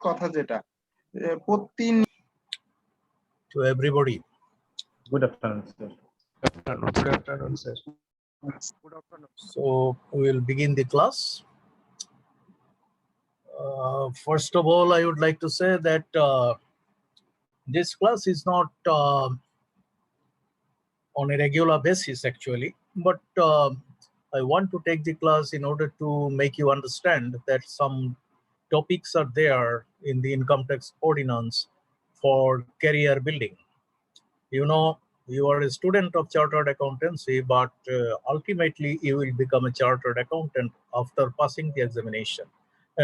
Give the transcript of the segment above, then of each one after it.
কথা যেটা প্রতি to everybody. Good afternoon, sir. Good afternoon, sir. Good afternoon. So we will begin the class. First of all, I would like to say that this class is not on a regular basis actually, but I want to take the class in order to make you understand that some topics are there in the income tax ordinance for career building. You know, you are a student of chartered accountancy, but ultimately you will become a chartered accountant after passing the examination.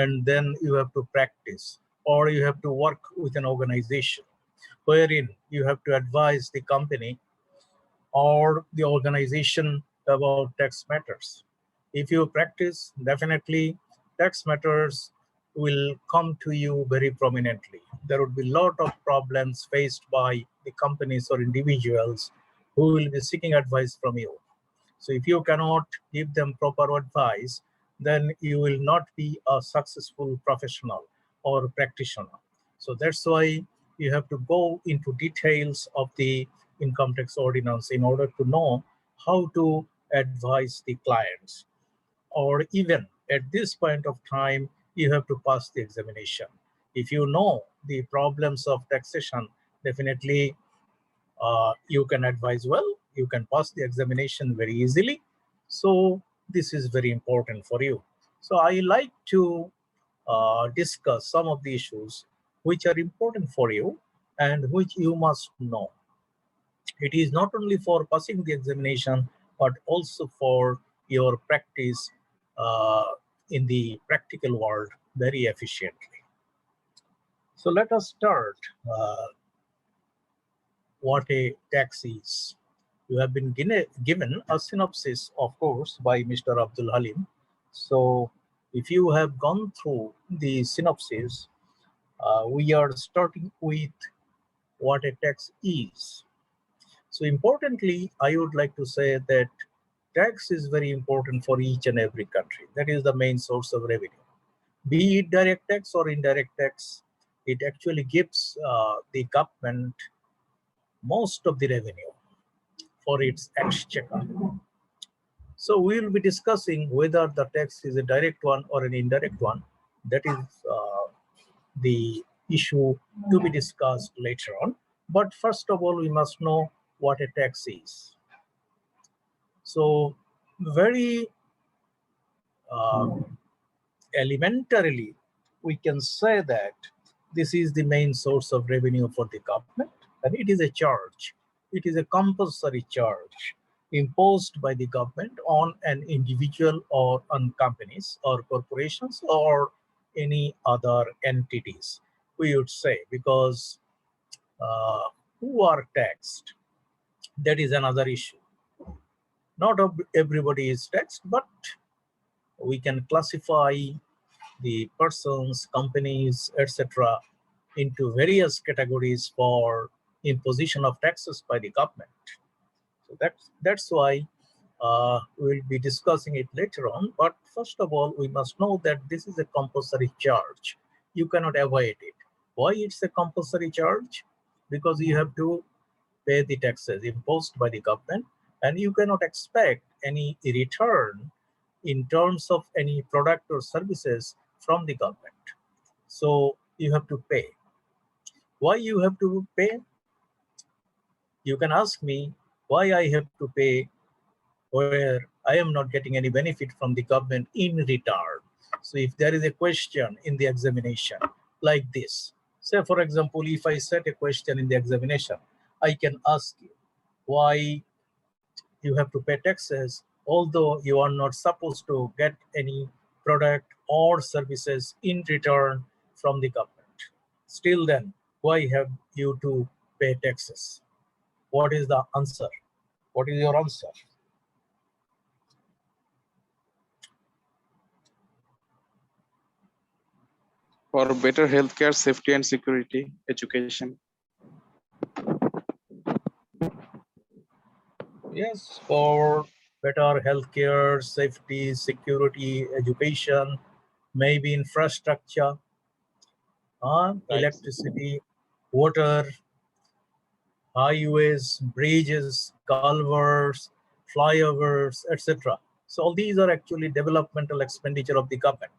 And then you have to practice, or you have to work with an organization wherein you have to advise the company or the organization about tax matters. If you practice, definitely tax matters will come to you very prominently. There would be a lot of problems faced by the companies or individuals who will be seeking advice from you. So if you cannot give them proper advice, then you will not be a successful professional or practitioner. So that's why you have to go into details of the income tax ordinance in order to know how to advise the clients. Or even at this point of time, you have to pass the examination. If you know the problems of taxation, definitely you can advise well, you can pass the examination very easily. So this is very important for you. So I like to discuss some of the issues which are important for you and which you must know. It is not only for passing the examination, but also for your practice in the practical world very efficiently. So let us start what a tax is. You have been given a synopsis, of course, by Mr. Abdul Halim. So if you have gone through the synopsis, we are starting with what a tax is. So importantly, I would like to say that tax is very important for each and every country. That is the main source of revenue. Be it direct tax or indirect tax, it actually gives the government most of the revenue for its exchequer. So we will be discussing whether the tax is a direct one or an indirect one. That is the issue to be discussed later on. But first of all, we must know what a tax is. So very elementarily, we can say that this is the main source of revenue for the government, and it is a charge. It is a compulsory charge imposed by the government on an individual or on companies or corporations or any other entities, we would say, because who are taxed? That is another issue. Not everybody is taxed, but we can classify the persons, companies, etc. into various categories for imposition of taxes by the government. So that's why we'll be discussing it later on. But first of all, we must know that this is a compulsory charge. You cannot avoid it. Why it's a compulsory charge? Because you have to pay the taxes imposed by the government, and you cannot expect any return in terms of any product or services from the government. So you have to pay. Why you have to pay? You can ask me why I have to pay where I am not getting any benefit from the government in return. So if there is a question in the examination like this, say for example, if I set a question in the examination, I can ask you why you have to pay taxes, although you are not supposed to get any product or services in return from the government. Still then, why have you to pay taxes? What is the answer? What is your answer? For better healthcare, safety and security, education. Yes, for better healthcare, safety, security, education, maybe infrastructure. Right. electricity, water, highways, bridges, culverts, flyovers, etc. So all these are actually developmental expenditure of the government.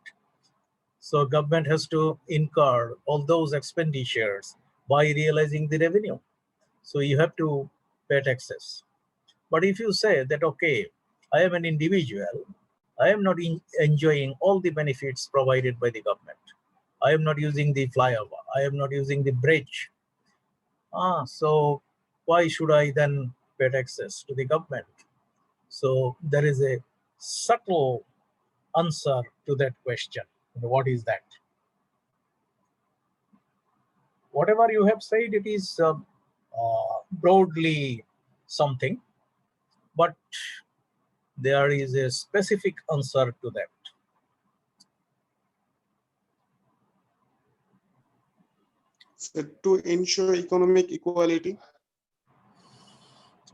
So government has to incur all those expenditures by realizing the revenue. So you have to pay taxes. But if you say that, okay, I am an individual, I am not enjoying all the benefits provided by the government. I am not using the flyover. I am not using the bridge. So why should I then pay taxes to the government? So there is a subtle answer to that question. What is that? Whatever you have said, it is broadly something, but there is a specific answer to that. So to ensure economic equality.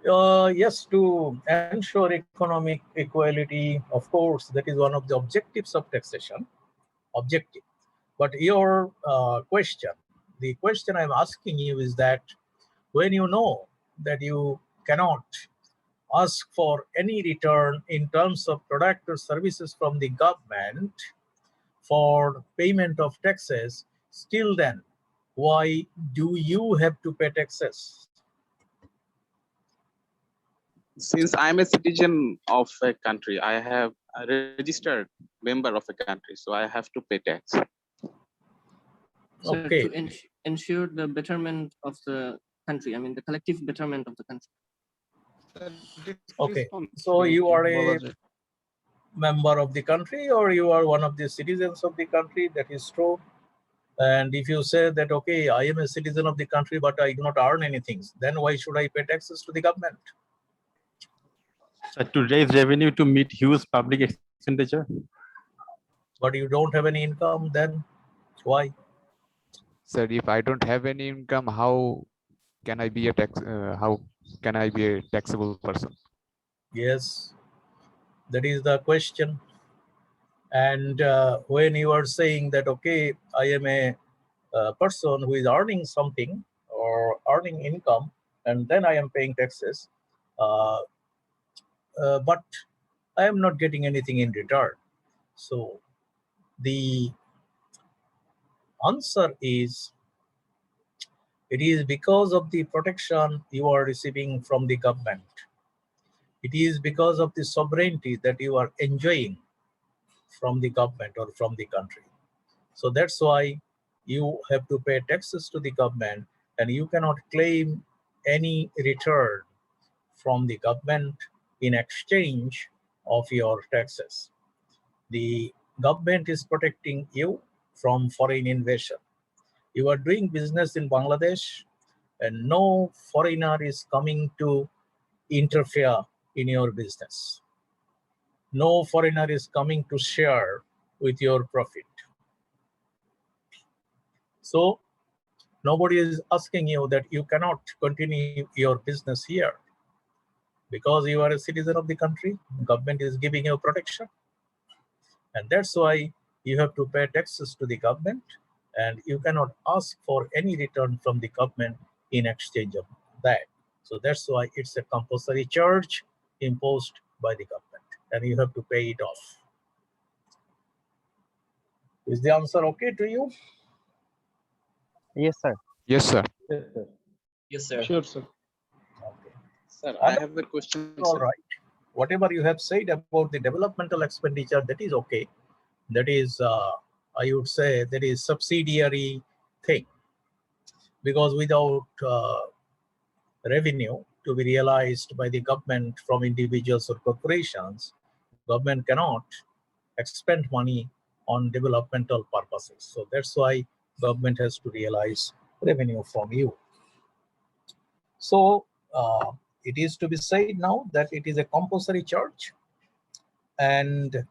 Yes, to ensure economic equality, of course, that is one of the objectives of taxation. Objective. But your question, the question I'm asking you is that when you know that you cannot ask for any return in terms of product or services from the government for payment of taxes, still then, why do you have to pay taxes? Since I'm a citizen of a country, I have a registered member of a country, so I have to pay tax. So Okay. to ensure the betterment of the country, I mean the collective betterment of the country. Okay, so you are a member of the country, or you are one of the citizens of the country, that is true. And if you say that, okay, I am a citizen of the country, but I do not earn anything, then why should I pay taxes to the government? So to raise revenue to meet huge public expenditure. But you don't have any income, then why? Sir, if I don't have any income, how can I be a taxable person? Yes, that is the question. And when you are saying that, okay, I am a person who is earning something or earning income, and then I am paying taxes, but I am not getting anything in return. So the answer is, it is because of the protection you are receiving from the government. It is because of the sovereignty that you are enjoying from the government or from the country. So that's why you have to pay taxes to the government, and you cannot claim any return from the government in exchange of your taxes. The government is protecting you from foreign invasion. You are doing business in Bangladesh, and no foreigner is coming to interfere in your business. No foreigner is coming to share with your profit. So nobody is asking you that you cannot continue your business here because you are a citizen of the country. Government is giving you protection, and that's why you have to pay taxes to the government, and you cannot ask for any return from the government in exchange of that. So that's why it's a compulsory charge imposed by the government, and you have to pay it off. Is the answer okay to you? Yes, sir. Yes, sir. Yes, sir. Yes, sir. Sure, sir. Okay. Sir, I have a question. All Sir. right. Whatever you have said about the developmental expenditure, that is okay. That is, I would say, that is subsidiary thing, because without revenue to be realized by the government from individuals or corporations, government cannot expend money on developmental purposes. So that's why government has to realize revenue from you. So it is to be said now that it is a compulsory charge, and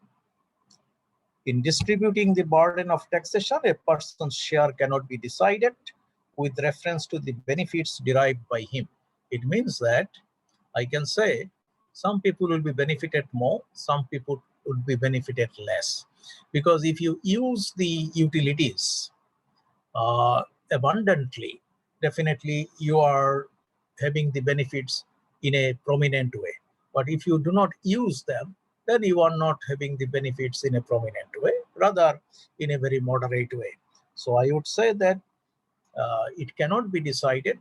in distributing the burden of taxation, a person's share cannot be decided with reference to the benefits derived by him. It means that I can say some people will be benefited more, some people would be benefited less. Because if you use the utilities abundantly, definitely you are having the benefits in a prominent way. But if you do not use them, then you are not having the benefits in a prominent way, rather in a very moderate way. So I would say that it cannot be decided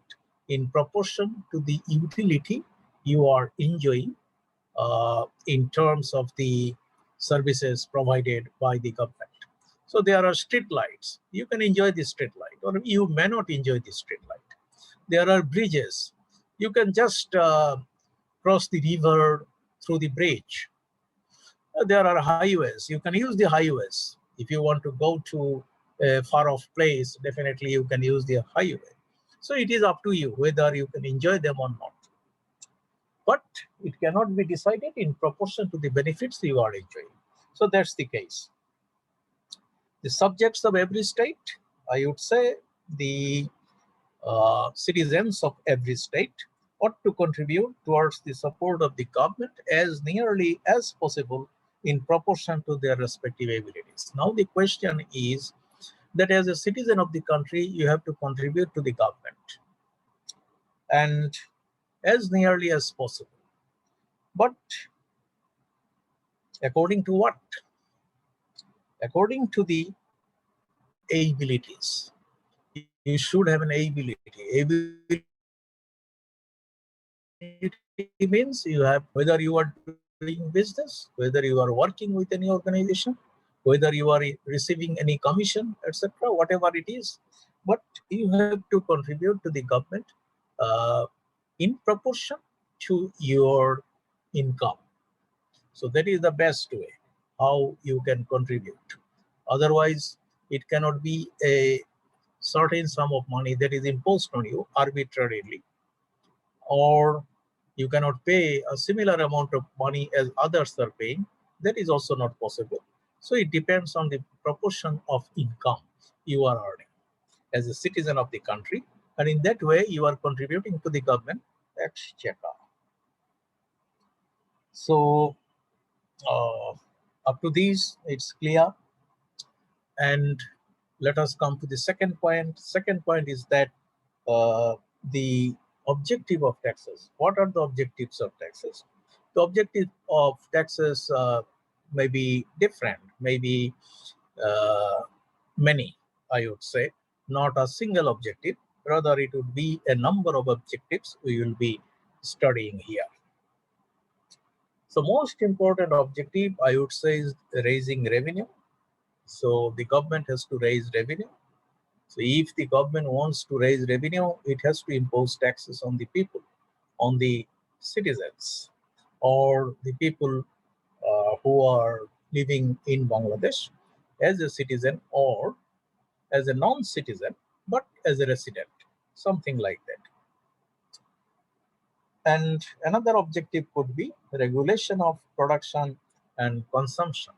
in proportion to the utility you are enjoying in terms of the services provided by the government. So there are street lights. You can enjoy the street light, or you may not enjoy the street light. There are bridges. You can just cross the river through the bridge. There are highways. You can use the highways. If you want to go to a far off place, definitely you can use the highway. So it is up to you whether you can enjoy them or not. But it cannot be decided in proportion to the benefits you are enjoying. So that's the case. The subjects of every state, I would say the citizens of every state ought to contribute towards the support of the government as nearly as possible in proportion to their respective abilities. Now the question is that as a citizen of the country, you have to contribute to the government, and as nearly as possible. But according to what? According to the abilities. You should have an ability. Ability means you have, whether you are doing business, whether you are working with any organization, whether you are receiving any commission, etc., whatever it is, but you have to contribute to the government in proportion to your income. So that is the best way how you can contribute. Otherwise, it cannot be a certain sum of money that is imposed on you arbitrarily, or you cannot pay a similar amount of money as others are paying. That is also not possible. So it depends on the proportion of income you are earning as a citizen of the country, and in that way you are contributing to the government exchequer. So up to these, it's clear. And let us come to the second point. Second point is that the objective of taxes. What are the objectives of taxes? The objective of taxes may be different, maybe many, I would say, not a single objective. Rather, it would be a number of objectives we will be studying here. So most important objective, I would say, is raising revenue. So the government has to raise revenue. So if the government wants to raise revenue, it has to impose taxes on the people, on the citizens, or the people who are living in Bangladesh as a citizen or as a non-citizen, but as a resident, something like that. And another objective could be regulation of production and consumption.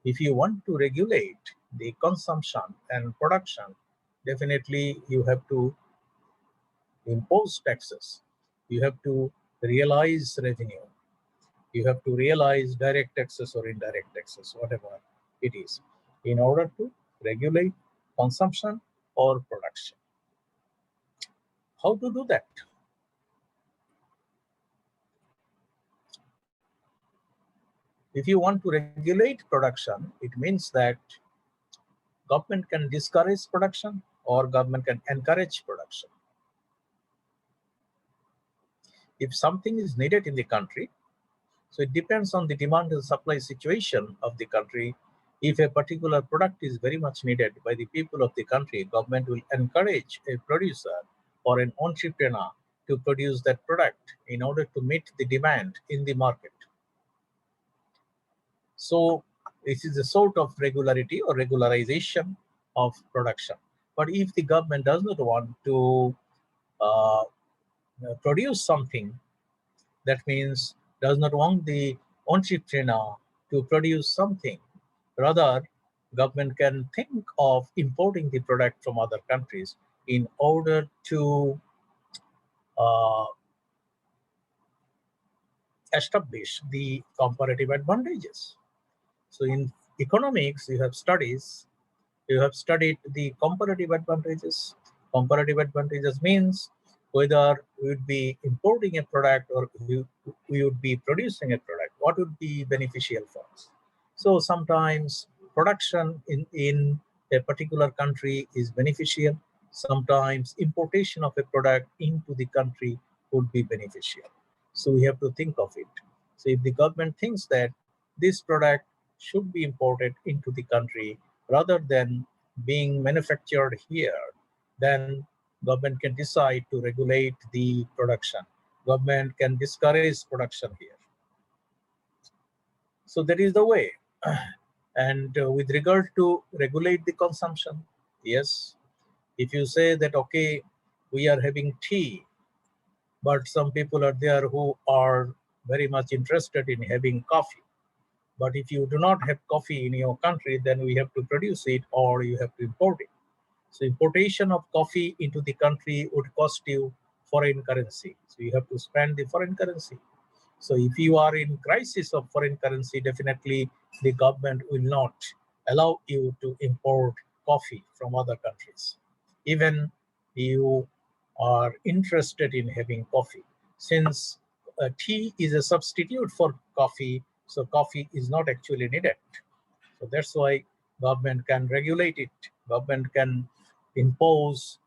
If you want to regulate the consumption and production, definitely you have to impose taxes. You have to realize revenue. You have to realize direct taxes or indirect taxes, whatever it is, in order to regulate consumption or production. How to do that? If you want to regulate production, it means that government can discourage production or government can encourage production. If something is needed in the country, so it depends on the demand and supply situation of the country. If a particular product is very much needed by the people of the country, government will encourage a producer or an entrepreneur to produce that product in order to meet the demand in the market. So this is a sort of regularity or regularization of production. But if the government does not want to produce something, that means does not want the entrepreneur to produce something, rather government can think of importing the product from other countries in order to establish the comparative advantages. So in economics, you have studies You have studied the comparative advantages. Comparative advantages means whether we would be importing a product or we would be producing a product, what would be beneficial for us. So sometimes production in a particular country is beneficial. Sometimes importation of a product into the country would be beneficial. So we have to think of it. So if the government thinks that this product should be imported into the country rather than being manufactured here, then government can decide to regulate the production. Government can discourage production here. So that is the way. And with regard to regulate the consumption, yes, if you say that, okay, we are having tea, but some people are there who are very much interested in having coffee. But if you do not have coffee in your country, then we have to produce it or you have to import it. So importation of coffee into the country would cost you foreign currency. So you have to spend the foreign currency. So if you are in crisis of foreign currency, definitely the government will not allow you to import coffee from other countries. Even you are interested in having coffee. Since tea is a substitute for coffee, so coffee is not actually needed. So that's why government can regulate it. Government can impose,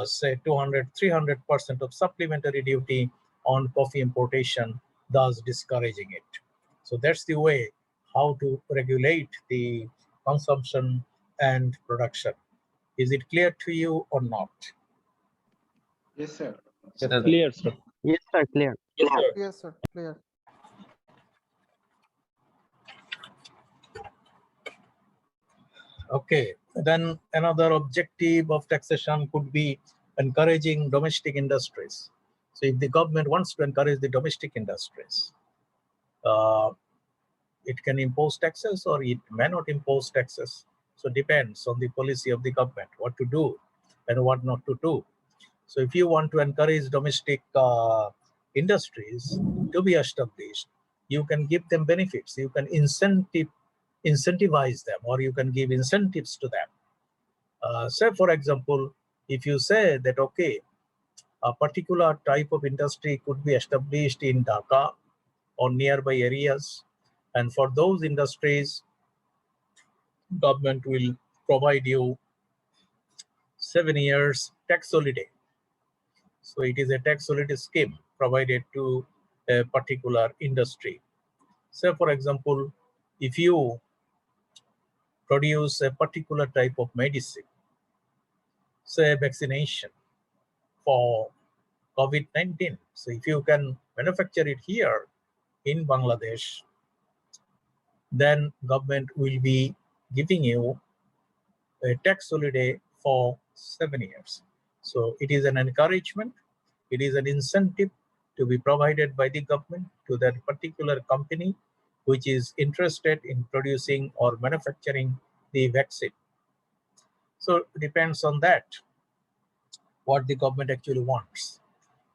say, 200, 300% of supplementary duty on coffee importation, thus discouraging it. So that's the way how to regulate the consumption and production. Is it clear to you or not? Yes, sir. Clear, sir. Yes, sir, clear. Yes, sir. Yes, sir. Clear. Okay, then another objective of taxation could be encouraging domestic industries. So if the government wants to encourage the domestic industries, it can impose taxes or it may not impose taxes. So depends on the policy of the government, what to do and what not to do. So if you want to encourage domestic industries to be established, you can give them benefits. You can incentivize them, or you can give incentives to them. Say, for example, if you say that, okay, a particular type of industry could be established in Dhaka or nearby areas, and for those industries, government will provide you 7 years tax holiday. So it is a tax holiday scheme provided to a particular industry. Say, for example, if you produce a particular type of medicine, say vaccination for COVID-19. So if you can manufacture it here in Bangladesh, then government will be giving you a tax holiday for 7 years. So it is an encouragement, it is an incentive to be provided by the government to that particular company which is interested in producing or manufacturing the vaccine. So it depends on that, what the government actually wants.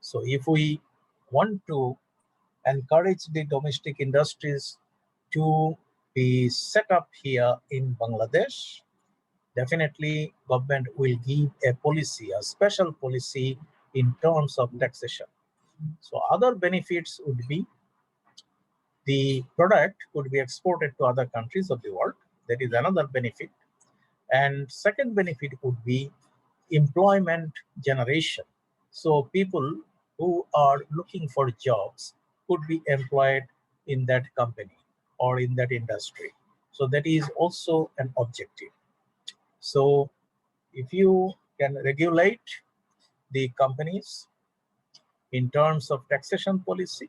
So if we want to encourage the domestic industries to be set up here in Bangladesh, definitely government will give a policy, a special policy in terms of taxation. So other benefits would be the product could be exported to other countries of the world. That is another benefit. And second benefit would be employment generation. So people who are looking for jobs could be employed in that company or in that industry. So that is also an objective. So if you can regulate the companies in terms of taxation policy,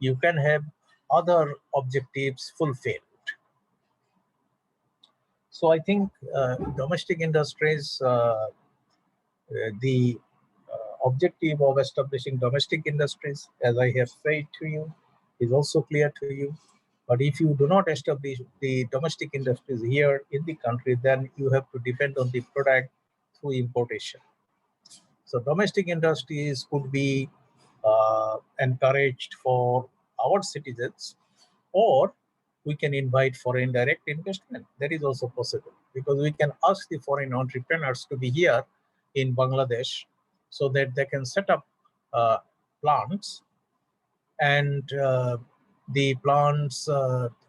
you can have other objectives fulfilled. So I think domestic industries, the objective of establishing domestic industries, as I have said to you, is also clear to you. But if you do not establish the domestic industries here in the country, then you have to depend on the product through importation. So domestic industries could be encouraged for our citizens, or we can invite foreign direct investment. That is also possible because we can ask the foreign entrepreneurs to be here in Bangladesh so that they can set up plants, and the plants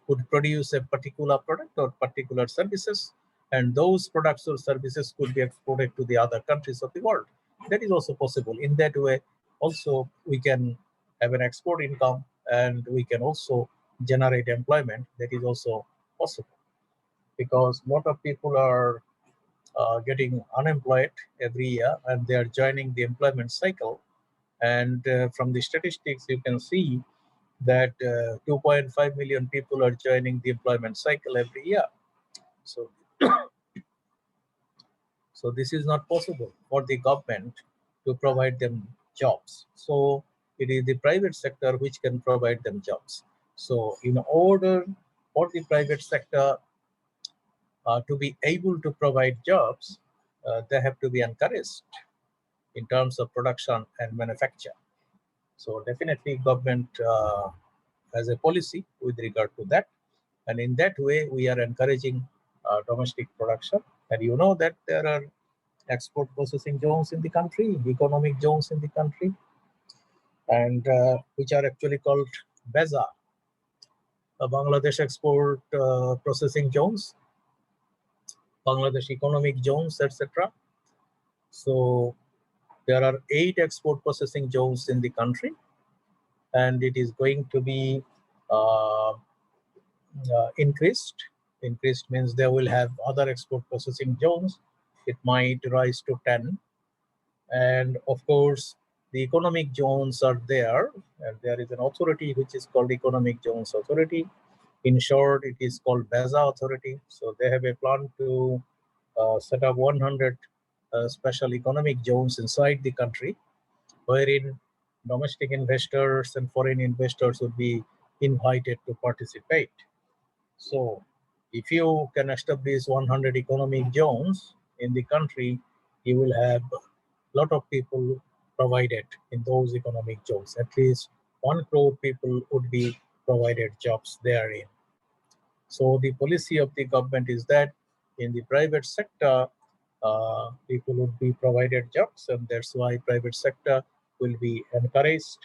could produce a particular product or particular services, and those products or services could be exported to the other countries of the world. That is also possible. In that way, also we can have an export income, and we can also generate employment. That is also possible because a lot of people are getting unemployed every year, and they are joining the employment cycle. And from the statistics, you can see that 2.5 million people are joining the employment cycle every year. So, so this is not possible for the government to provide them jobs. So it is the private sector which can provide them jobs. So in order for the private sector to be able to provide jobs, they have to be encouraged in terms of production and manufacture. So definitely government has a policy with regard to that. And in that way, we are encouraging domestic production. And you know that there are export processing zones in the country, economic zones in the country, and which are actually called BEZA, Bangladesh Export Processing Zones, Bangladesh Economic Zones, etc. So there are 8 export processing zones in the country, and it is going to be increased. Increased means they will have other export processing zones. It might rise to 10. And of course, the economic zones are there, and there is an authority which is called Economic Zones Authority. In short, it is called BEZA Authority. So they have a plan to set up 100 special economic zones inside the country, wherein domestic investors and foreign investors would be invited to participate. So if you can establish 100 economic zones in the country, you will have a lot of people provided in those economic zones. At least 1 crore people would be provided jobs therein. So the policy of the government is that in the private sector, people would be provided jobs, and that's why private sector will be encouraged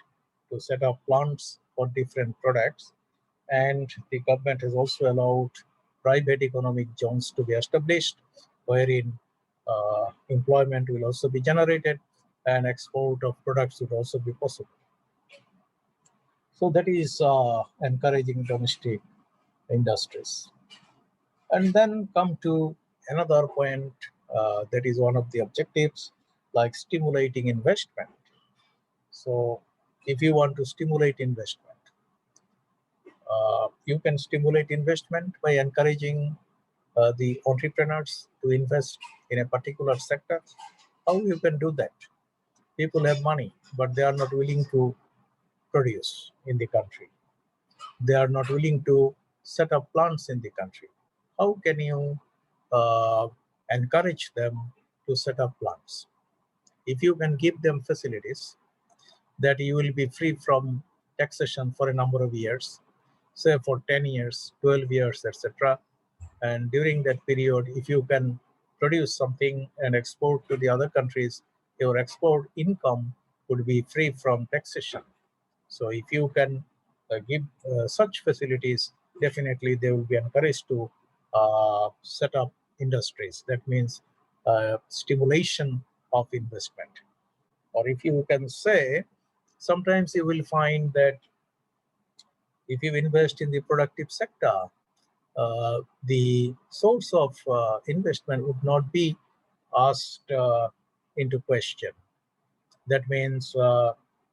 to set up plants for different products. And the government has also allowed private economic zones to be established, wherein employment will also be generated and export of products would also be possible. So that is encouraging domestic industries. And then come to another point that is one of the objectives, like stimulating investment. So if you want to stimulate investment, you can stimulate investment by encouraging the entrepreneurs to invest in a particular sector. How you can do that? People have money, but they are not willing to produce in the country. They are not willing to set up plants in the country. How can you encourage them to set up plants? If you can give them facilities that you will be free from taxation for a number of years, say for 10 years, 12 years, etc. And during that period, if you can produce something and export to the other countries, your export income would be free from taxation. So if you can give such facilities, definitely they will be encouraged to set up industries. That means stimulation of investment. Or if you can say, sometimes you will find that if you invest in the productive sector, the source of investment would not be asked into question. That means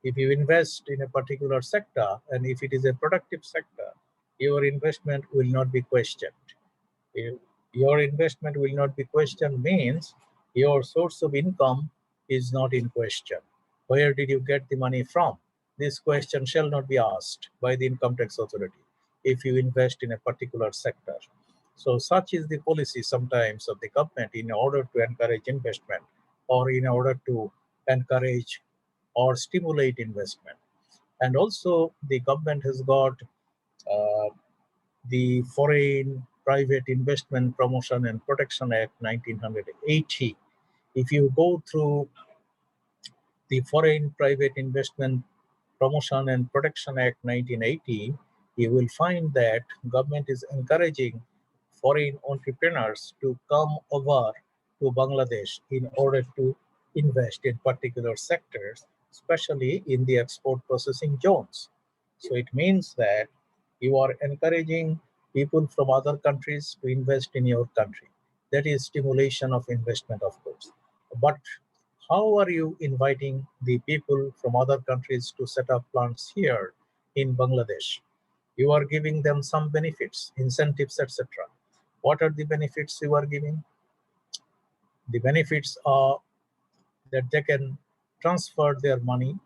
if you invest in a particular sector, and if it is a productive sector, your investment will not be questioned. Your investment will not be questioned means your source of income is not in question. Where did you get the money from? This question shall not be asked by the income tax authority if you invest in a particular sector. So such is the policy sometimes of the government in order to encourage investment, or in order to encourage or stimulate investment. And also the government has got the Foreign Private Investment Promotion and Protection Act 1980. If you go through the Foreign Private Investment Promotion and Protection Act 1980, you will find that government is encouraging foreign entrepreneurs to come over to Bangladesh in order to invest in particular sectors, especially in the export processing zones. So it means that you are encouraging people from other countries to invest in your country. That is stimulation of investment, of course. But how are you inviting the people from other countries to set up plants here in Bangladesh? You are giving them some benefits, incentives, etc. What are the benefits you are giving? The benefits are that they can transfer their money,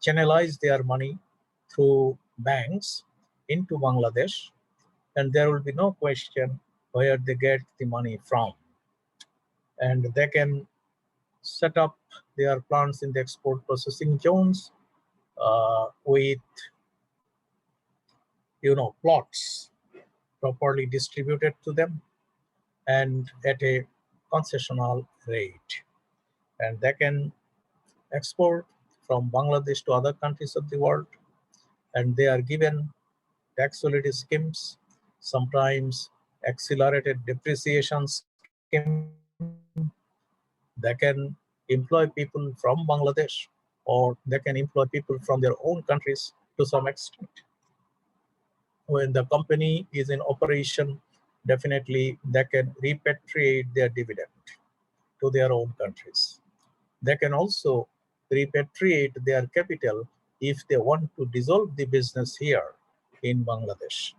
channelize their money through banks into Bangladesh, and there will be no question where they get the money from. And they can set up their plants in the export processing zones with plots properly distributed to them and at a concessional rate, and they can export from Bangladesh to other countries of the world, and they are given tax holiday schemes, sometimes accelerated depreciation scheme. They can employ people from Bangladesh, or they can employ people from their own countries to some extent. When the company is in operation, definitely they can repatriate their dividend to their own countries. They can also repatriate their capital if they want to dissolve the business here in Bangladesh.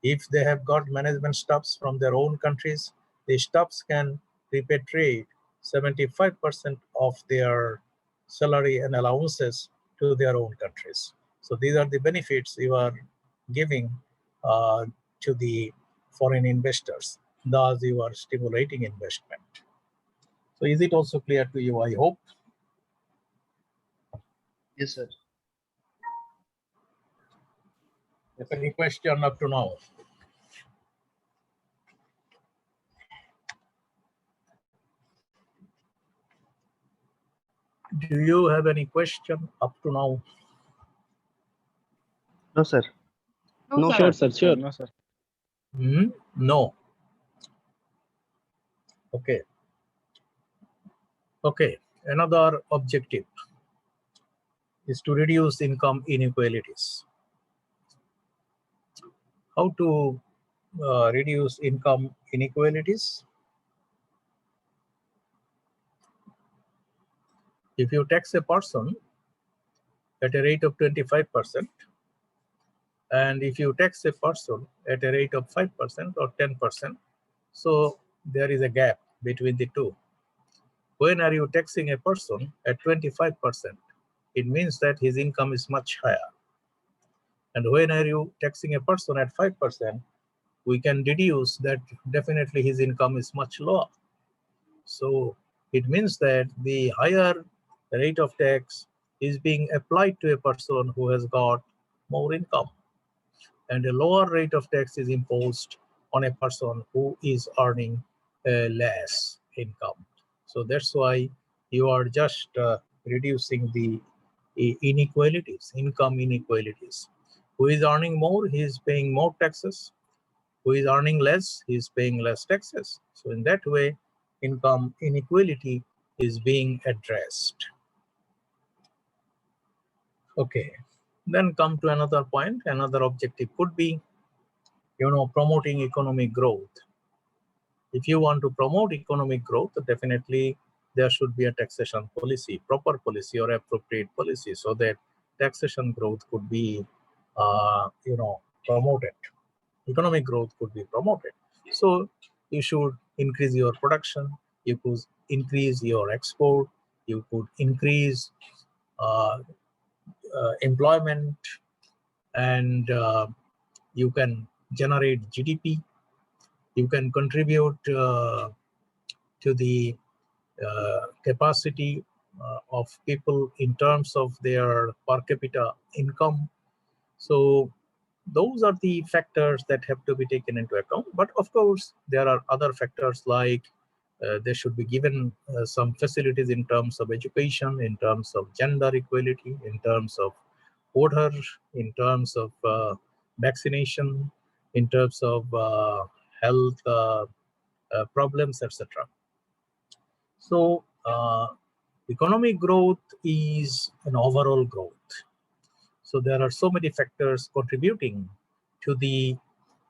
If they have got management staffs from their own countries, the staffs can repatriate 75% of their salary and allowances to their own countries. So these are the benefits you are giving to the foreign investors. Thus, you are stimulating investment. So is it also clear to you, I hope? Yes, sir. Any question up to now? Do you have any question up to now? No, sir. No, Sure, sir, sure. No, sir. No. Okay. Okay. Another objective is to reduce income inequalities. How to reduce income inequalities? If you tax a person at a rate of 25%, and if you tax a person at a rate of 5% or 10%, so there is a gap between the two. When are you taxing a person at 25%? It means that his income is much higher. And when are you taxing a person at 5%? We can deduce that definitely his income is much lower. So it means that the higher rate of tax is being applied to a person who has got more income, and a lower rate of tax is imposed on a person who is earning less income. So that's why you are just reducing the inequalities, income inequalities. Who is earning more, he is paying more taxes. Who is earning less, he is paying less taxes. So in that way, income inequality is being addressed. Okay, then come to another point. Another objective could be, promoting economic growth. If you want to promote economic growth, definitely there should be a taxation policy, proper policy or appropriate policy, so that taxation growth could be, promoted. Economic growth could be promoted. So you should increase your production, you could increase your export, you could increase employment, and you can generate GDP. You can contribute to the capacity of people in terms of their per capita income. So those are the factors that have to be taken into account. But of course, there are other factors like they should be given some facilities in terms of education, in terms of gender equality, in terms of water, in terms of vaccination, in terms of health problems, etc. So economic growth is an overall growth. So there are so many factors contributing to the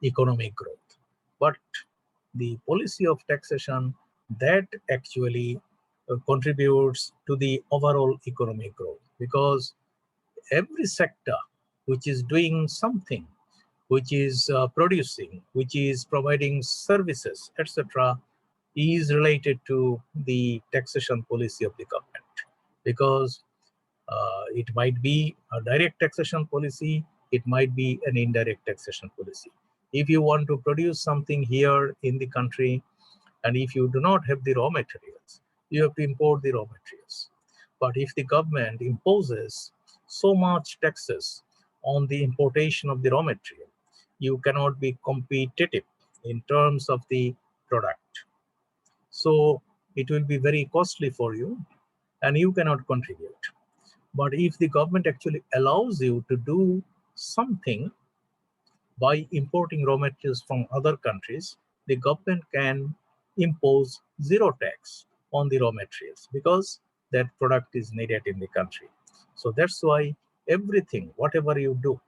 economic growth. But the policy of taxation that actually contributes to the overall economic growth, because every sector which is doing something, which is producing, which is providing services, etc., is related to the taxation policy of the government. Because it might be a direct taxation policy, it might be an indirect taxation policy. If you want to produce something here in the country, and if you do not have the raw materials, you have to import the raw materials. But if the government imposes so much taxes on the importation of the raw material, you cannot be competitive in terms of the product. So it will be very costly for you and you cannot contribute. But if the government actually allows you to do something by importing raw materials from other countries, the government can impose zero tax on the raw materials because that product is needed in the country. So that's why everything, whatever you do,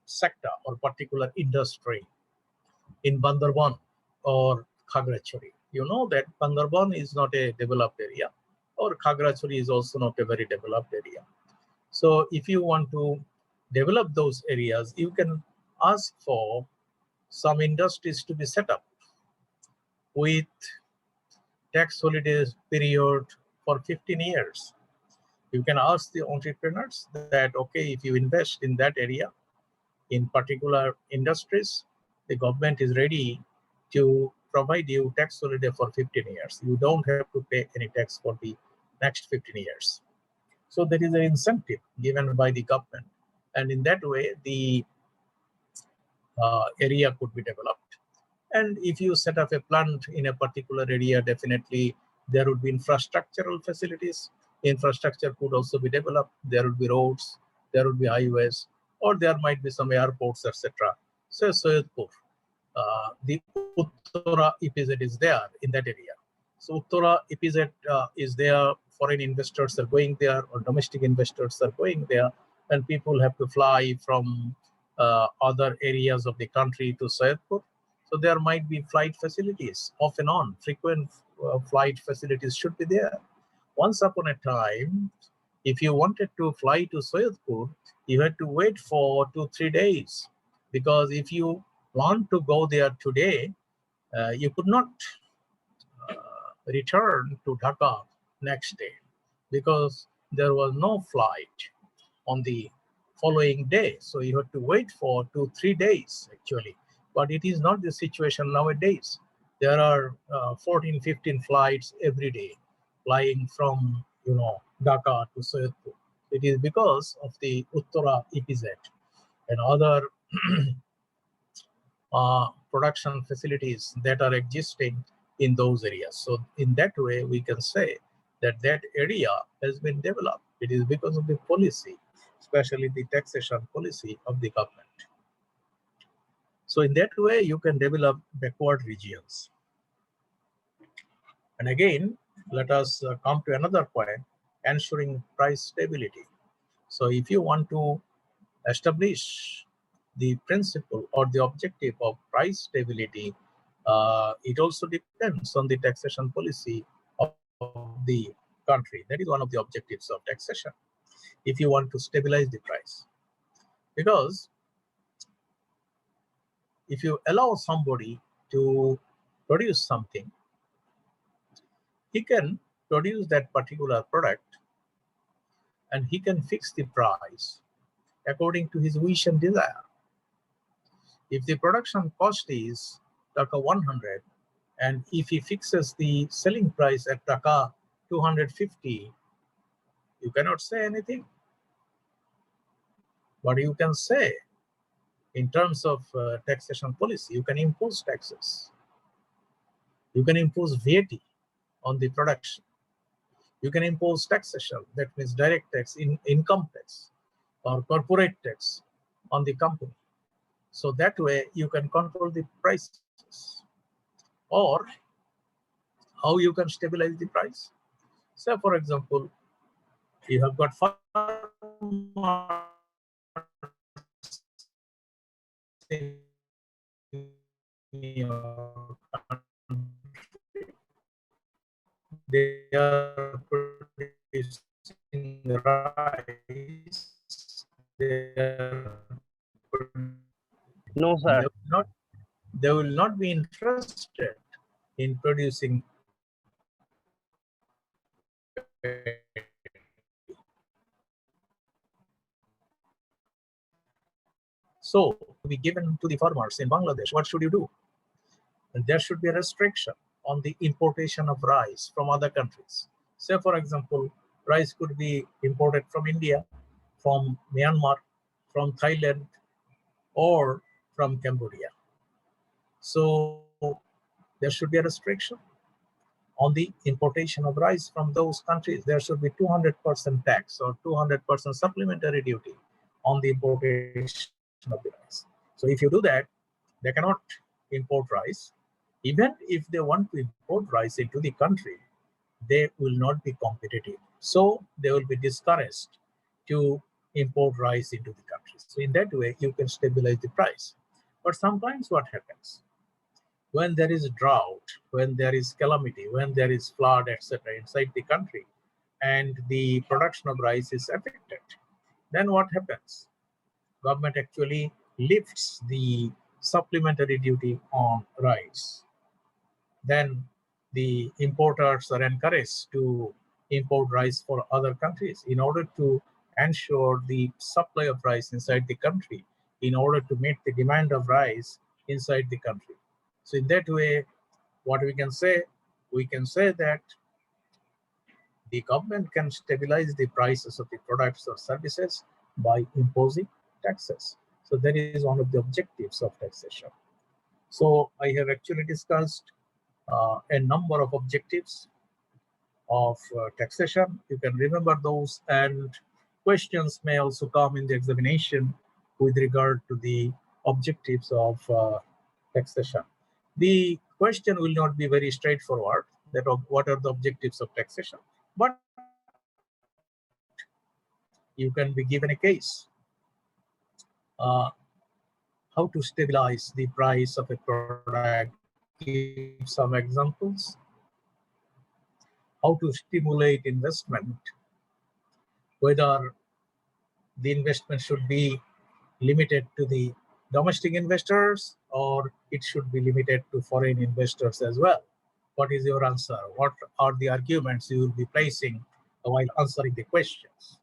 sector or particular industry in Bandarban or Khagrachari. You know that Bandarban is not a developed area, or Khagrachari is also not a very developed area. So if you want to develop those areas, you can ask for some industries to be set up with tax holidays period for 15 years. You can ask the entrepreneurs that, okay, if you invest in that area, in particular industries, the government is ready to provide you tax holiday for 15 years. You don't have to pay any tax for the next 15 years. So there is an incentive given by the government. And in that way, the area could be developed. And if you set up a plant in a particular area, definitely there would be infrastructural facilities. Infrastructure could also be developed. There would be roads, there would be highways, or there might be some airports, etc. So Soyadpur, the Uttara EPZ is there in that area. So Uttara EPZ is there, foreign investors are going there, or domestic investors are going there, and people have to fly from other areas of the country to Soyadpur. So there might be flight facilities off and on, frequent flight facilities should be there. Once upon a time, if you wanted to fly to Soyadpur, you had to wait for 2-3 days, because if you want to go there today, you could not return to Dhaka next day because there was no flight on the following day. So you had to wait for 2-3 days actually. But it is not the situation nowadays. There are 14-15 flights every day flying from Dhaka to Soyadpur. It is because of the Uttara EPZ and other production facilities that are existing in those areas. So in that way, we can say that that area has been developed. It is because of the policy, especially the taxation policy of the government. So in that way, you can develop backward regions. And again, let us come to another point, ensuring price stability. So if you want to establish the principle or the objective of price stability, it also depends on the taxation policy of the country. That is one of the objectives of taxation. If you want to stabilize the price, because if you allow somebody to produce something, he can produce that particular product and he can fix the price according to his wish and desire. If the production cost is taka 100, and if he fixes the selling price at taka 250, you cannot say anything. What you can say in terms of taxation policy, you can impose taxes. You can impose VAT on the production. You can impose taxation, that means direct tax, income tax, or corporate tax on the company. So that way you can control the prices. Or how you can stabilize the price? Say, for example, you have got farmers in your country. They are producing rice. No, sir. They will not be interested in producing so to be given to the farmers in Bangladesh. What should you do? And there should be a restriction on the importation of rice from other countries. Say, for example, rice could be imported from India, from Myanmar, from Thailand, or from Cambodia. So there should be a restriction on the importation of rice from those countries. There should be 200% tax or 200% supplementary duty on the importation of the rice. So if you do that, they cannot import rice. Even if they want to import rice into the country, they will not be competitive. So they will be discouraged to import rice into the country. So in that way, you can stabilize the price. But sometimes what happens? When there is drought, when there is calamity, when there is flood, etc., inside the country, and the production of rice is affected, then what happens? Government actually lifts the supplementary duty on rice. Then the importers are encouraged to import rice for other countries in order to ensure the supply of rice inside the country, in order to meet the demand of rice inside the country. So in that way, what we can say that the government can stabilize the prices of the products or services by imposing taxes. So that is one of the objectives of taxation. So I have actually discussed a number of objectives of taxation. You can remember those, and questions may also come in the examination with regard to the objectives of taxation. The question will not be very straightforward, that of what are the objectives of taxation, but you can be given a case. How to stabilize the price of a product, give some examples. How to stimulate investment, whether the investment should be limited to the domestic investors or it should be limited to foreign investors as well. What is your answer? What are the arguments you will be placing while answering the questions?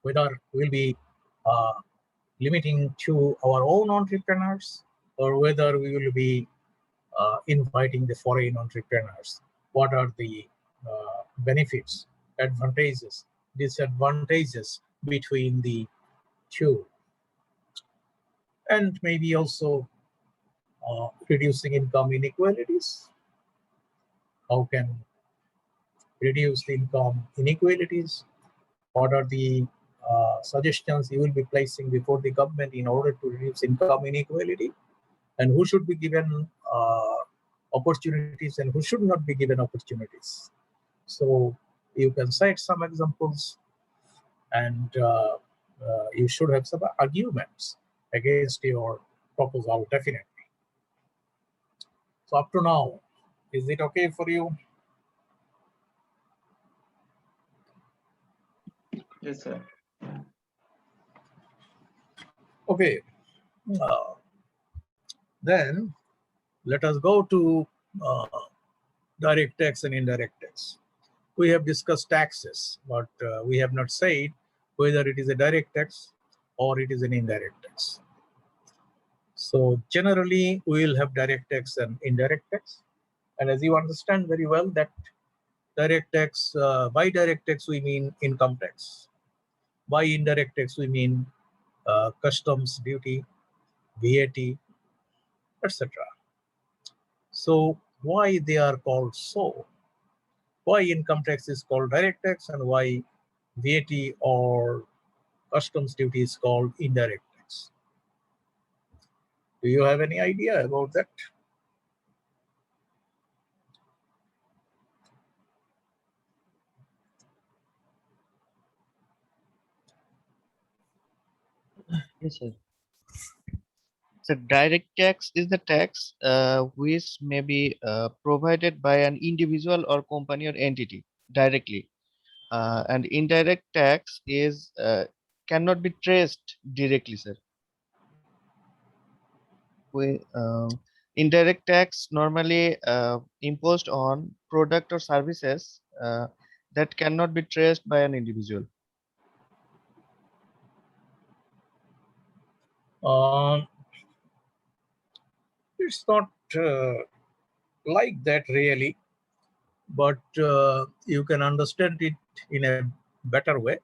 Whether we'll be limiting to our own entrepreneurs, or whether we will be inviting the foreign entrepreneurs. What are the benefits, advantages, disadvantages between the two? And maybe also reducing income inequalities. How can reduce the income inequalities? What are the suggestions you will be placing before the government in order to reduce income inequality? And who should be given opportunities and who should not be given opportunities? So you can cite some examples, and you should have some arguments against your proposal, definitely. So up to now, is it okay for you? Yes, sir. Okay. Then let us go to direct tax and indirect tax. We have discussed taxes, but we have not said whether it is a direct tax or it is an indirect tax. So generally, we will have direct tax and indirect tax. And as you understand very well that direct tax, by direct tax, we mean income tax. By indirect tax, we mean customs duty, VAT, etc. So why they are called so? Why income tax is called direct tax and why VAT or customs duty is called indirect tax? Do you have any idea about that? Yes, sir. So direct tax is the tax which may be provided by an individual or company or entity directly. And indirect tax is cannot be traced directly, sir. Indirect tax normally imposed on product or services that cannot be traced by an individual. It's not like that really, but you can understand it in a better way.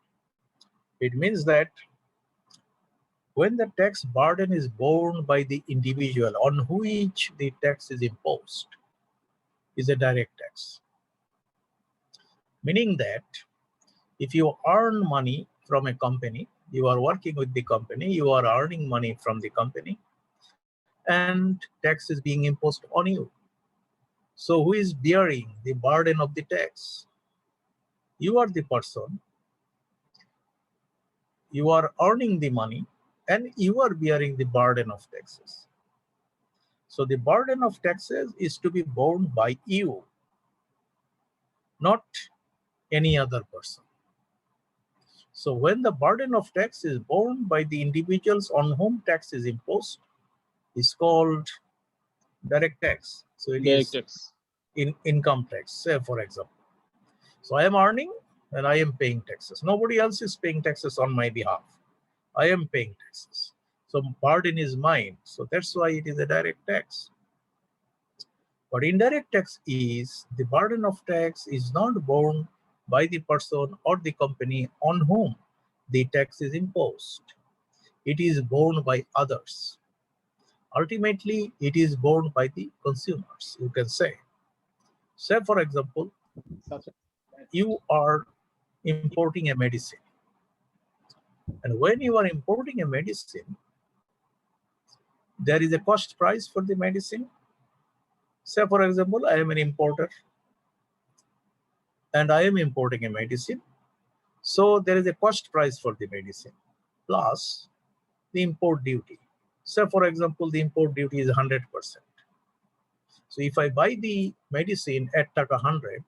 It means that when the tax burden is borne by the individual on which the tax is imposed is a direct tax. Meaning that if you earn money from a company, you are working with the company, you are earning money from the company, and tax is being imposed on you. So who is bearing the burden of the tax? You are the person. You are earning the money and you are bearing the burden of taxes. So the burden of taxes is to be borne by you, not any other person. So when the burden of tax is borne by the individuals on whom tax is imposed, is called direct tax. So it is in income tax, say for example. So I am earning and I am paying taxes. Nobody else is paying taxes on my behalf. I am paying taxes. So burden is mine. So that's why it is a direct tax. But indirect tax is the burden of tax is not borne by the person or the company on whom the tax is imposed. It is borne by others. Ultimately, it is borne by the consumers, you can say. Say, for example, you are importing a medicine. And when you are importing a medicine, there is a cost price for the medicine. Say, for example, I am an importer and I am importing a medicine. So there is a cost price for the medicine plus the import duty. Say, for example, the import duty is 100%. So if I buy the medicine at Taka 100,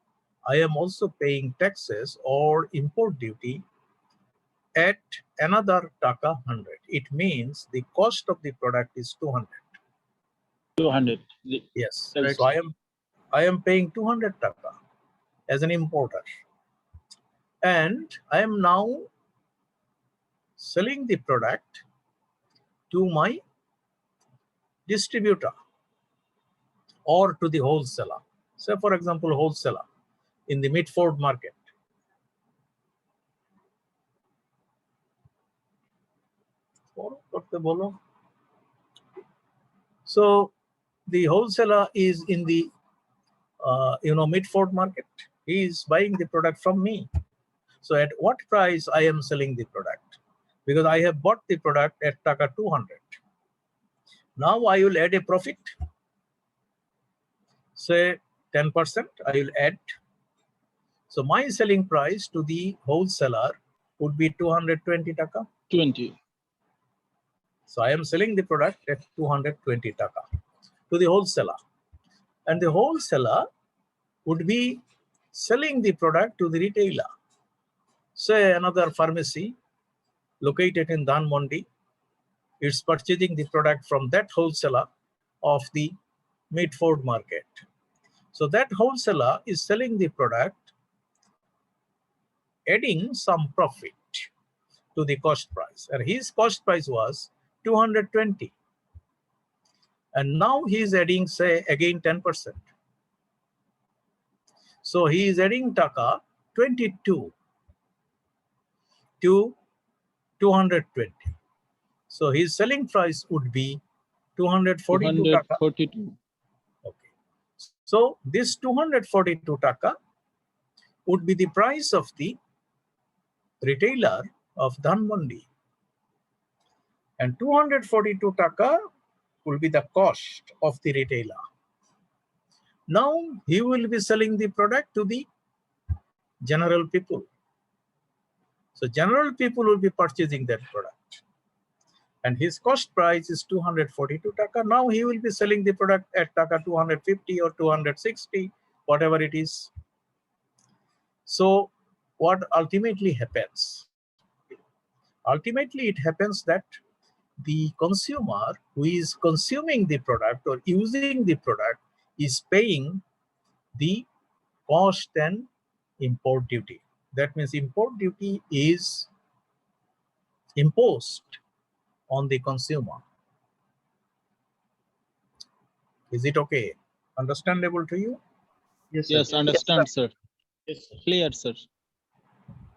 I am also paying taxes or import duty at another Taka 100. It means the cost of the product is 200. 200. Yes. Right. So I am paying 200 Taka as an importer. And I am now selling the product to my distributor or to the wholesaler. Say, for example, wholesaler in the Mitford market. So the wholesaler is in the Mitford market. He is buying the product from me. So at what price I am selling the product? Because I have bought the product at Taka 200. Now I will add a profit. Say 10% I will add. So my selling price to the wholesaler would be 220 Taka. 20. So I am selling the product at 220 Taka to the wholesaler. And the wholesaler would be selling the product to the retailer. Say another pharmacy located in Dhanmondi, it's purchasing the product from that wholesaler of the Mitford market. So that wholesaler is selling the product, adding some profit to the cost price. And his cost price was 220. And now he is adding, say, again 10%. So he is adding taka 22 to 220. So his selling price would be 242 taka. 242. Okay. So this 242 taka would be the price of the retailer of Dhanmondi. And 242 taka will be the cost of the retailer. Now he will be selling the product to the general people. So general people will be purchasing that product. And his cost price is 242 taka. Now he will be selling the product at taka 250 or 260, whatever it is. So what ultimately happens? Ultimately, it happens that the consumer who is consuming the product or using the product is paying the cost and import duty. That means import duty is imposed on the consumer. Is it okay? Understandable to you? Yes, sir. Yes, understand, sir. Clear, sir.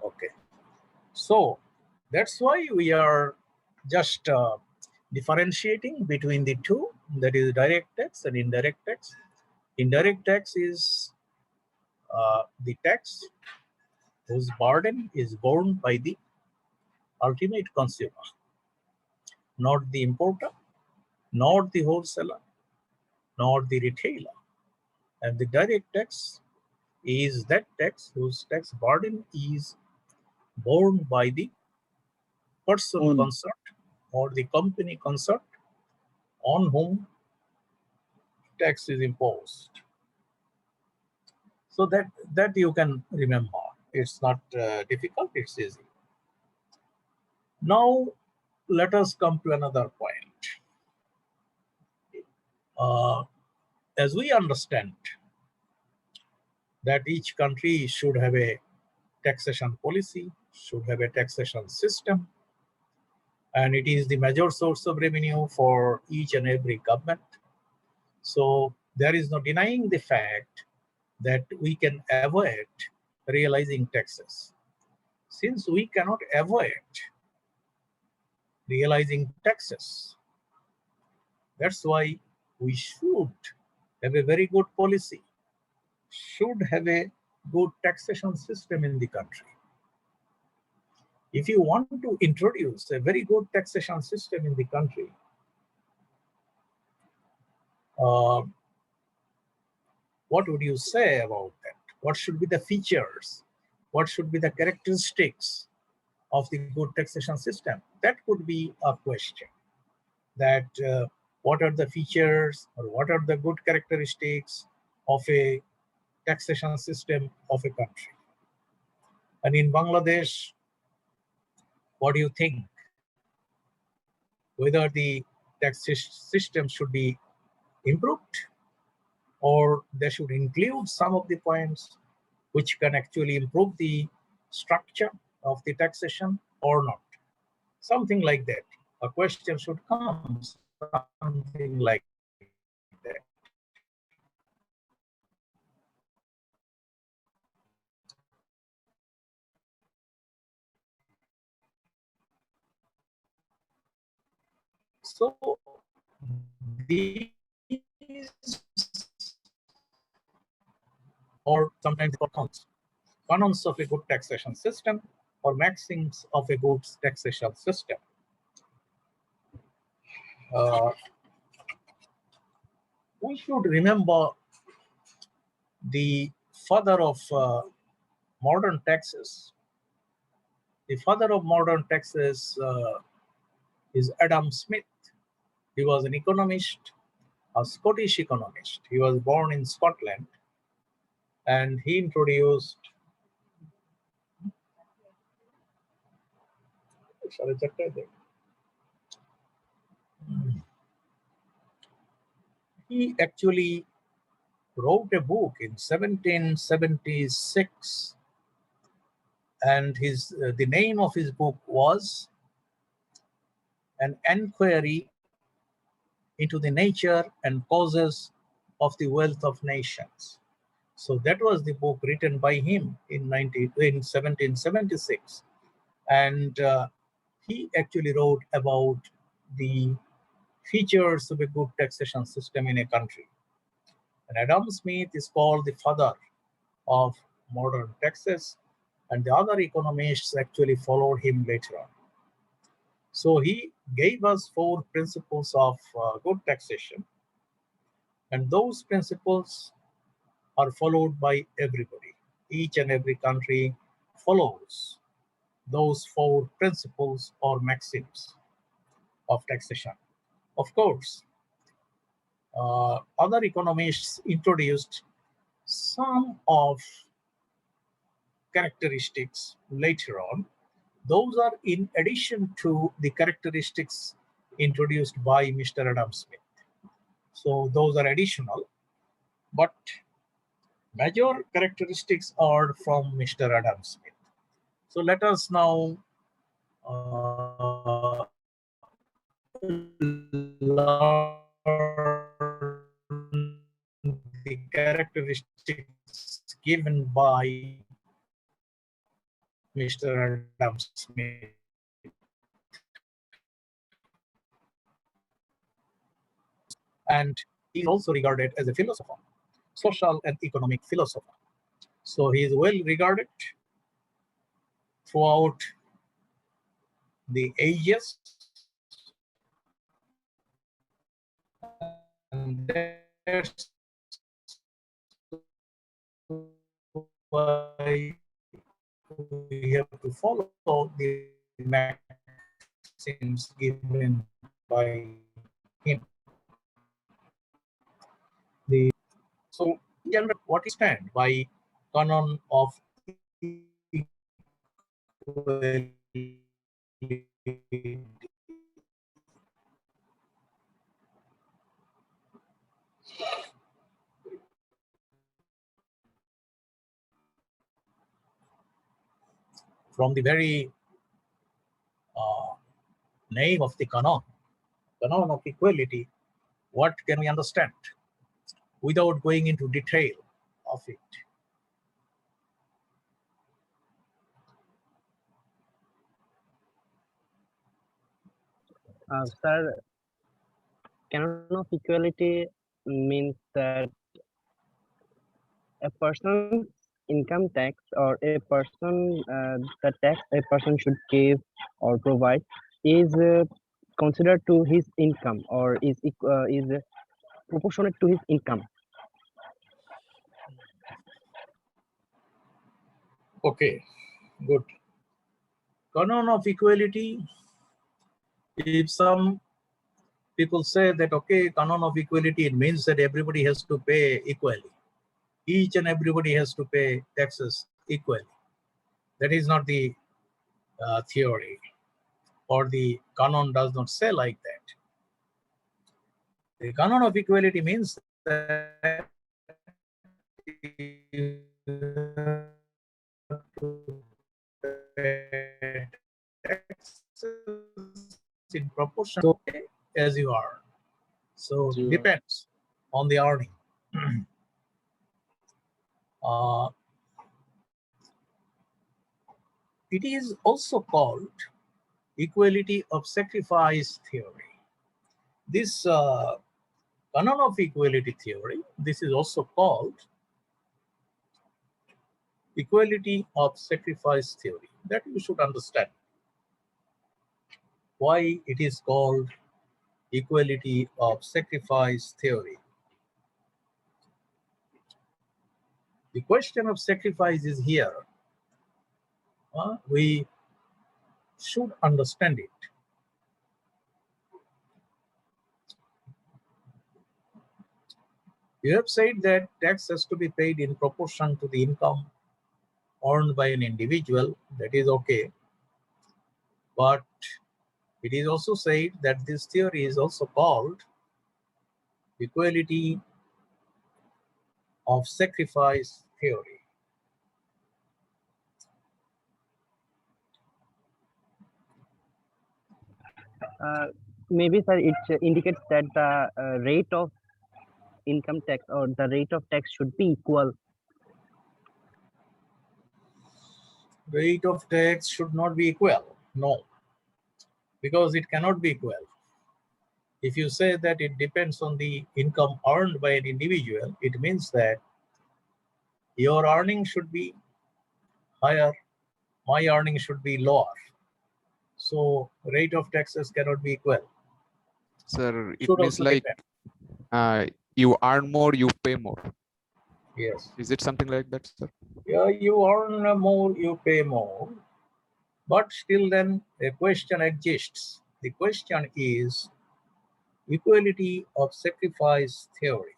Okay. So that's why we are just differentiating between the two, that is direct tax and indirect tax. Indirect tax is the tax whose burden is borne by the ultimate consumer, not the importer, not the wholesaler, nor the retailer. And the direct tax is that tax whose tax burden is borne by the person concerned or the company concerned on whom tax is imposed. So that you can remember. It's not difficult, it's easy. Now, let us come to another point. As we understand that each country should have a taxation policy, should have a taxation system, and it is the major source of revenue for each and every government. So there is no denying the fact that we can avoid realizing taxes. Since we cannot avoid realizing taxes, that's why we should have a very good policy, should have a good taxation system in the country. If you want to introduce a very good taxation system in the country, what would you say about that? What should be the features? What should be the characteristics of the good taxation system? That could be a question. That what are the features or what are the good characteristics of a taxation system of a country? And in Bangladesh, what do you think? Whether the tax system should be improved or they should include some of the points which can actually improve the structure of the taxation or not. Something like that. A question should come, something like that. So these or sometimes canons of a good taxation system or maxims of a good taxation system. We should remember the father of modern taxes. The father of modern taxes is Adam Smith. He was an economist, a Scottish economist. He was born in Scotland, and he introduced he actually wrote a book in 1776, and the name of his book was An Enquiry into the Nature and Causes of the Wealth of Nations. So that was the book written by him in 1776. And he actually wrote about the features of a good taxation system in a country. And Adam Smith is called the father of modern taxes, and the other economists actually followed him later on. So he gave us 4 principles of good taxation, and those principles are followed by everybody. Each and every country follows those 4 principles or maxims of taxation. Of course, other economists introduced some of characteristics later on. Those are in addition to the characteristics introduced by Mr. Adam Smith. So those are additional, but major characteristics are from Mr. Adam Smith. So let us now learn the characteristics given by Mr. Adam Smith. And he is also regarded as a philosopher, social and economic philosopher. So he is well regarded throughout the ages. And that's why we have to follow the maxims given by him. So, in general, what is stand by Canon of Equality? From the very name of the Canon of Equality, what can we understand without going into detail of it? Sir, canon of equality means that a person's income tax or a person the tax a person should give or provide is considered to his income or is proportionate to his income. Okay, good. Canon of Equality, if some people say that, okay, Canon of Equality, it means that everybody has to pay equally. Each and everybody has to pay taxes equally. That is not the theory, or the canon does not say like that. The Canon of Equality means that you have to pay taxes in proportion to as you are. So it depends on the earning. It is also called equality of sacrifice theory. This Canon of Equality theory, this is also called equality of sacrifice theory. That you should understand why it is called equality of sacrifice theory. The question of sacrifice is here. We should understand it. You have said that tax has to be paid in proportion to the income earned by an individual. That is okay. But it is also said that this theory is also called Equality of sacrifice theory. Maybe, sir, it indicates that the rate of income tax or the rate of tax should be equal. Rate of tax should not be equal. No, because it cannot be equal. If you say that it depends on the income earned by an individual, it means that your earning should be higher, my earning should be lower. So rate of taxes cannot be equal. Sir, it Should means also like depend. you earn more, you pay more. Yes. Is it something like that, sir? Yeah, you earn more, you pay more. But still then a question exists. The question is equality of sacrifice theory.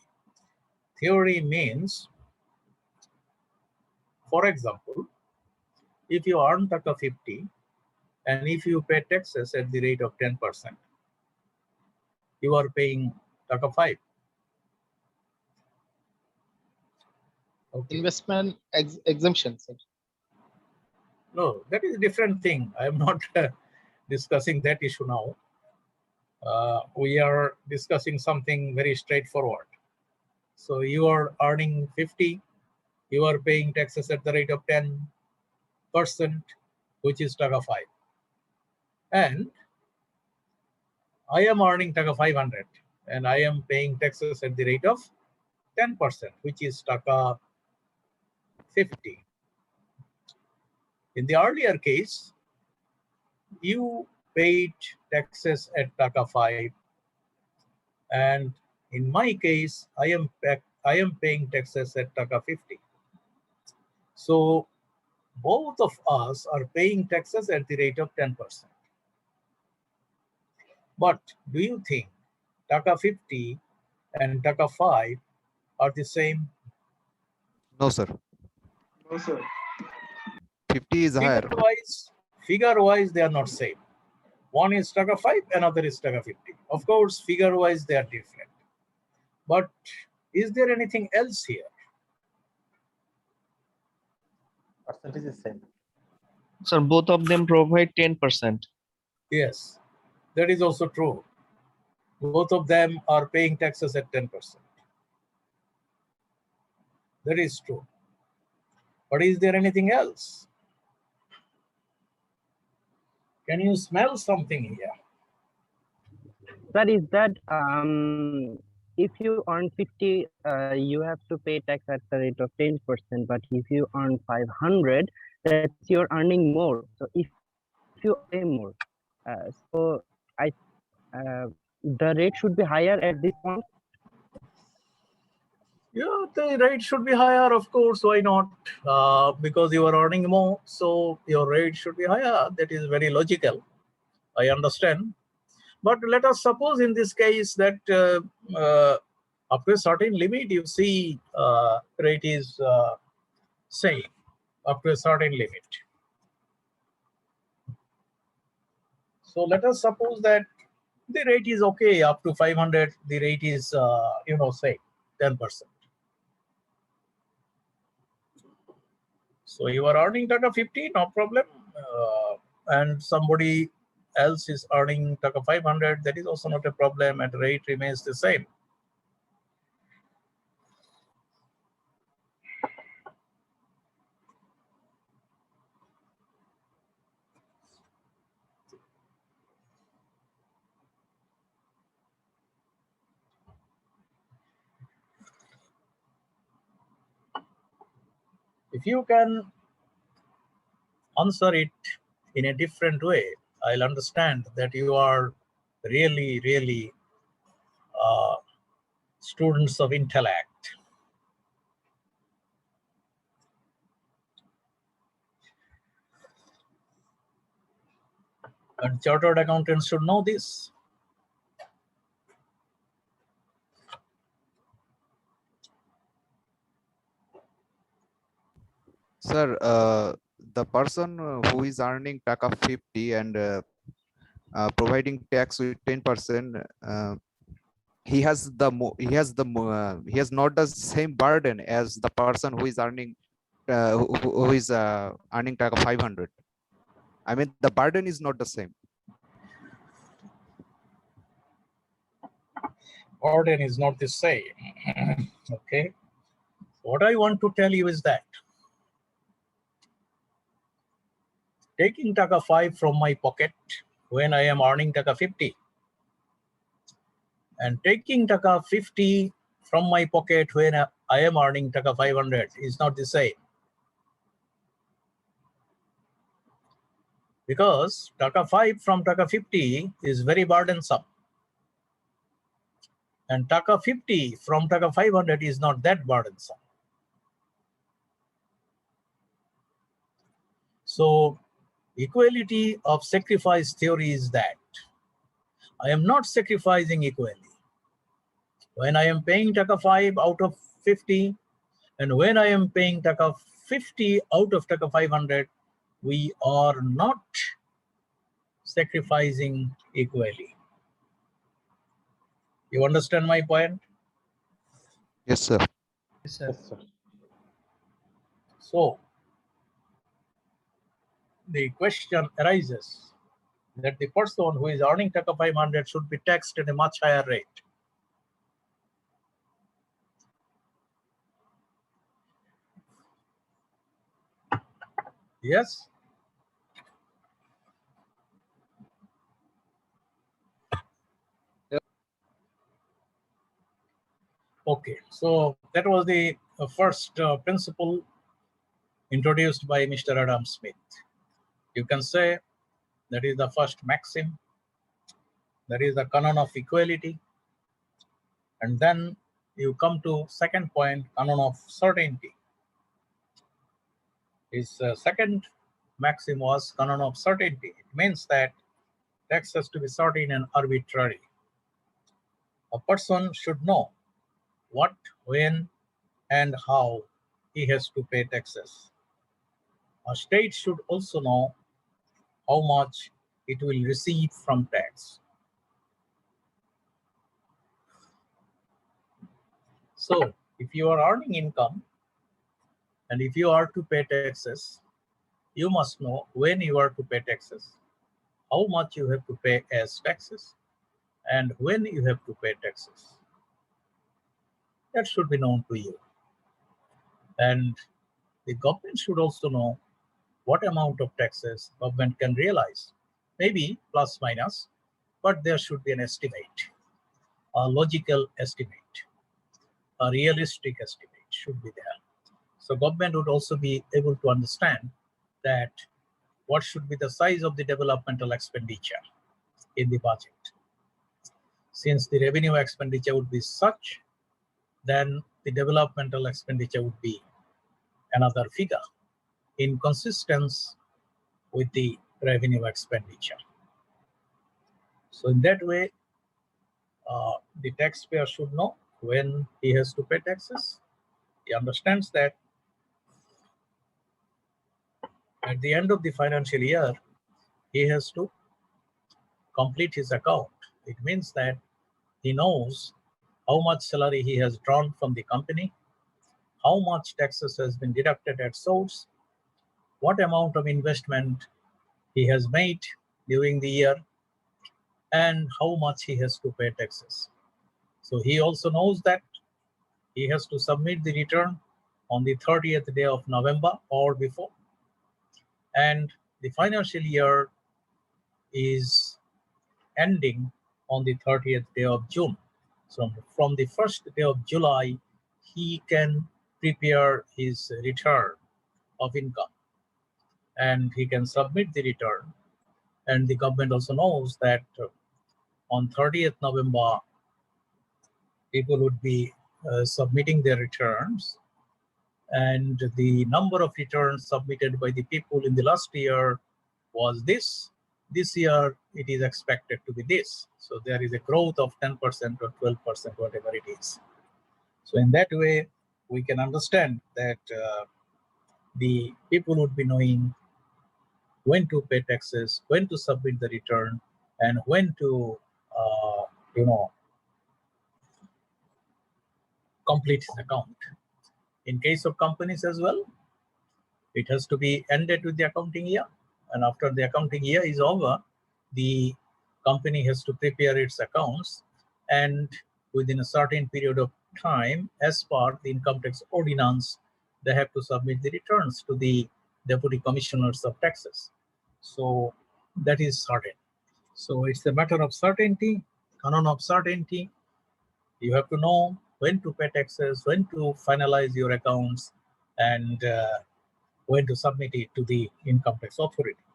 Theory means, for example, if you earn taka 50 and if you pay taxes at the rate of 10%, you are paying taka 5. Okay. Investment exemption, sir. No, that is a different thing. I am not discussing that issue now. We are discussing something very straightforward. So you are earning 50, you are paying taxes at the rate of 10%, which is taka 5. And I am earning taka 500 and I am paying taxes at the rate of 10%, which is taka 50. In the earlier case, you paid taxes at taka 5, and in my case, I am paying taxes at taka 50. So both of us are paying taxes at the rate of 10%. But do you think taka 50 and taka 5 are the same? No, sir. No, sir. 50 is higher. Figure-wise, they are not same. One is taka 5, another is taka 50. Of course, figure-wise, they are different. But is there anything else here? Percentage is same. Sir, both of them provide 10%. Yes, that is also true. Both of them are paying taxes at 10%. That is true. But is there anything else? Can you smell something here? That is that if you earn 50, you have to pay tax at the rate of 10%. But if you earn 500, that's you're earning more. So if you pay more, so the rate should be higher at this point. Yeah, the rate should be higher, of course. Why not? Because you are earning more, so your rate should be higher. That is very logical. I understand. But let us suppose in this case that up to a certain limit, you see rate is same up to a certain limit. So let us suppose that the rate is okay up to 500. The rate is say 10%. So you are earning taka 50, no problem, and somebody else is earning taka 500. That is also not a problem, and rate remains the same. If you can answer it in a different way, I'll understand that you are really students of intellect. And chartered accountants should know this. Sir, the person who is earning taka 50 and providing tax with 10%, he has he has not the same burden as the person who is earning who is earning taka 500. I mean, the burden is not the same. Burden is not the same. Okay. What I want to tell you is that taking taka 5 from my pocket when I am earning taka 50 and taking taka 50 from my pocket when I am earning taka 500 is not the same. Because taka 5 from taka 50 is very burdensome. And taka 50 from taka 500 is not that burdensome. So equality of sacrifice theory is that I am not sacrificing equally. When I am paying taka 5 out of 50 and when I am paying taka 50 out of taka 500, we are not sacrificing equally. You understand my point? Yes, sir. Yes, sir. Yes, sir. So the question arises that the person who is earning taka 500 should be taxed at a much higher rate. Yes? Okay, so that was the first principle introduced by Mr. Adam Smith. You can say that is the first maxim, that is the canon of equality. And then you come to second point, canon of certainty. His second maxim was canon of certainty. It means that tax has to be certain and arbitrary. A person should know what, when, and how he has to pay taxes. A state should also know how much it will receive from tax. So if you are earning income and if you are to pay taxes, you must know when you are to pay taxes, how much you have to pay as taxes, and when you have to pay taxes. That should be known to you. And the government should also know what amount of taxes government can realize, maybe plus minus, but there should be an estimate, a logical estimate, a realistic estimate should be there. So government would also be able to understand that what should be the size of the developmental expenditure in the budget. Since the revenue expenditure would be such, then the developmental expenditure would be another figure in consistence with the revenue expenditure. So in that way, the taxpayer should know when he has to pay taxes. He understands that at the end of the financial year, he has to complete his account. It means that he knows how much salary he has drawn from the company, how much taxes has been deducted at source, what amount of investment he has made during the year, and how much he has to pay taxes. So he also knows that he has to submit the return on the 30th day of November or before. And the financial year is ending on the 30th day of June. So from the first day of July, he can prepare his return of income and he can submit the return. And the government also knows that on 30th November, people would be submitting their returns. And the number of returns submitted by the people in the last year was this. This year, it is expected to be this. So there is a growth of 10% or 12%, whatever it is. So in that way, we can understand that the people would be knowing when to pay taxes, when to submit the return, and when to, complete his account. In case of companies as well, it has to be ended with the accounting year. And after the accounting year is over, the company has to prepare its accounts, and within a certain period of time, as per the income tax ordinance, they have to submit the returns to the deputy commissioners of taxes. So that is certain. So it's a matter of certainty, canon of certainty. You have to know when to pay taxes, when to finalize your accounts, and when to submit it to the income tax authority.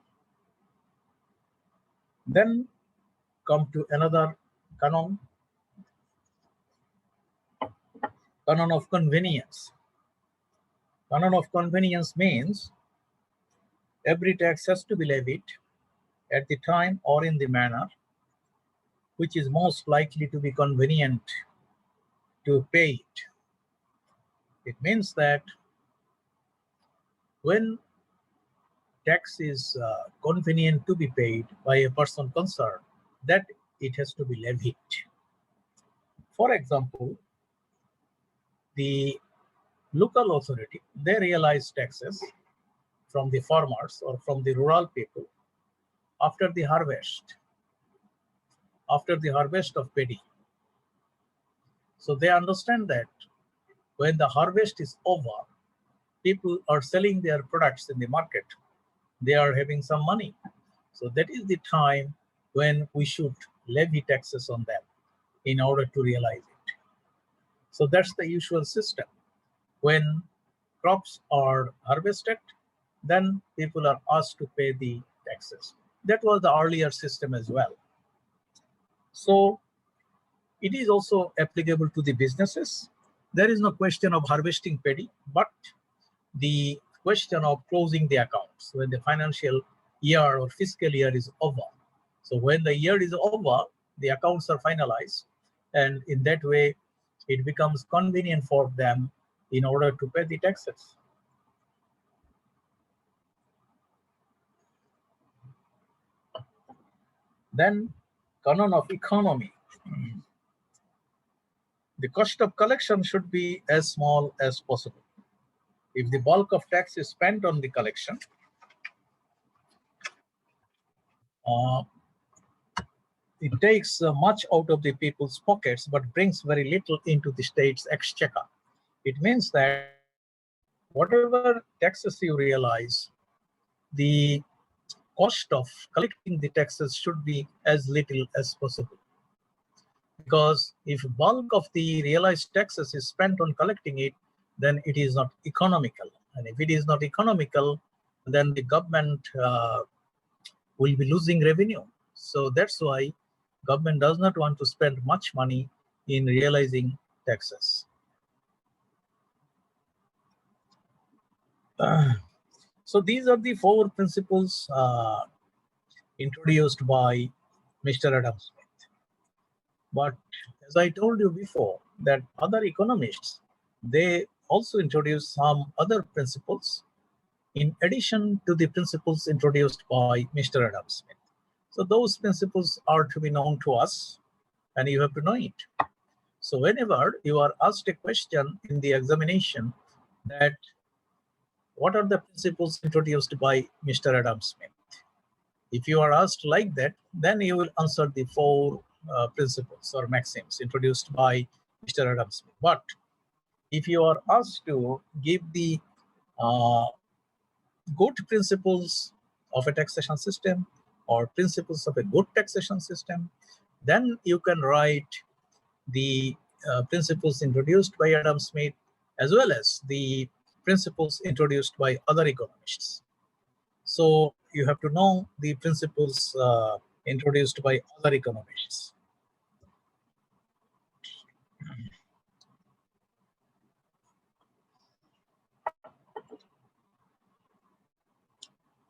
Then come to another canon, canon of convenience. Canon of convenience means every tax has to be levied at the time or in the manner which is most likely to be convenient to pay it. It means that when tax is convenient to be paid by a person concerned, that it has to be levied. For example, the local authority, they realize taxes from the farmers or from the rural people after the harvest of paddy. So they understand that when the harvest is over, people are selling their products in the market. They are having some money. So that is the time when we should levy taxes on them in order to realize it. So that's the usual system. When crops are harvested, then people are asked to pay the taxes. That was the earlier system as well. So it is also applicable to the businesses. There is no question of harvesting paddy, but the question of closing the accounts when the financial year or fiscal year is over. So when the year is over, the accounts are finalized, and in that way, it becomes convenient for them in order to pay the taxes. Then, canon of economy. The cost of collection should be as small as possible. If the bulk of tax is spent on the collection, it takes much out of the people's pockets, but brings very little into the state's exchequer. It means that whatever taxes you realize, the cost of collecting the taxes should be as little as possible. Because if bulk of the realized taxes is spent on collecting it, then it is not economical. And if it is not economical, then the government will be losing revenue. So that's why government does not want to spend much money in realizing taxes. So these are the 4 principles introduced by Mr. Adam Smith. But as I told you before, that other economists, they also introduced some other principles in addition to the principles introduced by Mr. Adam Smith. So those principles are to be known to us, and you have to know it. So whenever you are asked a question in the examination that what are the principles introduced by Mr. Adam Smith? If you are asked like that, then you will answer the 4 principles or maxims introduced by Mr. Adam Smith. But if you are asked to give the good principles of a taxation system or principles of a good taxation system, then you can write the principles introduced by Adam Smith as well as the principles introduced by other economists. So you have to know the principles introduced by other economists.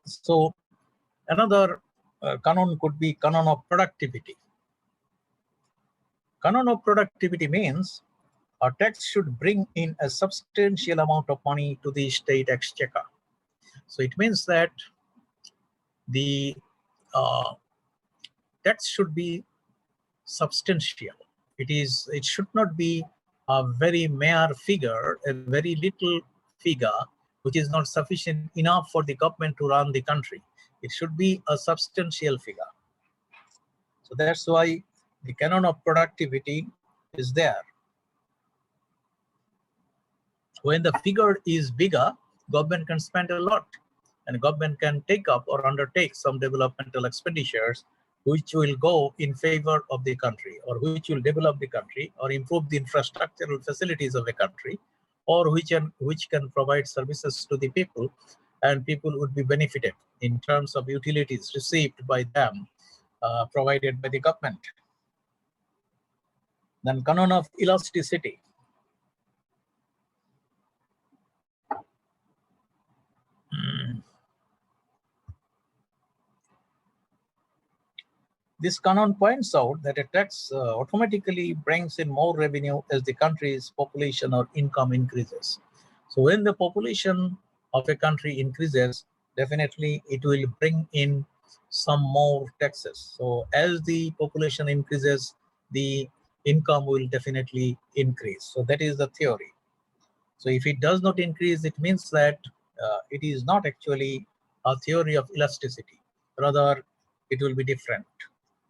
So another canon could be canon of productivity. Canon of productivity means a tax should bring in a substantial amount of money to the state exchequer. So it means that the tax should be substantial. It should not be a very mere figure, a very little figure, which is not sufficient enough for the government to run the country. It should be a substantial figure. So that's why the canon of productivity is there. When the figure is bigger, government can spend a lot, and government can take up or undertake some developmental expenditures which will go in favor of the country, or which will develop the country, or improve the infrastructural facilities of a country, or which can provide services to the people, and people would be benefited in terms of utilities received by them, provided by the government. Then Canon of Elasticity. This canon points out that a tax automatically brings in more revenue as the country's population or income increases. So when the population of a country increases, definitely it will bring in some more taxes. So as the population increases, the income will definitely increase. So that is the theory. So if it does not increase, it means that it is not actually a theory of elasticity. Rather, it will be different,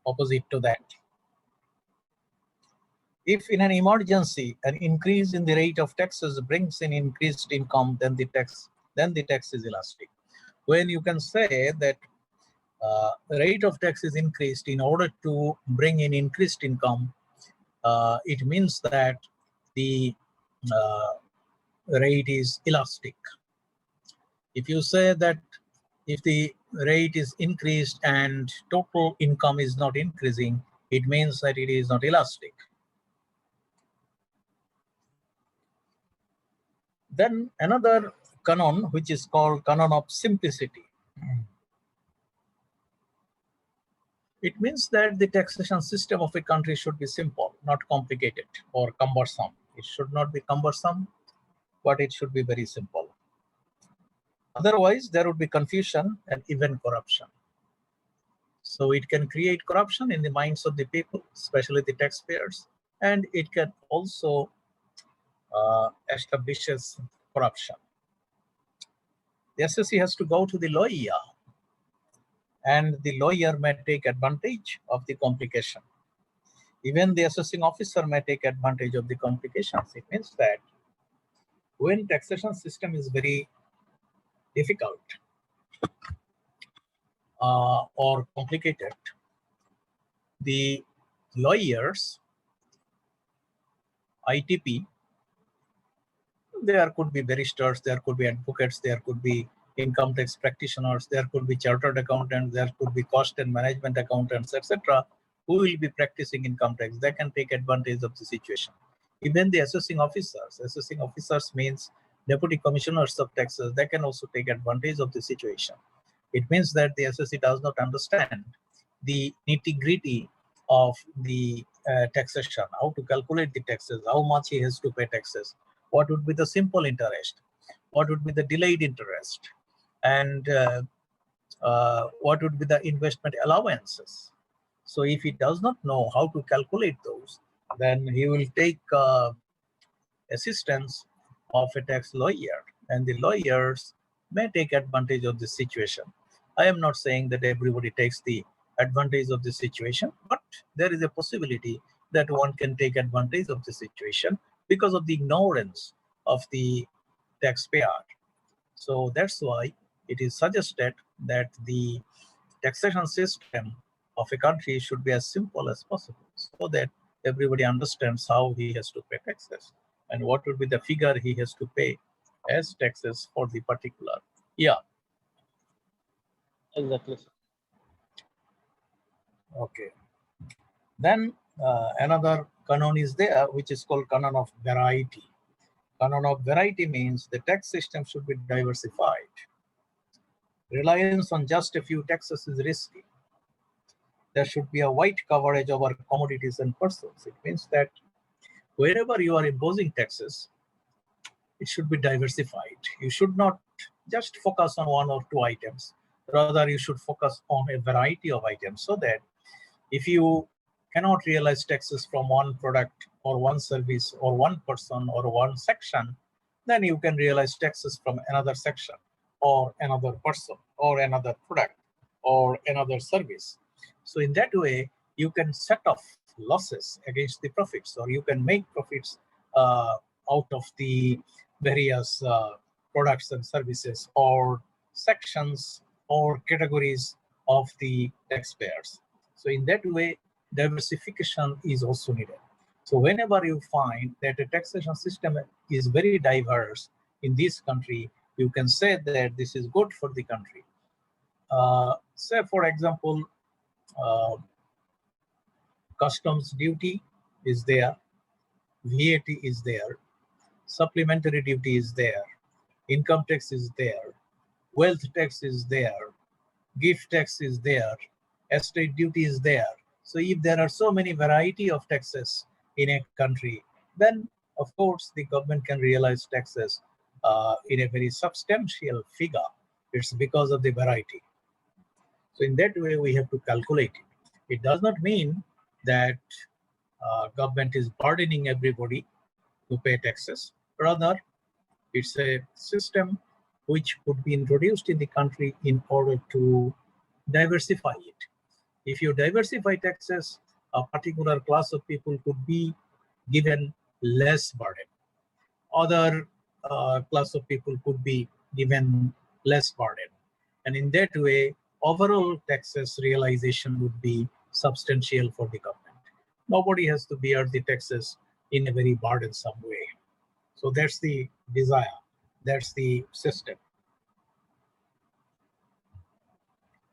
opposite to that. If in an emergency, an increase in the rate of taxes brings in increased income, then the tax is elastic. When you can say that the rate of tax is increased in order to bring in increased income, it means that the rate is elastic. If you say that if the rate is increased and total income is not increasing, it means that it is not elastic. Then another canon, which is called Canon of Simplicity. It means that the taxation system of a country should be simple, not complicated or cumbersome. It should not be cumbersome, but it should be very simple. Otherwise, there would be confusion and even corruption. So it can create corruption in the minds of the people, especially the taxpayers, and it can also establish corruption. The assessee has to go to the lawyer, and the lawyer may take advantage of the complication. Even the assessing officer may take advantage of the complications. It means that when taxation system is very difficult or complicated, the lawyers, ITP, there could be barristers, there could be advocates, there could be income tax practitioners, there could be chartered accountants, there could be cost and management accountants, etc., who will be practicing income tax. They can take advantage of the situation. Even the assessing officers means deputy commissioners of taxes, they can also take advantage of the situation. It means that the assessee does not understand the nitty-gritty of the taxation, how to calculate the taxes, how much he has to pay taxes, what would be the simple interest, what would be the delayed interest, and what would be the investment allowances. So if he does not know how to calculate those, then he will take assistance of a tax lawyer, and the lawyers may take advantage of the situation. I am not saying that everybody takes the advantage of the situation, but there is a possibility that one can take advantage of the situation because of the ignorance of the taxpayer. So that's why it is suggested that the taxation system of a country should be as simple as possible, so that everybody understands how he has to pay taxes and what would be the figure he has to pay as taxes for the particular year. Exactly. Okay. Then another canon is there, which is called Canon of Variety. Canon of Variety means the tax system should be diversified. Reliance on just a few taxes is risky. There should be a wide coverage over commodities and persons. It means that wherever you are imposing taxes, it should be diversified. You should not just focus on one or two items. Rather, you should focus on a variety of items, so that if you cannot realize taxes from one product or one service or one person or one section, then you can realize taxes from another section or another person or another product or another service. So in that way, you can set off losses against the profits, or you can make profits out of the various products and services or sections or categories of the taxpayers. So in that way, diversification is also needed. So whenever you find that a taxation system is very diverse in this country, you can say that this is good for the country. Say, for example, uh, customs duty is there, VAT is there, supplementary duty is there, income tax is there, wealth tax is there, gift tax is there, estate duty is there. So if there are so many variety of taxes in a country, then of course the government can realize taxes in a very substantial figure. It's because of the variety. So in that way, we have to calculate it. It does not mean that government is burdening everybody to pay taxes. Rather, it's a system which could be introduced in the country in order to diversify it. If you diversify taxes, a particular class of people could be given less burden. Other class of people could be given less burden. And in that way, overall taxes realization would be substantial for the government. Nobody has to bear the taxes in a very burdensome way. So that's the desire, that's the system.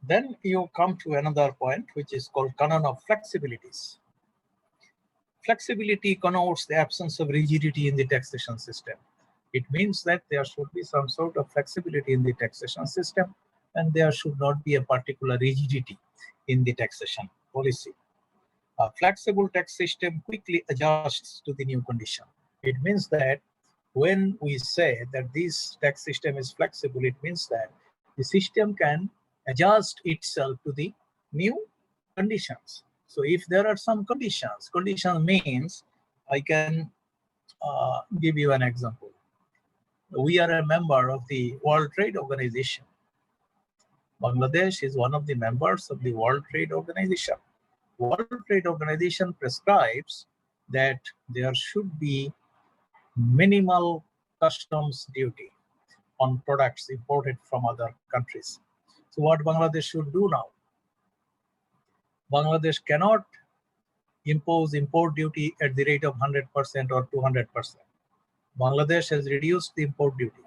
Then you come to another point, which is called Canon of Flexibilities. Flexibility connotes the absence of rigidity in the taxation system. It means that there should be some sort of flexibility in the taxation system, and there should not be a particular rigidity in the taxation policy. A flexible tax system quickly adjusts to the new condition. It means that when we say that this tax system is flexible, it means that the system can adjust itself to the new conditions. So if there are some conditions, condition means I can give you an example. We are a member of the World Trade Organization. Bangladesh is one of the members of the World Trade Organization. World Trade Organization prescribes that there should be minimal customs duty on products imported from other countries. So what Bangladesh should do now? Bangladesh cannot impose import duty at the rate of 100% or 200%. Bangladesh has reduced the import duty,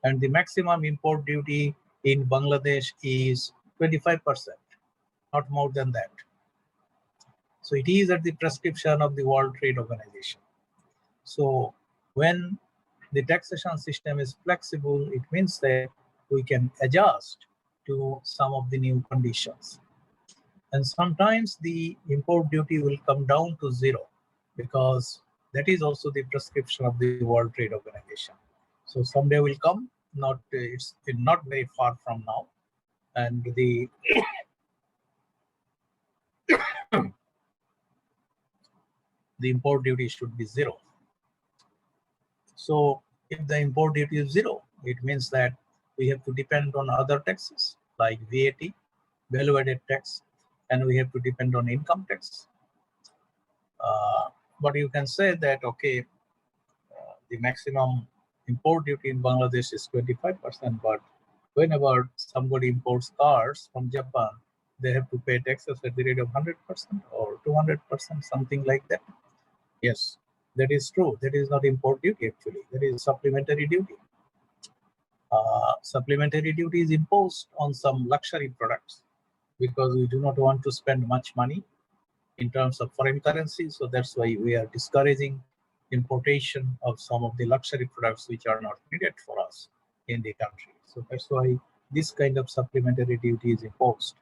and the maximum import duty in Bangladesh is 25%, not more than that. So it is at the prescription of the World Trade Organization. So when the taxation system is flexible, it means that we can adjust to some of the new conditions. And sometimes the import duty will come down to zero, because that is also the prescription of the World Trade Organization. So someday will come, it's not very far from now, and the the import duty should be zero. So if the import duty is zero, it means that we have to depend on other taxes like VAT, value-added tax, and we have to depend on income tax. But you can say that, okay, the maximum import duty in Bangladesh is 25%, but whenever somebody imports cars from Japan, they have to pay taxes at the rate of 100% or 200%, something like that. Yes, that is true. That is not import duty actually. That is supplementary duty. Supplementary duty is imposed on some luxury products because we do not want to spend much money in terms of foreign currency. So that's why we are discouraging importation of some of the luxury products which are not needed for us in the country. So that's why this kind of supplementary duty is imposed,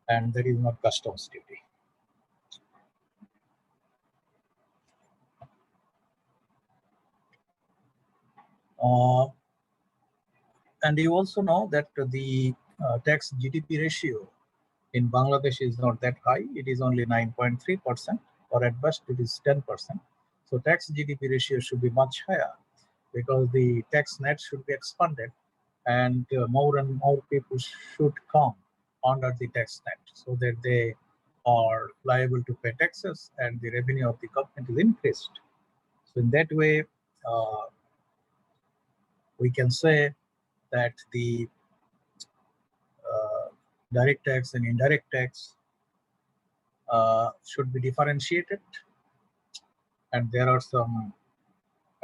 and that is not customs duty. And you also know that the tax GDP ratio In Bangladesh, is not that high. It is only 9.3%, or at best it is 10%. So tax GDP ratio should be much higher because the tax net should be expanded, and more and more people should come under the tax net so that they are liable to pay taxes and the revenue of the government is increased. So in that way, we can say that the direct tax and indirect tax should be differentiated, and there are some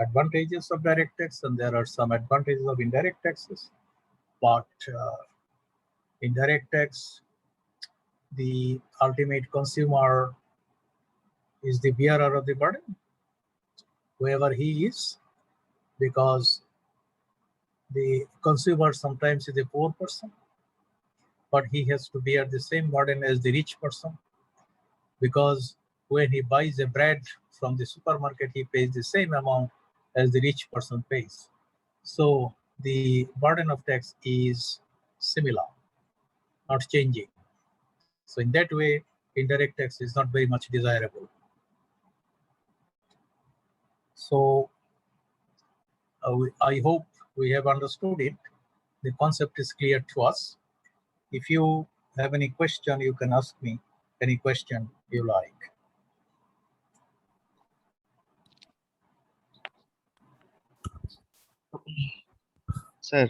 advantages of direct tax and there are some advantages of indirect taxes. But indirect tax, the ultimate consumer is the bearer of the burden, whoever he is, because the consumer sometimes is a poor person, but he has to bear the same burden as the rich person, because when he buys a bread from the supermarket, he pays the same amount as the rich person pays. So the burden of tax is similar, not changing. So in that way, indirect tax is not very much desirable. So I hope we have understood it. The concept is clear to us. If you have any question, you can ask me any question you like. Sir,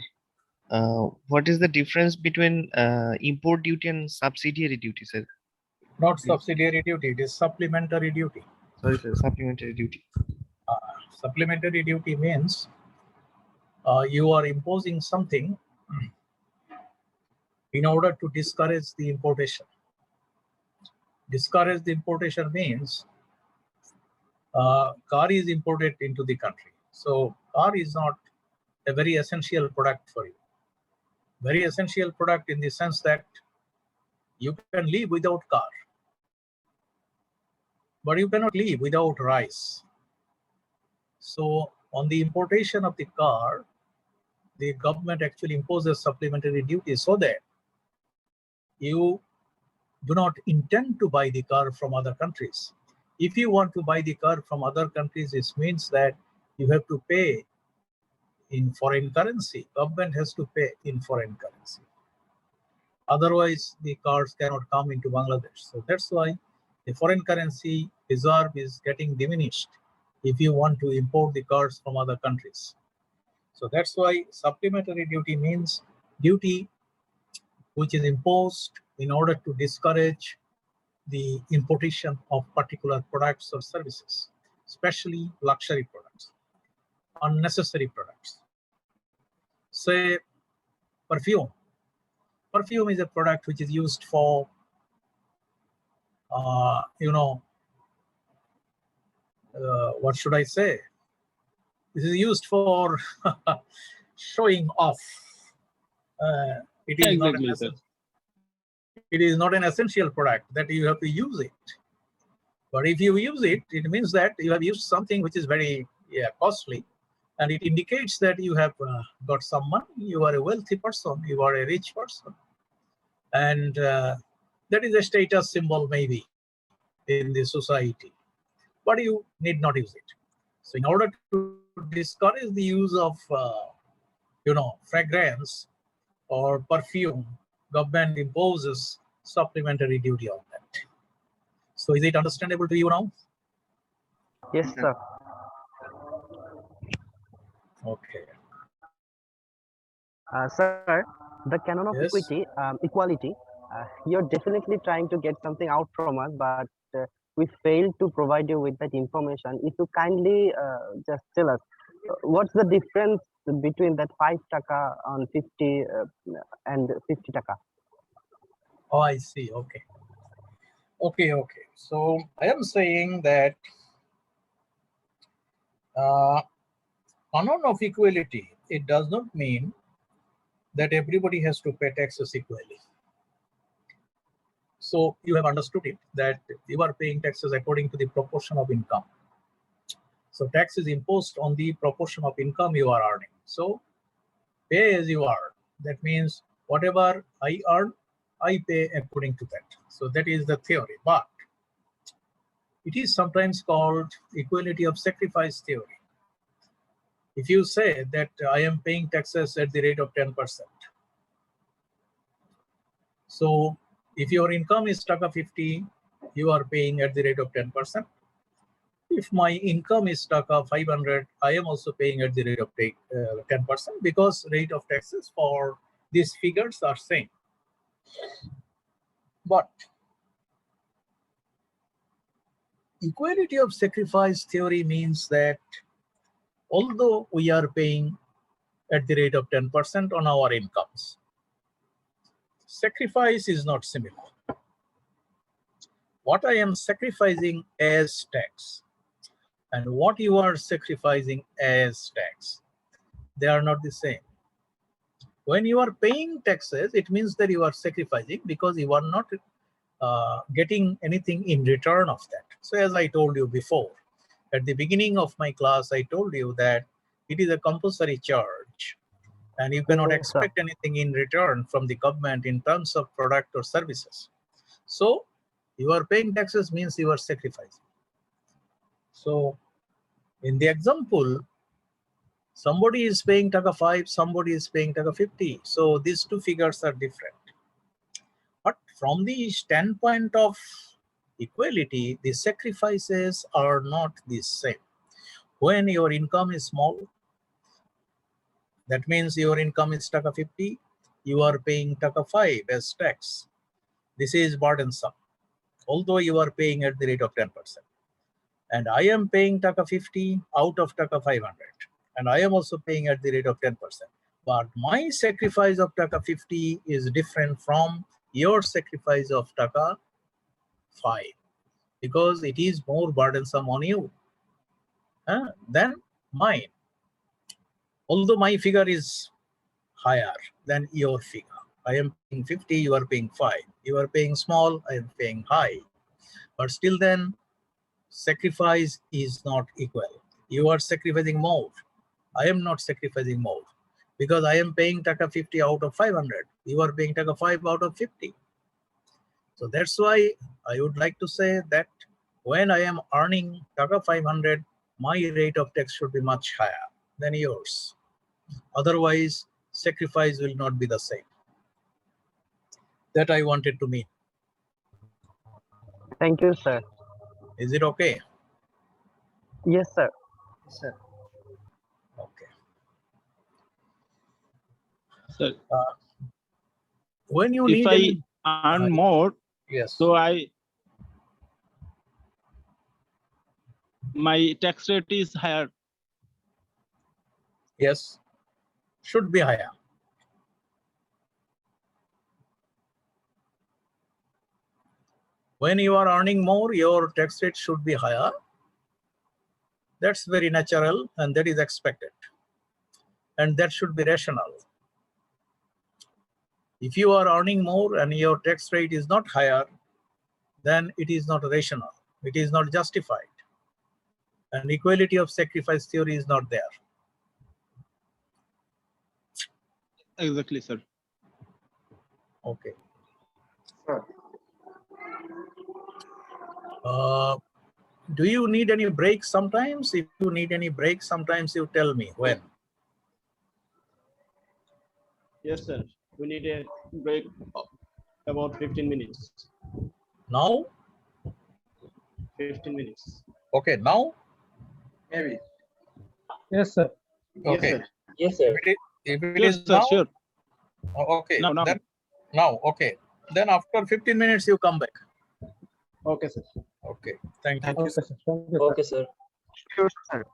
what is the difference between import duty and subsidiary duty, sir? Not subsidiary duty, it is supplementary duty. Sorry, sir, supplementary duty. Supplementary duty means you are imposing something in order to discourage the importation. Discourage the importation means car is imported into the country. So car is not a very essential product for you. Very essential product in the sense that you can live without car, but you cannot live without rice. So on the importation of the car, the government actually imposes supplementary duty so that you do not intend to buy the car from other countries. If you want to buy the car from other countries, it means that you have to pay in foreign currency. Government has to pay in foreign currency. Otherwise, the cars cannot come into Bangladesh. So that's why the foreign currency reserve is getting diminished if you want to import the cars from other countries. So that's why supplementary duty means duty which is imposed in order to discourage the importation of particular products or services, especially luxury products, unnecessary products. Say perfume. Perfume is a product which is used for, what should I say? This is used for showing off. It is not Exactly, an sir. it is not an essential product that you have to use it. But if you use it, it means that you have used something which is very costly, and it indicates that you have got some money, you are a wealthy person, you are a rich person. And that is a status symbol maybe in the society, but you need not use it. So in order to discourage the use of fragrance or perfume, government imposes supplementary duty on that. So is it understandable to you now? Yes, sir. Okay. Sir, the canon of Yes. equality, you're definitely trying to get something out from us, but we failed to provide you with that information. If you kindly just tell us, what's the difference between that 5 taka on 50 and 50 taka? Oh, I see. Okay. Okay. So I am saying that canon of equality, it does not mean that everybody has to pay taxes equally. So you have understood it, that you are paying taxes according to the proportion of income. So tax is imposed on the proportion of income you are earning. So pay as you earn. That means whatever I earn, I pay according to that. So that is the theory, but it is sometimes called equality of sacrifice theory. If you say that I am paying taxes at the rate of 10%, so if your income is taka 50, you are paying at the rate of 10%. If my income is taka 500, I am also paying at the rate of 10% because rate of taxes for these figures are same. But equality of sacrifice theory means that although we are paying at the rate of 10% on our incomes, sacrifice is not similar. What I am sacrificing as tax and what you are sacrificing as tax, they are not the same. When you are paying taxes, it means that you are sacrificing because you are not getting anything in return of that. So as I told you before, at the beginning of my class, I told you that it is a compulsory charge and you cannot expect anything in return from the government in terms of product or services. So you are paying taxes means you are sacrificing. So in the example, somebody is paying taka 5, somebody is paying taka 50. So these two figures are different. But from the standpoint of equality, the sacrifices are not the same. When your income is small, that means your income is taka 50, you are paying taka 5 as tax. This is burdensome, although you are paying at the rate of 10%. And I am paying taka 50 out of taka 500. And I am also paying at the rate of 10%. But my sacrifice of taka 50 is different from your sacrifice of taka 5 because it is more burdensome on you than mine. Although my figure is higher than your figure. I am paying 50, you are paying 5. You are paying small, I am paying high. But still then, sacrifice is not equal. You are sacrificing more. I am not sacrificing more because I am paying taka 50 out of 500. You are paying taka 5 out of 50. So that's why I would like to say that when I am earning taka 500, my rate of tax should be much higher than yours. Otherwise, sacrifice will not be the same. That I wanted to mean. Thank you, sir. Is it okay? Yes, sir. Sir. Okay. Sir, When you if need I earn more, yes. so my tax rate is higher. Yes, should be higher. When you are earning more, your tax rate should be higher. That's very natural and that is expected. And that should be rational. If you are earning more and your tax rate is not higher, then it is not rational. It is not justified. And equality of sacrifice theory is not there. Exactly, sir. Okay. Sir. Do you need any break sometimes? If you need any break, sometimes you tell me when. Yes, sir. We need a break of about 15 minutes. Now? 15 minutes. Okay, now? Maybe. Yes, sir. Okay. Yes, sir. If it Sure, is sir, now, sure. okay. Now. Then now, okay. Then after 15 minutes, you come back. Okay, sir. Okay. Thank you. Okay, sir. Thank you, sir. Okay, sir. Sure, sir.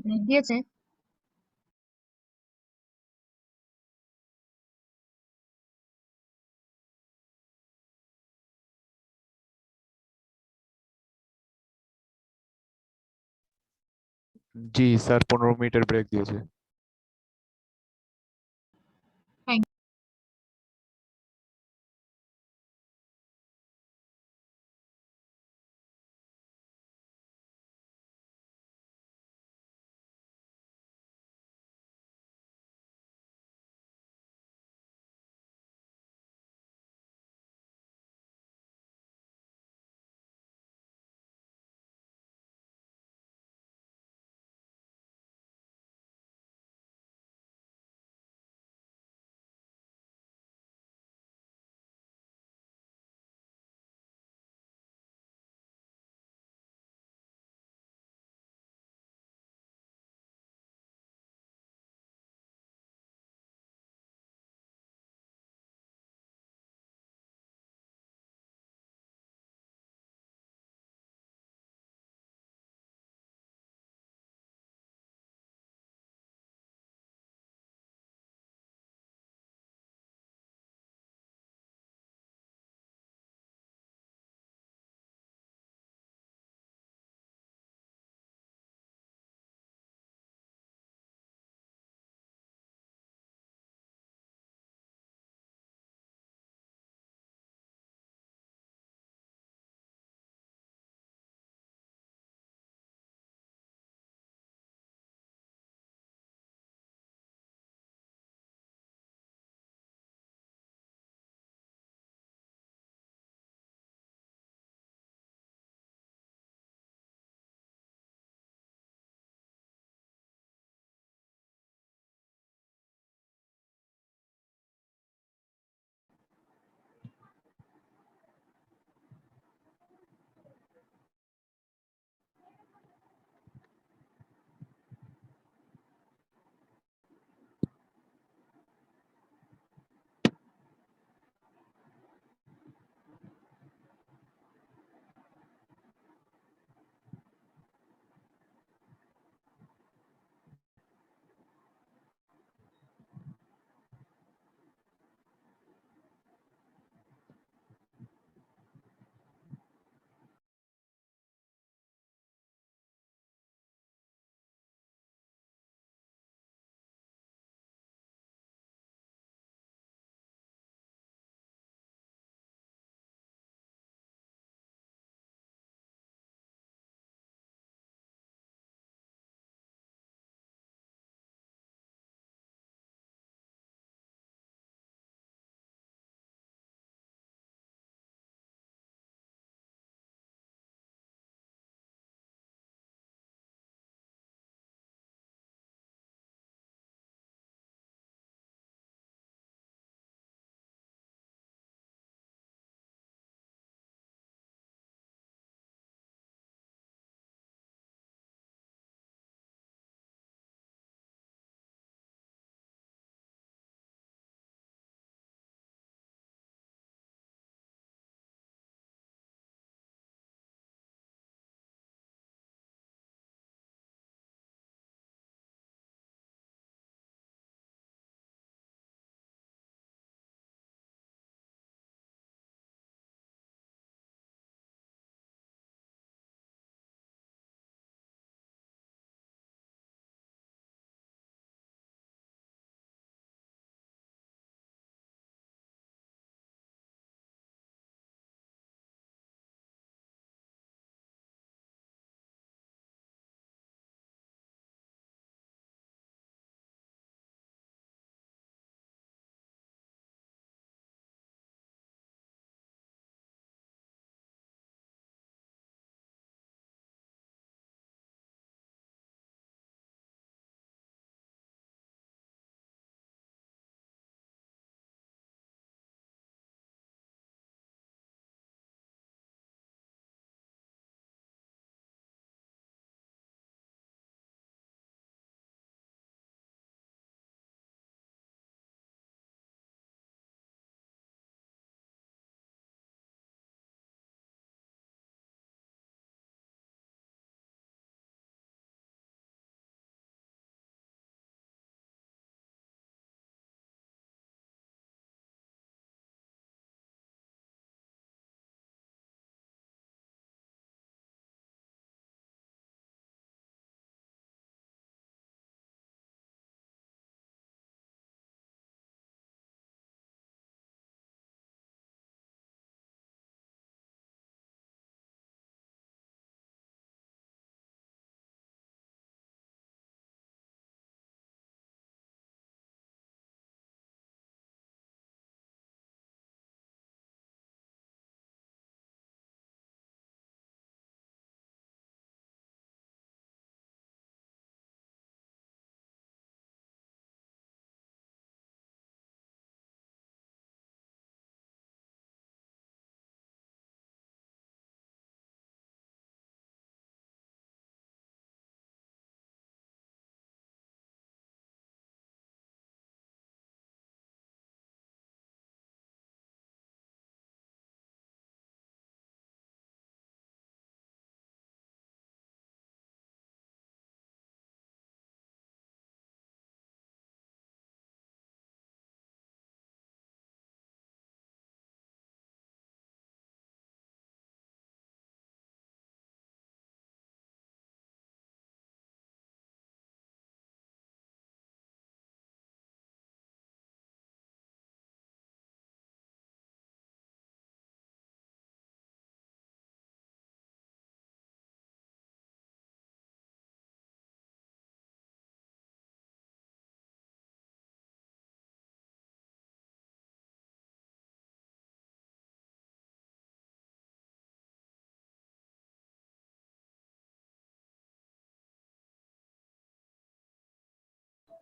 Break দিয়েছে। জি sir 15 মিনিটের break দিয়েছে।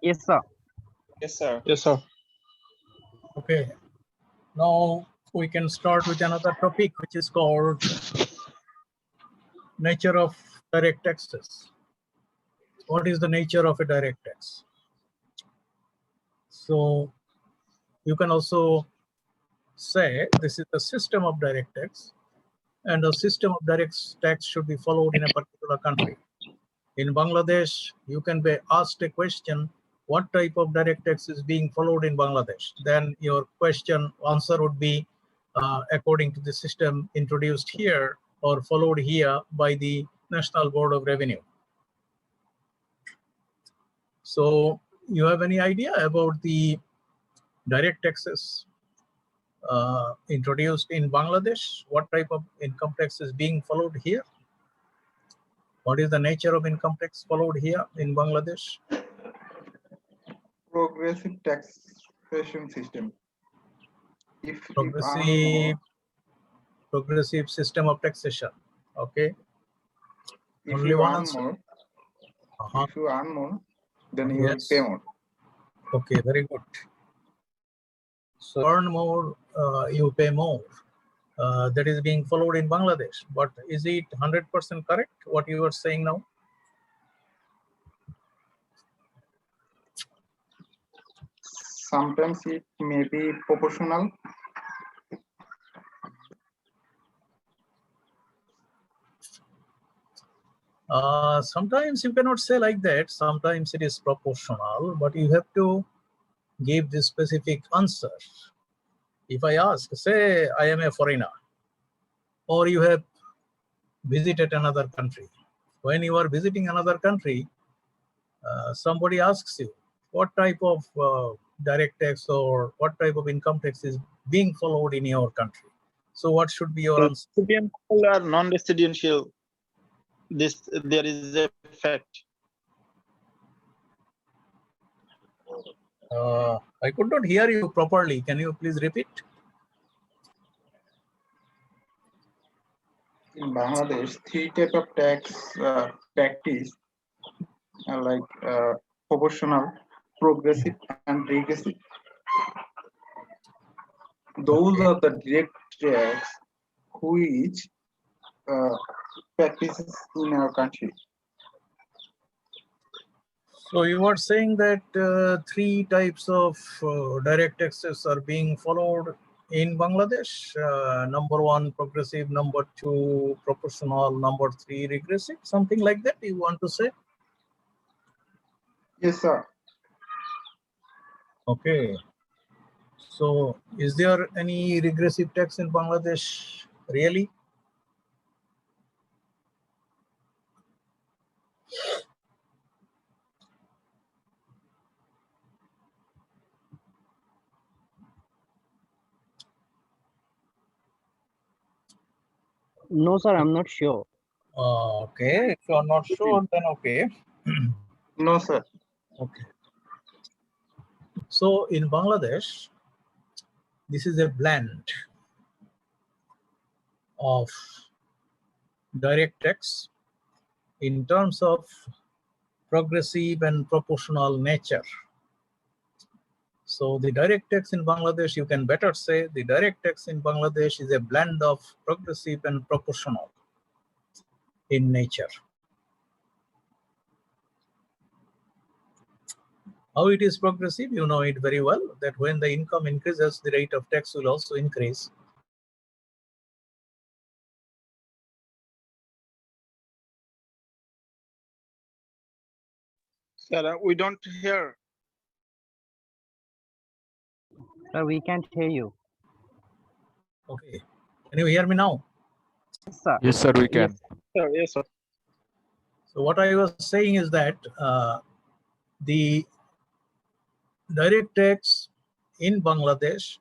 Yes, sir. Yes, sir. Yes, sir. Okay. Now we can start with another topic, which is called nature of direct taxes. What is the nature of a direct tax? So you can also say this is the system of direct tax, and the system of direct tax should be followed in a particular country. In Bangladesh, you can be asked a question, what type of direct tax is being followed in Bangladesh? Then your question answer would be according to the system introduced here or followed here by the National Board of Revenue. So you have any idea about the direct taxes introduced in Bangladesh? What type of income tax is being followed here? What is the nature of income tax followed here in Bangladesh? Progressive taxation system. If you earn Progressive system of taxation. Okay. more, Only one answer. if you earn more, then you will Yes. pay more. Okay, very good. So earn more, you pay more. That is being followed in Bangladesh. But is it 100% correct what you are saying now? Sometimes it may be proportional. Sometimes you cannot say like that. Sometimes it is proportional, but you have to give the specific answer. If I ask, say I am a foreigner, or you have visited another country. When you are visiting another country, somebody asks you, what type of direct tax or what type of income tax is being followed in your country? So what should be your answer? Resident people are non-residential. There is a fact. I could not hear you properly. Can you please repeat? In Bangladesh, three type of tax practice like proportional, progressive, and regressive. Those are the direct tax which practices in our country. So you are saying that three types of direct taxes are being followed in Bangladesh. Number one, progressive. Number two, proportional. Number three, regressive. Something like that you want to say? Yes, sir. Okay. So is there any regressive tax in Bangladesh really? No, sir, I'm not sure. Okay, if you are not sure, then okay. No, sir. Okay. So in Bangladesh, this is a blend of direct tax in terms of progressive and proportional nature. So the direct tax in Bangladesh, you can better say the direct tax in Bangladesh is a blend of progressive and proportional in nature. How it is progressive, you know it very well, that when the income increases, the rate of tax will also increase. Sir, we don't hear. Sir, we can't hear you. Okay, can you hear me now? Yes, sir. Yes, sir, we can. Sir, yes, sir. So what I was saying is that the direct tax in Bangladesh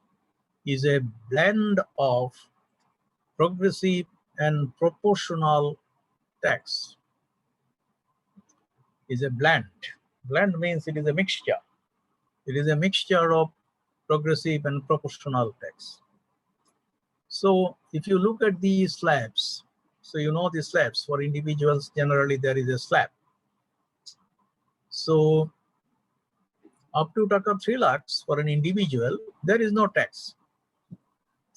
is a blend of progressive and proportional tax. Is a blend. Blend means it is a mixture. It is a mixture of progressive and proportional tax. So if you look at the slabs, so you know the slabs for individuals, generally there is a slab. So Up to taka 3 lakhs for an individual, there is no tax,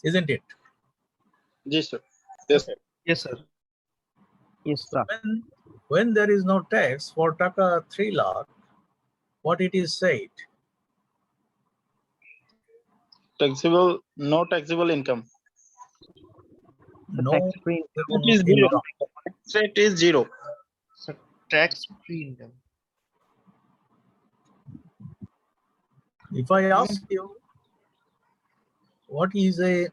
isn't it? Yes, sir. Yes, sir. Yes, sir. Yes, sir. When there is no tax for taka 3 lakh, what it is said? Taxable, no taxable income. The No tax-free taxable It is zero. income. Tax rate is zero. So tax-free income. If I ask you, what is a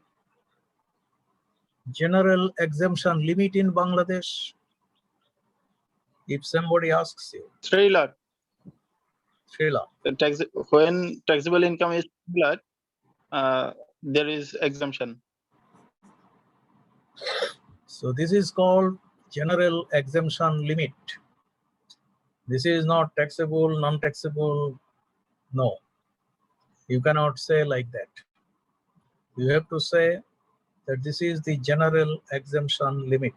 general exemption limit in Bangladesh? If somebody asks you, 3 lakh. 3 lakh. The when taxable income is 3 lakh, there is exemption. So this is called general exemption limit. This is not taxable, non-taxable. No, you cannot say like that. You have to say that this is the general exemption limit.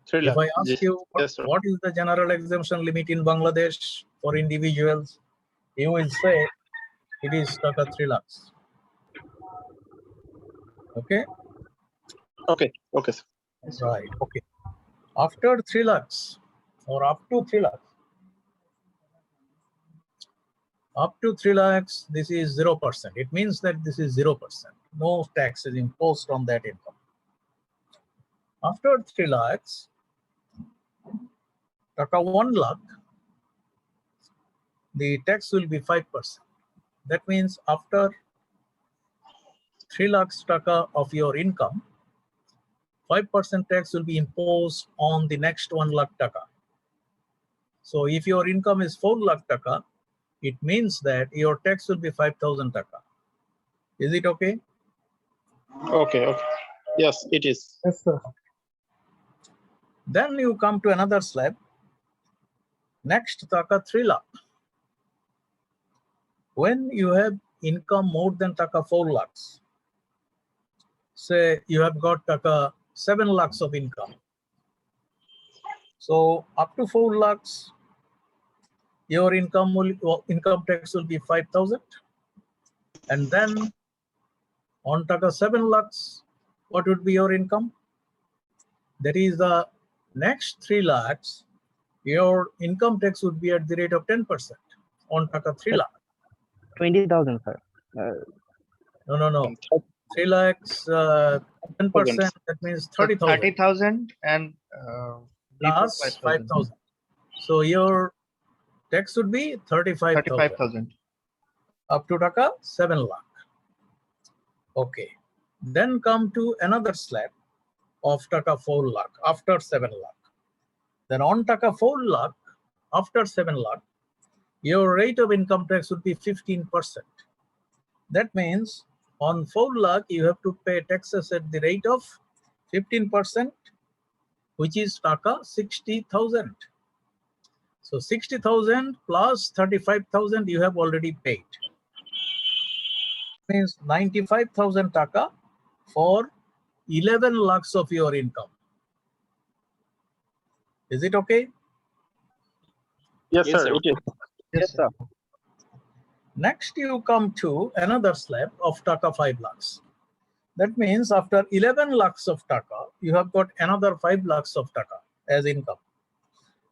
3 If lakh. I ask Yes, you yes, sir. what is the general exemption limit in Bangladesh for individuals, you will say it is taka 3 lakhs. Okay, Okay, okay, sir. right. Okay. After 3 lakhs or up to 3 lakhs, up to 3 lakhs, this is 0%. It means that this is 0%. No tax is imposed on that income. After 3 lakhs, taka 1 lakh, the tax will be 5%. That means after 3 lakhs taka of your income, 5% tax will be imposed on the next 1 lakh taka. So if your income is 4 lakh taka, it means that your tax will be 5,000 taka. Is it okay? Okay, okay. Yes, it is. Yes, sir. Then you come to another slab. Next taka 3 lakh. When you have income more than taka 4 lakhs, say you have got taka 7 lakhs of income. So up to 4 lakhs, your income tax will be 5,000. And then on taka 7 lakhs, what would be your income? That is the next 3 lakhs, your income tax would be at the rate of 10% on taka 3 lakh. 20,000, sir. No. 3 lakhs, 10%, that means 30,000 30,000 and before plus 5,000. So your tax would be 35,000 35,000. up to taka 7 lakh. Okay. Then come to another slab of taka 4 lakh after 7 lakh. Then on taka 4 lakh after 7 lakh, your rate of income tax would be 15%. That means on 4 lakh, you have to pay taxes at the rate of 15%, which is taka 60,000. So 60,000 plus 35,000 you have already paid. Means 95,000 taka for 11 lakhs of your income. Is it okay? Yes, Yes, sir. sir. It is. Yes, sir. Next, you come to another slab of taka 5 lakhs. That means after 11 lakhs of taka, you have got another 5 lakhs of taka as income.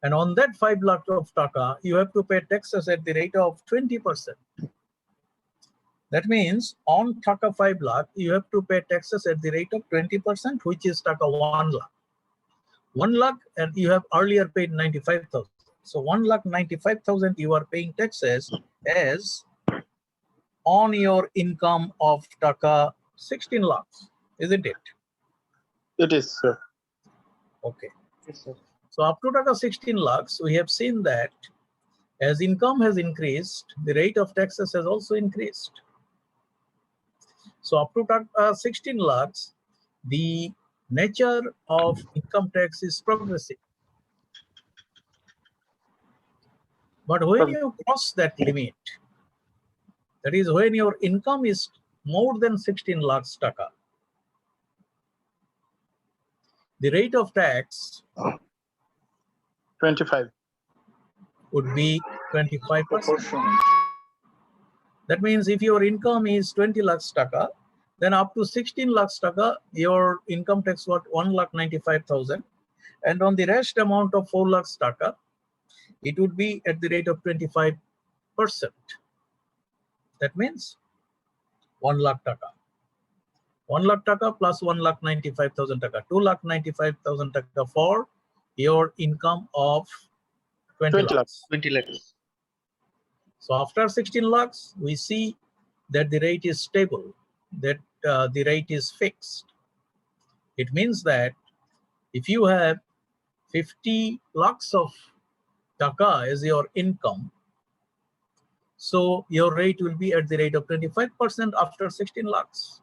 And on that 5 lakhs of taka, you have to pay taxes at the rate of 20%. That means on taka 5 lakh, you have to pay taxes at the rate of 20%, which is taka 1 lakh. 1 lakh, and you have earlier paid 95,000. So 1,95,000 you are paying taxes as on your income of taka 16 lakhs, isn't it? It is, sir. Okay. Yes, sir. So up to taka 16 lakhs, we have seen that as income has increased, the rate of taxes has also increased. So up to taka 16 lakhs, the nature of income tax is progressive. But when you cross that limit, that is when your income is more than 16 lakhs taka, the rate of tax 25. would be 25%. That means if your income is 20 lakhs taka, then up to 16 lakhs taka, your income tax was 1,95,000. And on the rest amount of 4 lakhs taka, it would be at the rate of 25%. That means 1 lakh taka. 1 lakh taka plus 1,95,000 taka, 2,95,000 taka for your income of 20 lakhs. 20 lakhs. So after 16 lakhs, we see that the rate is stable, that the rate is fixed. It means that if you have 50 lakhs of taka as your income, so your rate will be at the rate of 25% after 16 lakhs.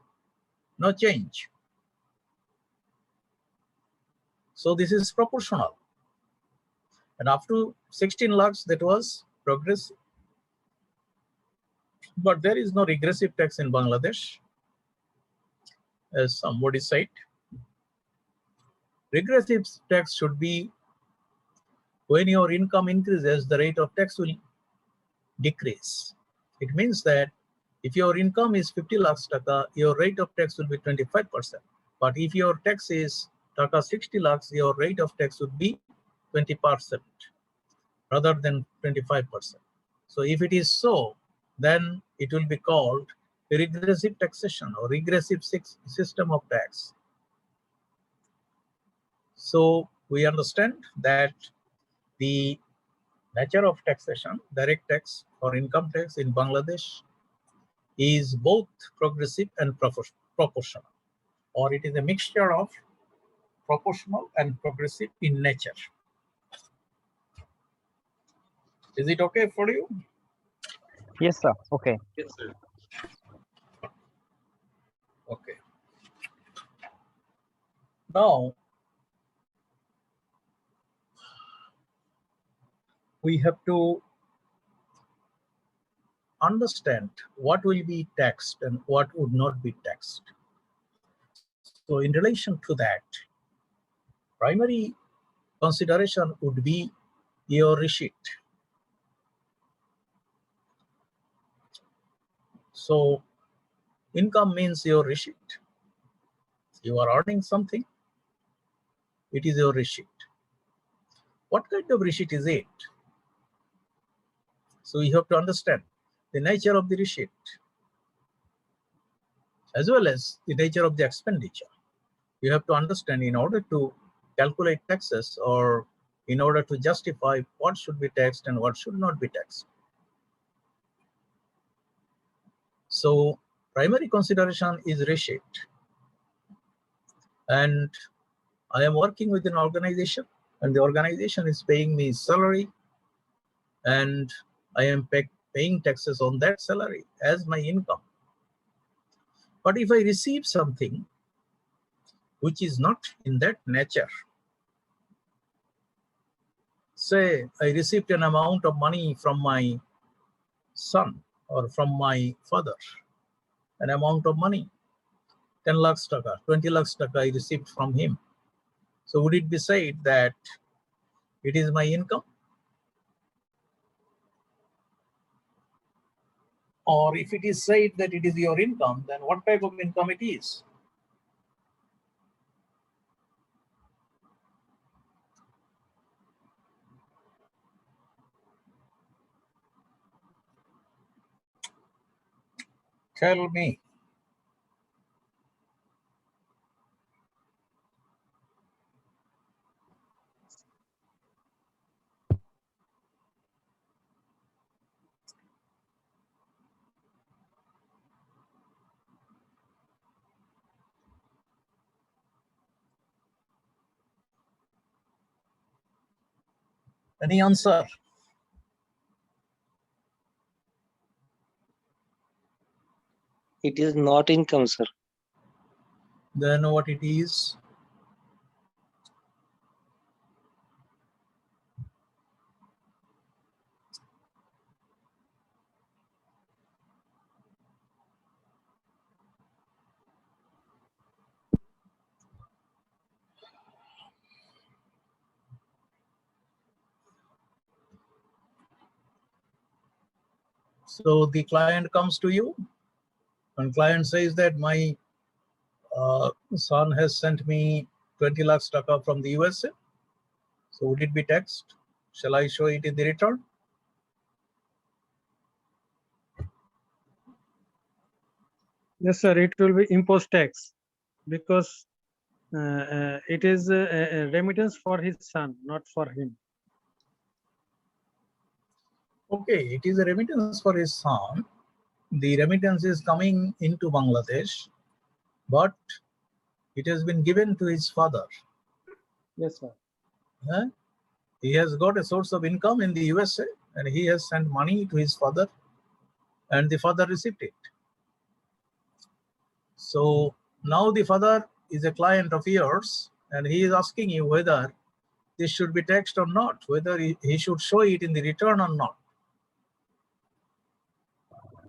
No change. So this is proportional. And up to 16 lakhs, that was progressive. But there is no regressive tax in Bangladesh, as somebody said. Regressive tax should be when your income increases, the rate of tax will decrease. It means that if your income is 50 lakhs taka, your rate of tax will be 25%. But if your tax is taka 60 lakhs, your rate of tax would be 20% rather than 25%. So if it is so, then it will be called regressive taxation or regressive system of tax. So we understand that the nature of taxation, direct tax or income tax in Bangladesh, is both progressive and proportional, or it is a mixture of proportional and progressive in nature. Is it okay for you? Yes, sir. Okay. Yes, sir. Okay. Now, we have to understand what will be taxed and what would not be taxed. So in relation to that, primary consideration would be your receipt. So income means your receipt. You are earning something, it is your receipt. What kind of receipt is it? So you have to understand the nature of the receipt as well as the nature of the expenditure. You have to understand in order to calculate taxes or in order to justify what should be taxed and what should not be taxed. So primary consideration is receipt. And I am working with an organization and the organization is paying me salary and I am paying taxes on that salary as my income. But if I receive something which is not in that nature, say I received an amount of money from my son or from my father, an amount of money, 10 lakhs taka, 20 lakhs taka I received from him. So would it be said that it is my income? Or if it is said that it is your income, then what type of income it is? Tell me. Any answer? It is not income, sir. Then what it is? So the client comes to you and client says that my son has sent me 20 lakhs taka from the USA. So would it be taxed? Shall I show it in the return? Yes, sir. It will be imposed tax because it is a remittance for his son, not for him. Okay, it is a remittance for his son. The remittance is coming into Bangladesh, but it has been given to his father. Yes, sir. He has got a source of income in the USA and he has sent money to his father and the father received it. So now the father is a client of yours and he is asking you whether this should be taxed or not, whether he should show it in the return or not.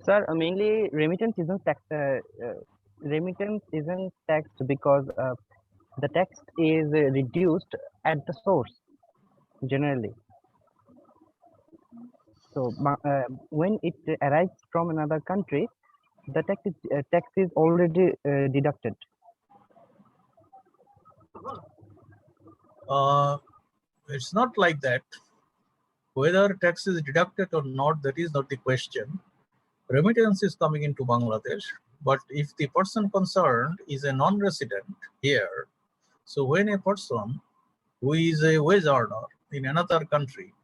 Sir, mainly remittance isn't taxed because the tax is reduced at the source generally. So when it arrives from another country, the tax is already deducted. It's not like that. Whether tax is deducted or not, that is not the question. Remittance is coming into Bangladesh, but if the person concerned is a non-resident here, so when a person who is a wage earner in another country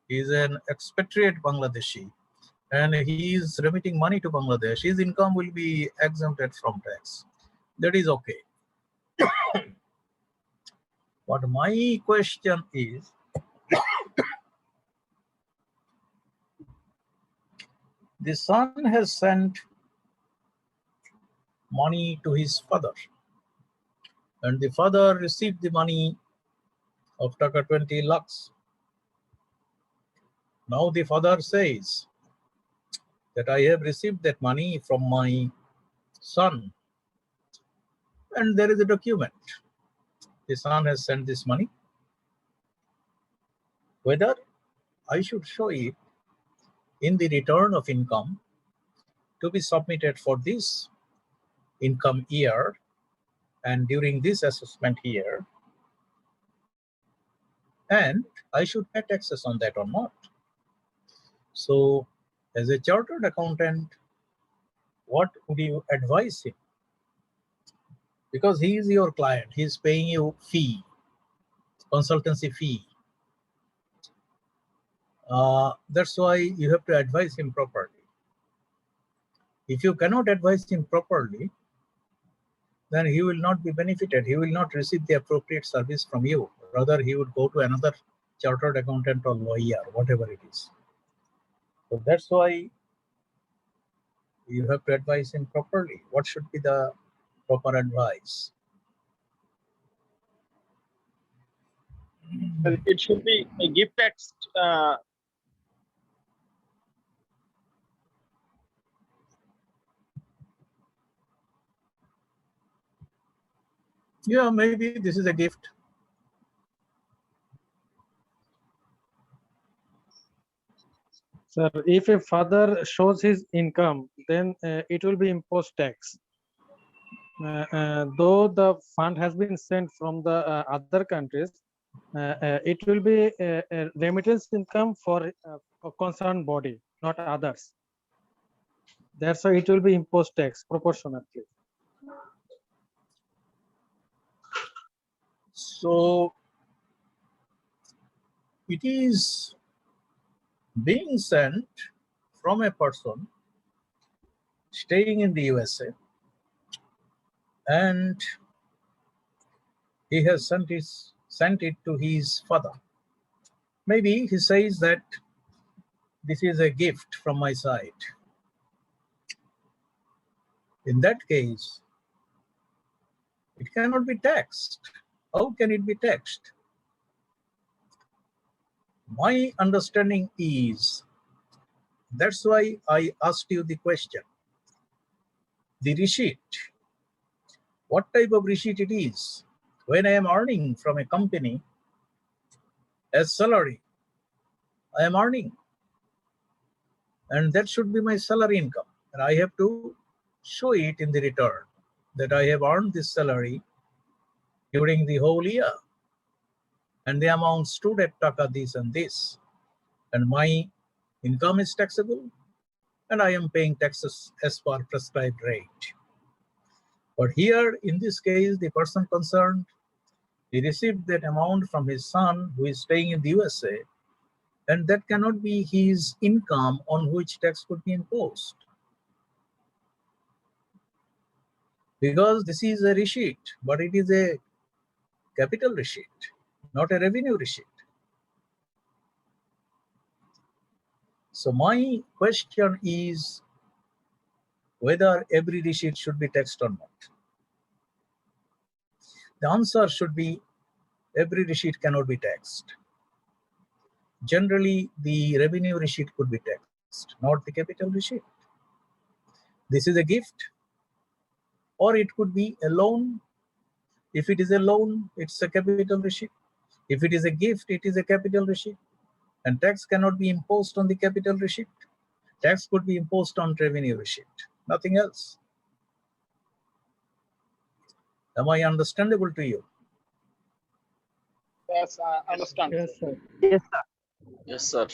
is an expatriate Bangladeshi and he is remitting money to Bangladesh, his income will be exempted from tax. That is okay. But my question is, the son has sent money to his father and the father received the money of taka 20 lakhs. Now the father says that I have received that money from my son and there is a document. The son has sent this money. Whether I should show it in the return of income to be submitted for this income year and during this assessment year, and I should pay taxes on that or not. So as a chartered accountant, what would you advise him? Because he is your client, he is paying you fee, consultancy fee. That's why you have to advise him properly. If you cannot advise him properly, then he will not be benefited. He will not receive the appropriate service from you. Rather, he would go to another chartered accountant or lawyer, whatever it is. So that's why you have to advise him properly. What should be the proper advice? Well, it should be a gift tax. Yeah, maybe this is a gift. Sir, if a father shows his income, then it will be imposed tax. Though the fund has been sent from the other countries, it will be a remittance income for a concerned body, not others. That's why it will be imposed tax proportionately. So it is being sent from a person staying in the USA and he has sent it to his father. Maybe he says that this is a gift from my side. In that case, it cannot be taxed. How can it be taxed? My understanding is, that's why I asked you the question. The receipt, what type of receipt it is? When I am earning from a company as salary, I am earning. and that should be my salary income. And I have to show it in the return that I have earned this salary during the whole year. And the amount stood at taka this and this. And my income is taxable, and I am paying taxes as per prescribed rate. But here, in this case, the person concerned, he received that amount from his son who is staying in the USA, and that cannot be his income on which tax could be imposed. Because this is a receipt, but it is a capital receipt, not a revenue receipt. So my question is whether every receipt should be taxed or not. The answer should be every receipt cannot be taxed. Generally, the revenue receipt could be taxed, not the capital receipt. This is a gift, or it could be a loan. If it is a loan, it's a capital receipt. If it is a gift, it is a capital receipt. And tax cannot be imposed on the capital receipt. Tax could be imposed on revenue receipt, nothing else. Am I understandable to you? Yes, I understand. Yes, sir. Yes, sir. Yes, sir.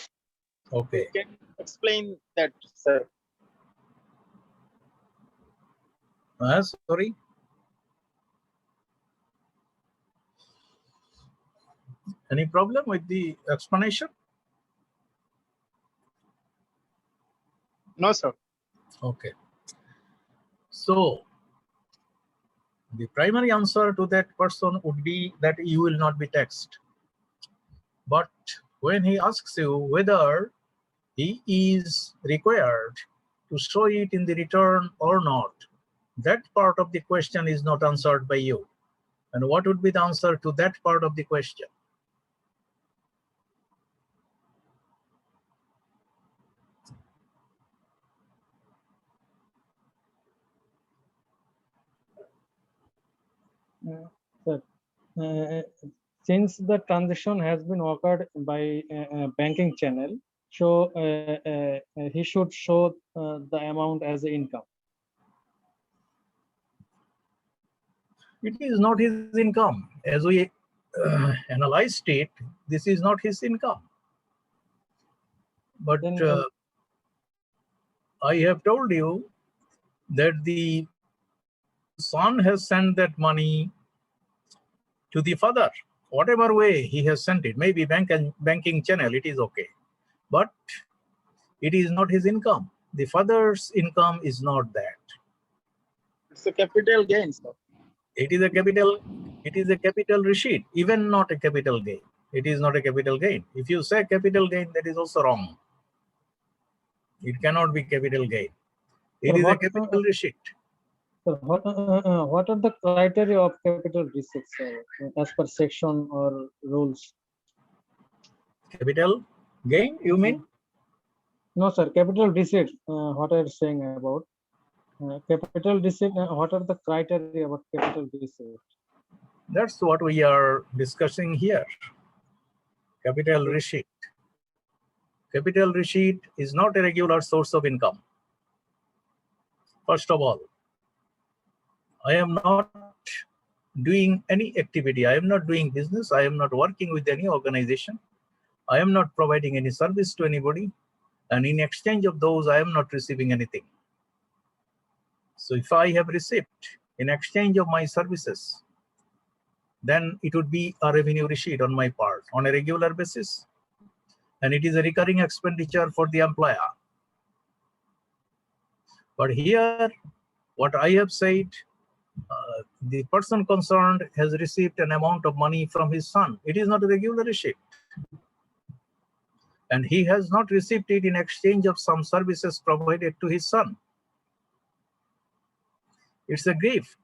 Okay. Can you explain that, sir? Sorry. Any problem with the explanation? No, sir. Okay. So the primary answer to that person would be that you will not be taxed. But when he asks you whether he is required to show it in the return or not, that part of the question is not answered by you. And what would be the answer to that part of the question? Sir, since the transaction has been occurred by banking channel, so he should show the amount as income. It is not his income. As we analyzed it, this is not his income. But I have told you that the son has sent that money to the father. Whatever way he has sent it, maybe banking channel, it is okay. But it is not his income. The father's income is not that. It's a capital gain, sir. It is a capital receipt, even not a capital gain. It is not a capital gain. If you say capital gain, that is also wrong. It cannot be capital gain. It is a capital receipt. So what are the criteria of capital receipts, as per section or rules? Capital gain, you mean? No, sir. Capital receipt. What are you saying about capital receipt? What are the criteria about capital receipt? That's what we are discussing here. Capital receipt. Capital receipt is not a regular source of income. First of all, I am not doing any activity. I am not doing business. I am not working with any organization. I am not providing any service to anybody. And in exchange of those, I am not receiving anything. So if I have received in exchange of my services, then it would be a revenue receipt on my part on a regular basis. And it is a recurring expenditure for the employer. But here, what I have said, the person concerned has received an amount of money from his son. It is not a regular receipt. And he has not received it in exchange of some services provided to his son. It's a gift.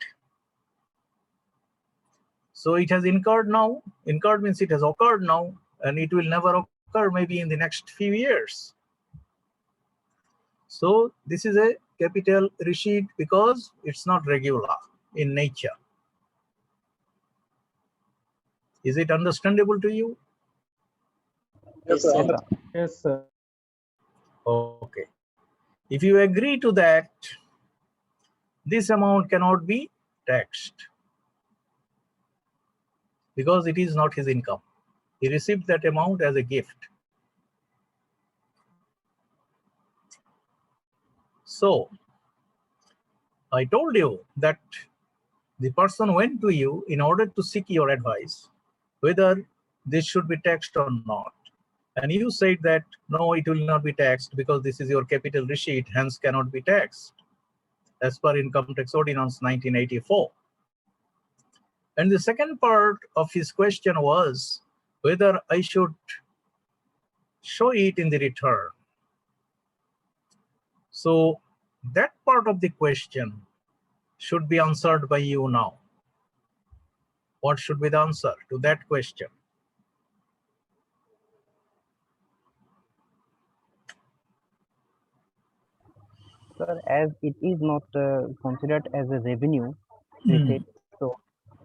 So it has incurred now. Incurred means it has occurred now, and it will never occur maybe in the next few years. So this is a capital receipt because it's not regular in nature. Is it understandable to you? Yes, sir. Yes, sir. Okay. If you agree to that, this amount cannot be taxed because it is not his income. He received that amount as a gift. So I told you that the person went to you in order to seek your advice whether this should be taxed or not. And you said that no, it will not be taxed because this is your capital receipt, hence cannot be taxed as per Income Tax Ordinance 1984. And the second part of his question was whether I should show it in the return. So that part of the question should be answered by you now. What should be the answer to that question? Sir, as it is not considered as a revenue receipt, so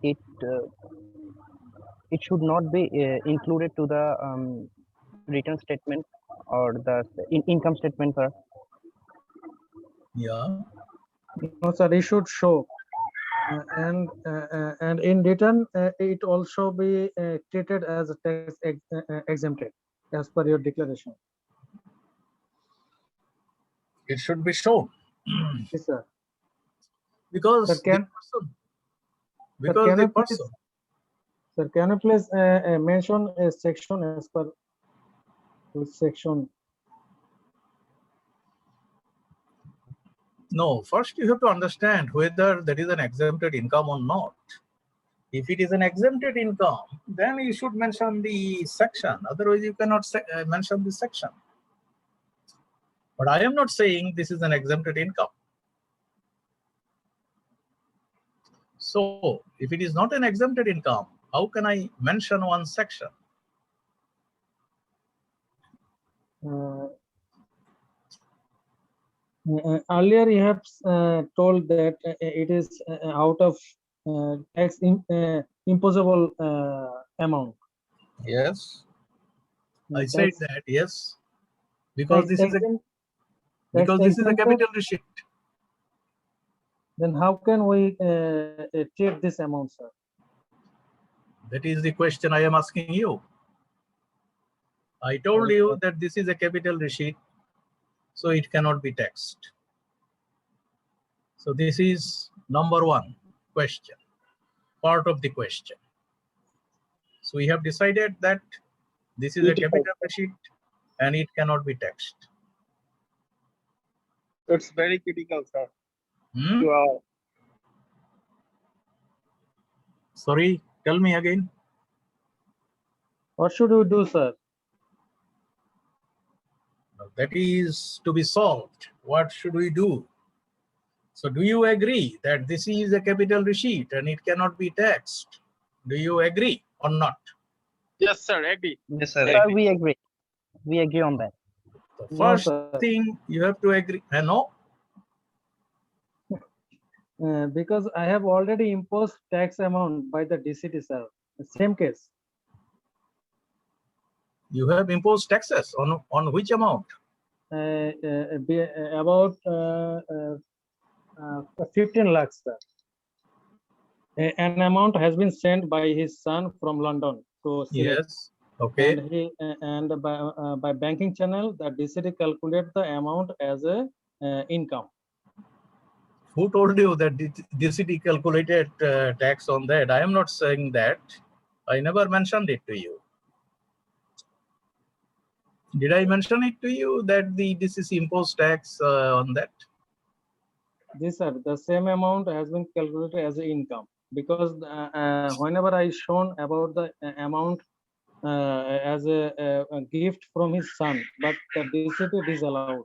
it it should not be included to the return statement or the income statement, sir. Yeah. No, sir, it should show. And in return, it also be treated as a tax exempted as per your declaration. It should be shown. Yes, sir. Because Sir, can the person. Sir, can you please mention a section as per which section? No, first you have to understand whether there is an exempted income or not. If it is an exempted income, then you should mention the section. Otherwise, you cannot mention the section. But I am not saying this is an exempted income. So if it is not an exempted income, how can I mention one section? Earlier, you have told that it is out of tax imposable amount. Yes, I said that. Yes, because this is a capital receipt. Then how can we treat this amount, sir? That is the question I am asking you. I told you that this is a capital receipt, so it cannot be taxed. So this is number one question, part of the question. So we have decided that this is a capital receipt and it cannot be taxed. It's very critical, sir. Wow. Sorry, tell me again. What should we do, sir? That is to be solved. What should we do? So do you agree that this is a capital receipt and it cannot be taxed? Do you agree or not? Yes, sir. Agree. Yes, sir. Sir, we agree. We agree on that. The first thing you have to agree. No? Because I have already imposed tax amount by the DCT, sir. The same case. You have imposed taxes on which amount? About 15 lakhs, sir. An amount has been sent by his son from London to Sylhet. Yes. Okay. And by banking channel, the DCT calculate the amount as a income. Who told you that DCT calculated tax on that? I am not saying that. I never mentioned it to you. Did I mention it to you that the DCC imposed tax on that? This, sir, the same amount has been calculated as an income because whenever I shown about the amount as a gift from his son, but the DCT disallowed.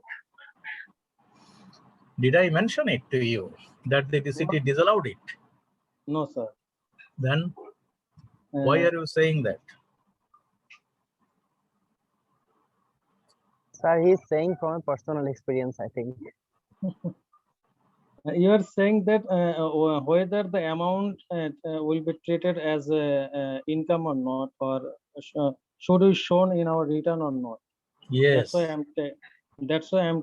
Did I mention it to you that the DCT disallowed it? No, sir. Then why are you saying that? Sir, he's saying from a personal experience, I think. You are saying that whether the amount will be treated as income or not, or should be shown in our return or not. Yes. That's why That's why I'm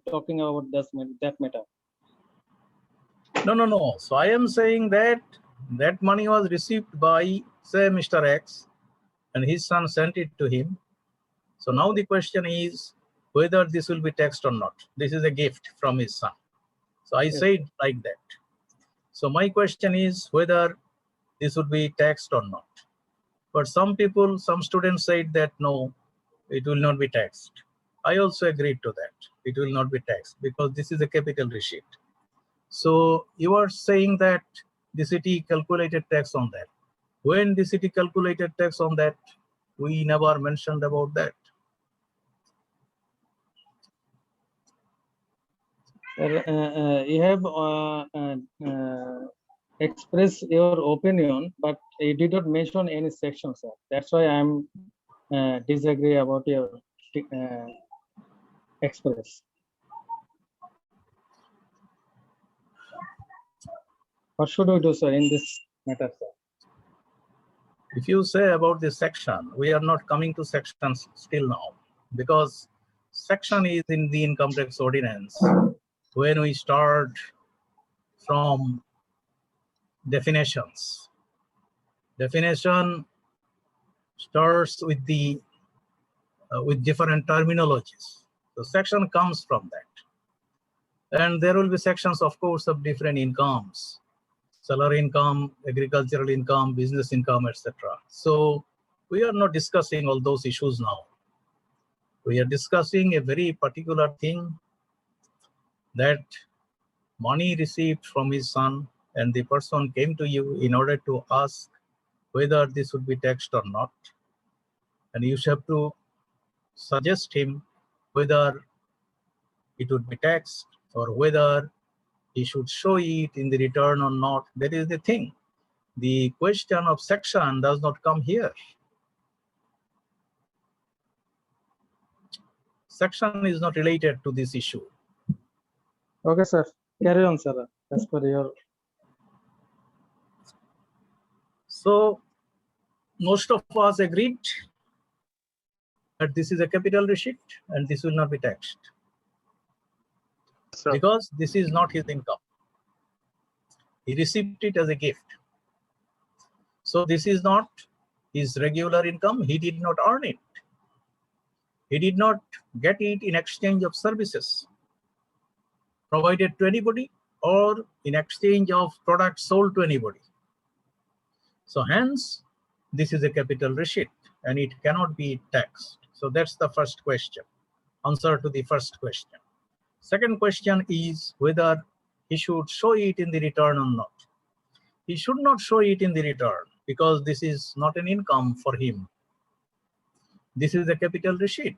talking about that matter. No. So I am saying that that money was received by, say, Mr. X, and his son sent it to him. So now the question is whether this will be taxed or not. This is a gift from his son. So I said like that. So my question is whether this would be taxed or not. But some people, some students said that no, it will not be taxed. I also agreed to that. It will not be taxed because this is a capital receipt. So you are saying that the city calculated tax on that. When the city calculated tax on that, we never mentioned about that. You have expressed your opinion, but you did not mention any section, sir. That's why I'm disagree about your express. What should we do, sir, in this matter, sir? If you say about this section, we are not coming to sections still now because section is in the income tax ordinance. When we start from definitions, definition starts with the with different terminologies. So section comes from that, and there will be sections, of course, of different incomes. Salary income, agricultural income, business income, etc. So we are not discussing all those issues now. We are discussing a very particular thing, that money received from his son and the person came to you in order to ask whether this would be taxed or not. And you have to suggest him whether it would be taxed or whether he should show it in the return or not. That is the thing. The question of section does not come here. Section is not related to this issue. Okay, sir. Carry on, sir. As per your. So most of us agreed that this is a capital receipt and this will not be taxed. Sir. Because this is not his income. He received it as a gift. So this is not his regular income. He did not earn it. He did not get it in exchange of services provided to anybody or in exchange of products sold to anybody. So hence, this is a capital receipt and it cannot be taxed. So that's the first question. Answer to the first question. Second question is whether he should show it in the return or not. He should not show it in the return because this is not an income for him. This is a capital receipt.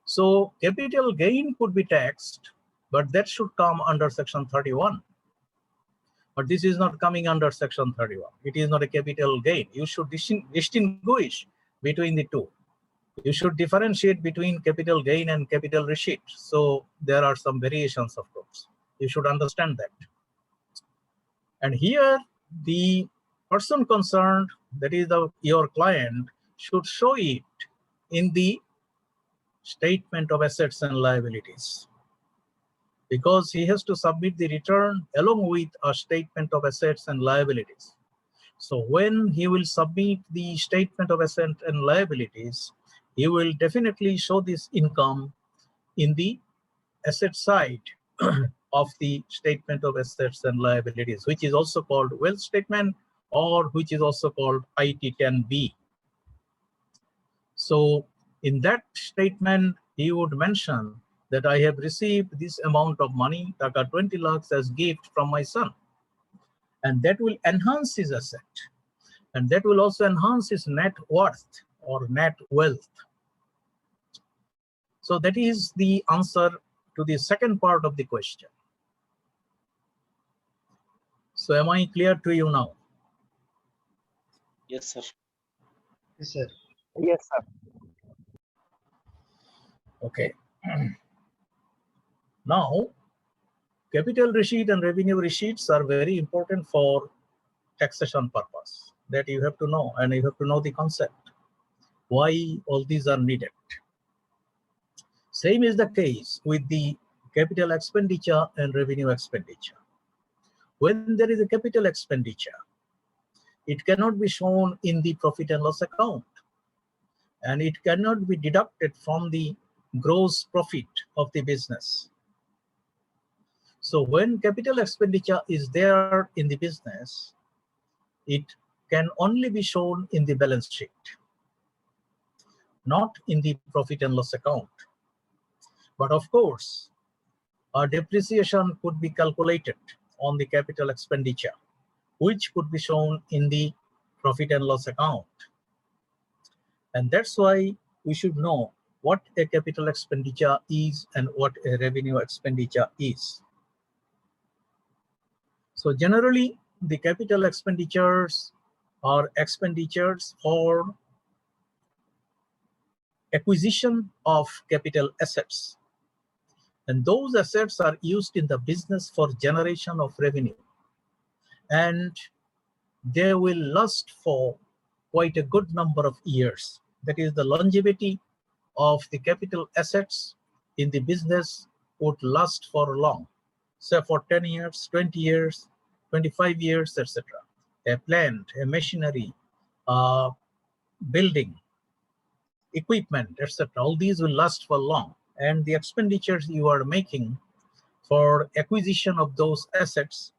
So capital gain could be taxed, but that should come under section 31. But this is not coming under section 31. It is not a capital gain. You should distinguish between the two. You should differentiate between capital gain and capital receipt. So there are some variations, of course. You should understand that. And here, the person concerned, that is your client, should show it in the statement of assets and liabilities, because he has to submit the return along with a statement of assets and liabilities. So when he will submit the statement of assets and liabilities, he will definitely show this income in the asset side of the statement of assets and liabilities, which is also called wealth statement or which is also called IT10B. So in that statement, he would mention that I have received this amount of money, taka 20 lakhs, as gift from my son. And that will enhance his asset. And that will also enhance his net worth or net wealth. So that is the answer to the second part of the question. So am I clear to you now? Yes, sir. Yes, sir. Yes, sir. Okay. Now, capital receipt and revenue receipts are very important for taxation purpose. That you have to know, and you have to know the concept. Why all these are needed. Same is the case with the capital expenditure and revenue expenditure. When there is a capital expenditure, it cannot be shown in the profit and loss account, and it cannot be deducted from the gross profit of the business. So when capital expenditure is there in the business, it can only be shown in the balance sheet, not in the profit and loss account. But of course, a depreciation could be calculated on the capital expenditure, which could be shown in the profit and loss account. And that's why we should know what a capital expenditure is and what a revenue expenditure is. So generally, the capital expenditures are expenditures for acquisition of capital assets. And those assets are used in the business for generation of revenue. And they will last for quite a good number of years. That is, the longevity of the capital assets in the business would last for long, say for 10 years, 20 years, 25 years, etc. A plant, a machinery, building, equipment, etc. All these will last for long. And the expenditures you are making for acquisition of those assets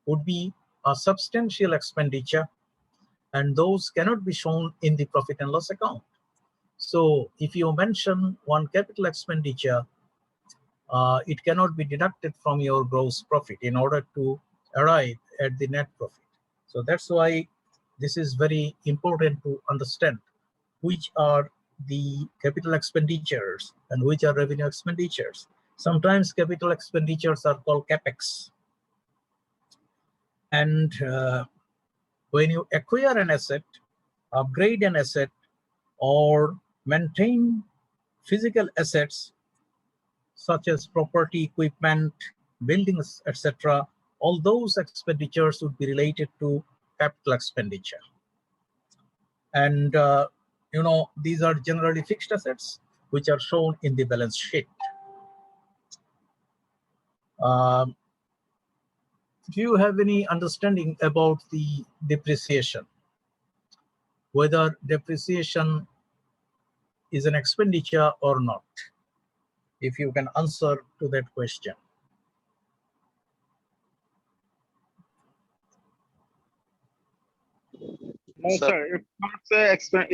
would be a substantial expenditure, and those cannot be shown in the profit and loss account. So if you mention one capital expenditure, it cannot be deducted from your gross profit in order to arrive at the net profit. So that's why this is very important to understand which are the capital expenditures and which are revenue expenditures. Sometimes capital expenditures are called capex. And when you acquire an asset, upgrade an asset, or maintain physical assets such as property, equipment, buildings, etc., all those expenditures would be related to capital expenditure. And these are generally fixed assets which are shown in the balance sheet. Do you have any understanding about the depreciation? Whether depreciation is an expenditure or not? If you can answer to that question. No, sir. It's not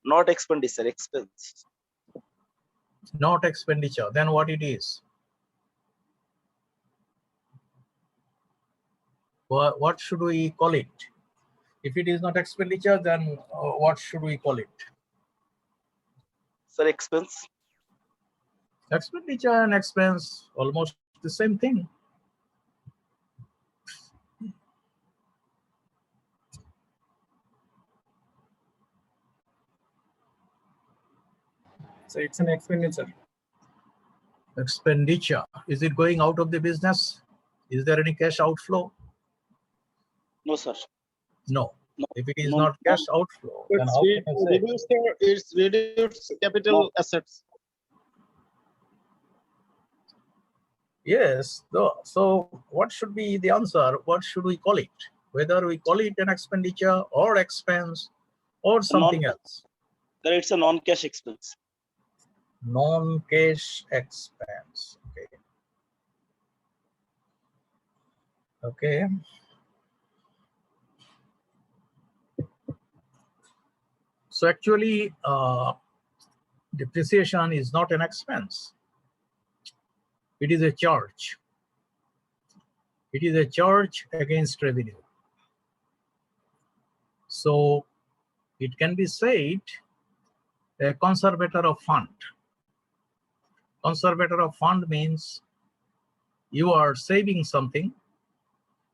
Not expenditure, expense. Not expenditure. Then what it is? What should we call it? If it is not expenditure, then what should we call it? Sir, expense. Expenditure and expense, almost the same thing. So it's an expenditure. Expenditure. Is it going out of the business? Is there any cash outflow? No, sir. No. If it is not cash outflow, then how can I say? It's reduced capital assets. Yes. So what should be the answer? What should we call it? Whether we call it an expenditure or expense or something else. Then it's a non-cash expense. Non-cash expense. Okay. So actually, depreciation is not an expense. It is a charge. It is a charge against revenue. So it can be said a conservator of fund. Conservator of fund means you are saving something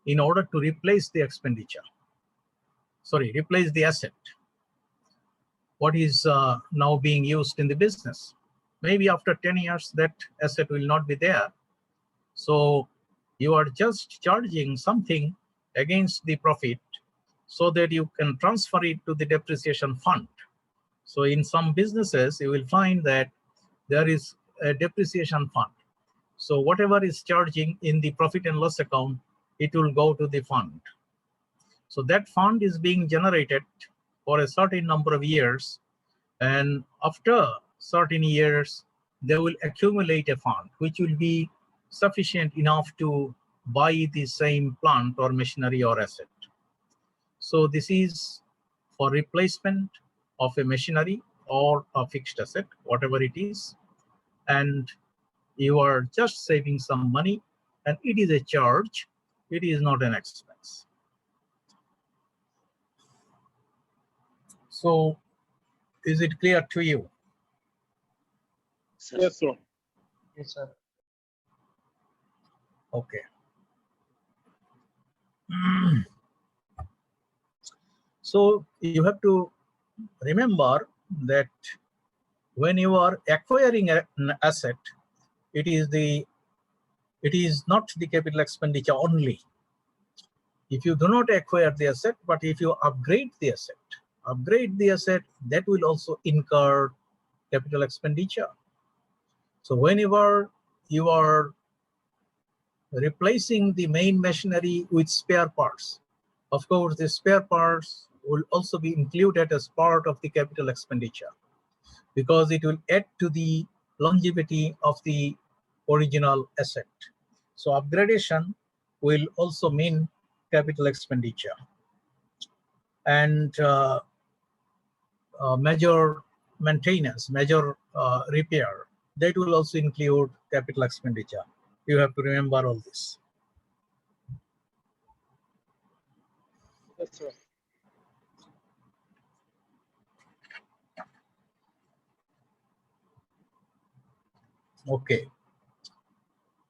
in order to replace the expenditure. Sorry, replace the asset. What is now being used in the business. Maybe after 10 years, that asset will not be there. So you are just charging something against the profit so that you can transfer it to the depreciation fund. So in some businesses, you will find that there is a depreciation fund. So whatever is charging in the profit and loss account, it will go to the fund. So that fund is being generated for a certain number of years. And after certain years, they will accumulate a fund, which will be sufficient enough to buy the same plant or machinery or asset. So this is for replacement of a machinery or a fixed asset, whatever it is. And you are just saving some money, and it is a charge. It is not an expense. So is it clear to you? Yes, sir. Yes, sir. Okay. So you have to remember that when you are acquiring an asset, it is not the capital expenditure only. If you do not acquire the asset, but if you upgrade the asset, that will also incur capital expenditure. So whenever you are replacing the main machinery with spare parts, of course, the spare parts will also be included as part of the capital expenditure, because it will add to the longevity of the original asset. So upgradation will also mean capital expenditure. And major maintenance, major repair, that will also include capital expenditure. You have to remember all this. Yes, sir. Okay.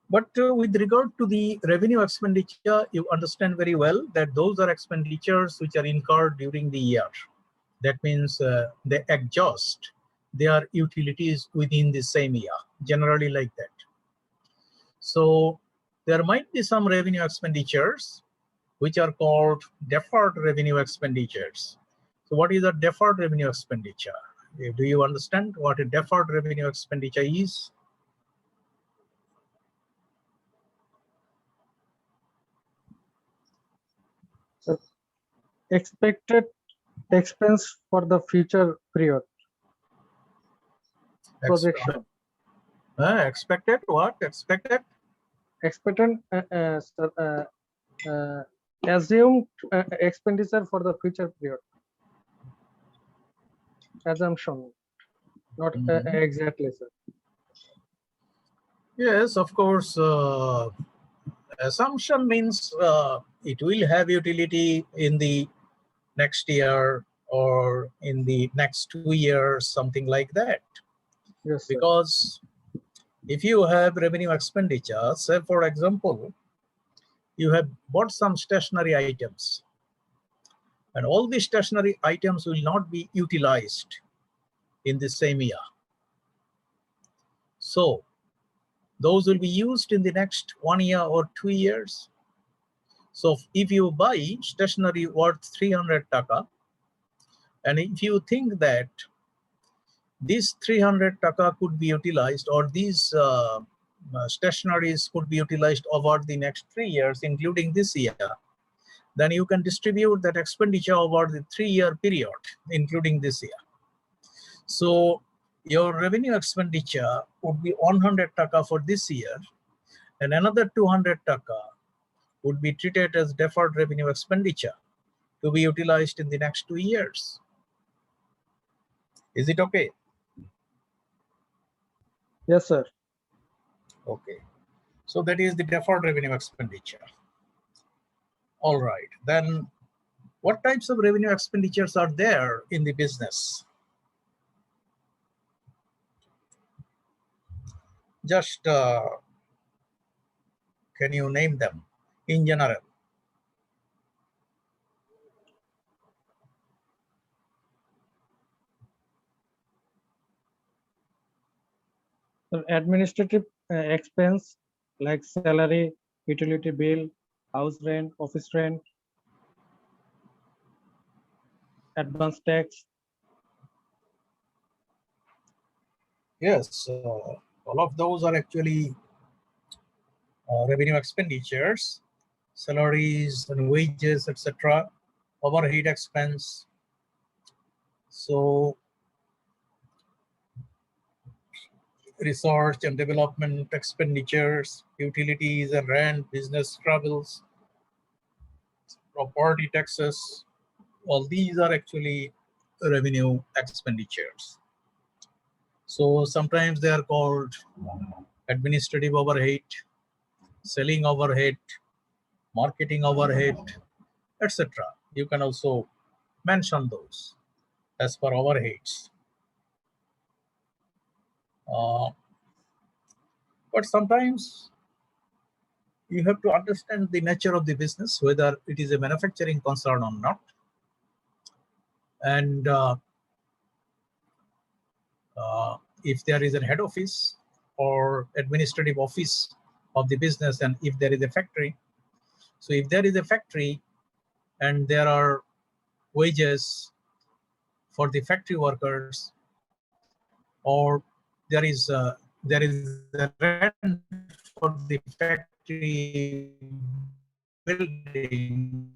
But with regard to the revenue expenditure, you understand very well that those are expenditures which are incurred during the year. That means they exhaust their utilities within the same year, generally like that. So there might be some revenue expenditures which are called deferred revenue expenditures. So what is a deferred revenue expenditure? Do you understand what a deferred revenue expenditure is? So expected expense for the future period. Projection. Expected what? Expected? Expected assumed expenditure for the future period. Assumption, not exactly, sir. Yes, of course. Assumption means it will have utility in the next year or in the next 2 years, something like that. Yes, sir. Because if you have revenue expenditure, say for example, you have bought some stationery items, and all the stationery items will not be utilized in the same year. So those will be used in the next 1 year or 2 years. So if you buy stationery worth 300 taka, and if you think that this 300 taka could be utilized, or these stationaries could be utilized over the next 3 years, including this year, then you can distribute that expenditure over the 3-year period, including this year. So your revenue expenditure would be 100 taka for this year, and another 200 taka would be treated as deferred revenue expenditure to be utilized in the next 2 years. Is it okay? Yes, sir. Okay. So that is the deferred revenue expenditure. All right. Then what types of revenue expenditures are there in the business? Just can you name them in general? So administrative expense like salary, utility bill, house rent, office rent, advance tax. Yes, all of those are actually revenue expenditures, salaries and wages, etc., overhead expense. So research and development expenditures, utilities and rent, business travels, property taxes, all these are actually revenue expenditures. So sometimes they are called administrative overhead, selling overhead, marketing overhead, etc. You can also mention those as per overheads. But sometimes you have to understand the nature of the business, whether it is a manufacturing concern or not. And if there is a head office or administrative office of the business, and if there is a factory, so if there is a factory and there are wages for the factory workers, or there is a rent for the factory building,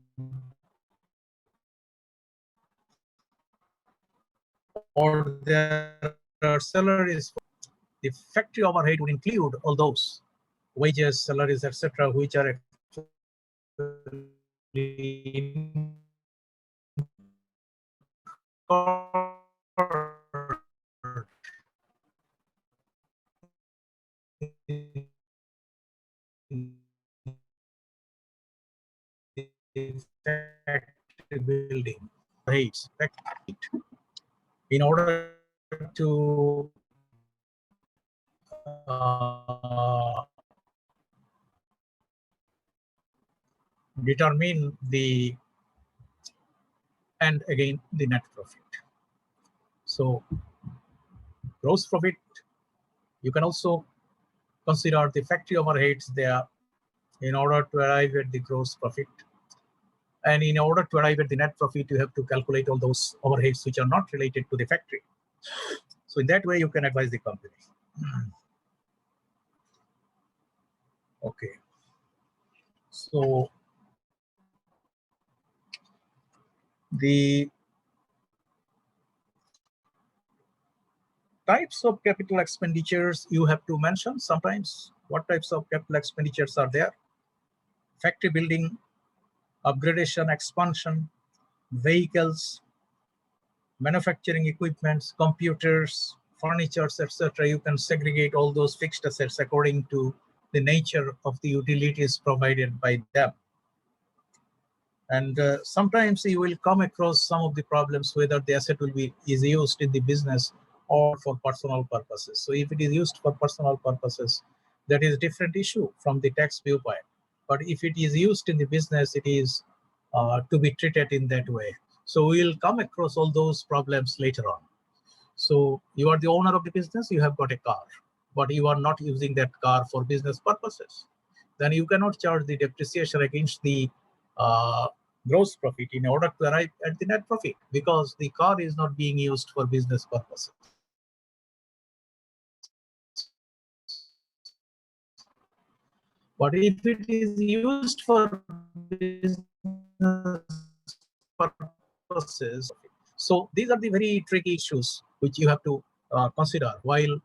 or there are salaries, the factory overhead would include all those wages, salaries, etc., which are factory building rates in order to determine the, and again the net profit. So gross profit, you can also consider the factory overheads there in order to arrive at the gross profit. And in order to arrive at the net profit, you have to calculate all those overheads which are not related to the factory. So in that way, you can advise the company. Okay. So the types of capital expenditures you have to mention sometimes. What types of capital expenditures are there? Factory building, upgradation, expansion, vehicles, manufacturing equipments, computers, furnitures, etc. You can segregate all those fixed assets according to the nature of the utilities provided by them. And sometimes you will come across some of the problems whether the asset is used in the business or for personal purposes. So if it is used for personal purposes, that is a different issue from the tax viewpoint. But if it is used in the business, it is to be treated in that way. So we will come across all those problems later on. So you are the owner of the business, you have got a car, but you are not using that car for business purposes. Then you cannot charge the depreciation against the gross profit in order to arrive at the net profit, because the car is not being used for business purposes. But if it is used for business purposes, so these are the very tricky issues which you have to consider while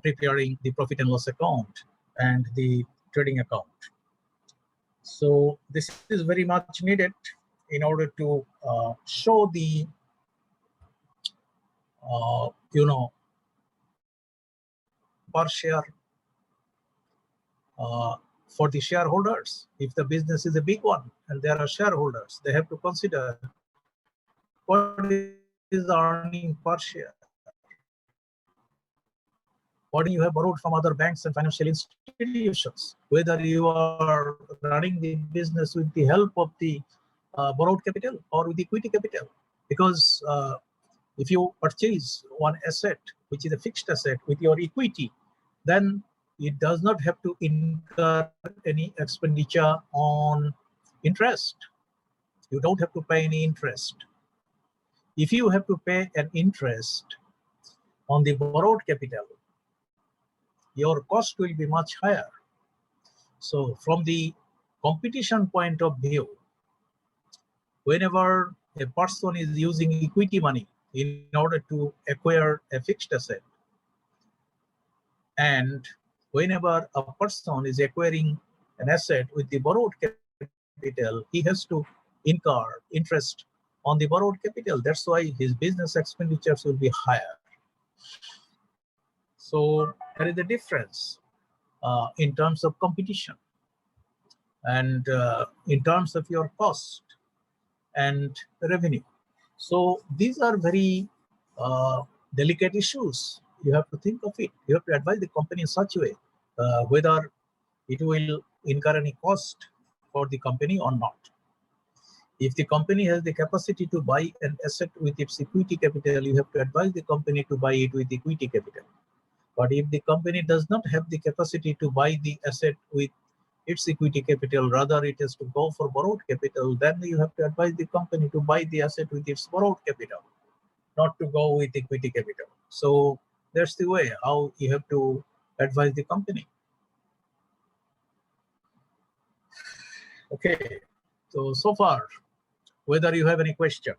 preparing the profit and loss account and the trading account. So this is very much needed in order to show the per share for the shareholders. If the business is a big one and there are shareholders, they have to consider what is earning per share. What you have borrowed from other banks and financial institutions, whether you are running the business with the help of the borrowed capital or with equity capital. Because if you purchase one asset, which is a fixed asset, with your equity, then it does not have to incur any expenditure on interest. You don't have to pay any interest. If you have to pay an interest on the borrowed capital, your cost will be much higher. So from the competition point of view, whenever a person is using equity money in order to acquire a fixed asset, and whenever a person is acquiring an asset with the borrowed capital, he has to incur interest on the borrowed capital. That's why his business expenditures will be higher. So there is a difference in terms of competition and in terms of your cost and revenue. So these are very delicate issues. You have to think of it. You have to advise the company in such a way whether it will incur any cost for the company or not. If the company has the capacity to buy an asset with its equity capital, you have to advise the company to buy it with equity capital. But if the company does not have the capacity to buy the asset with its equity capital, rather it has to go for borrowed capital, then you have to advise the company to buy the asset with its borrowed capital, not to go with equity capital. So that's the way how you have to advise the company. Okay, so far, whether you have any question.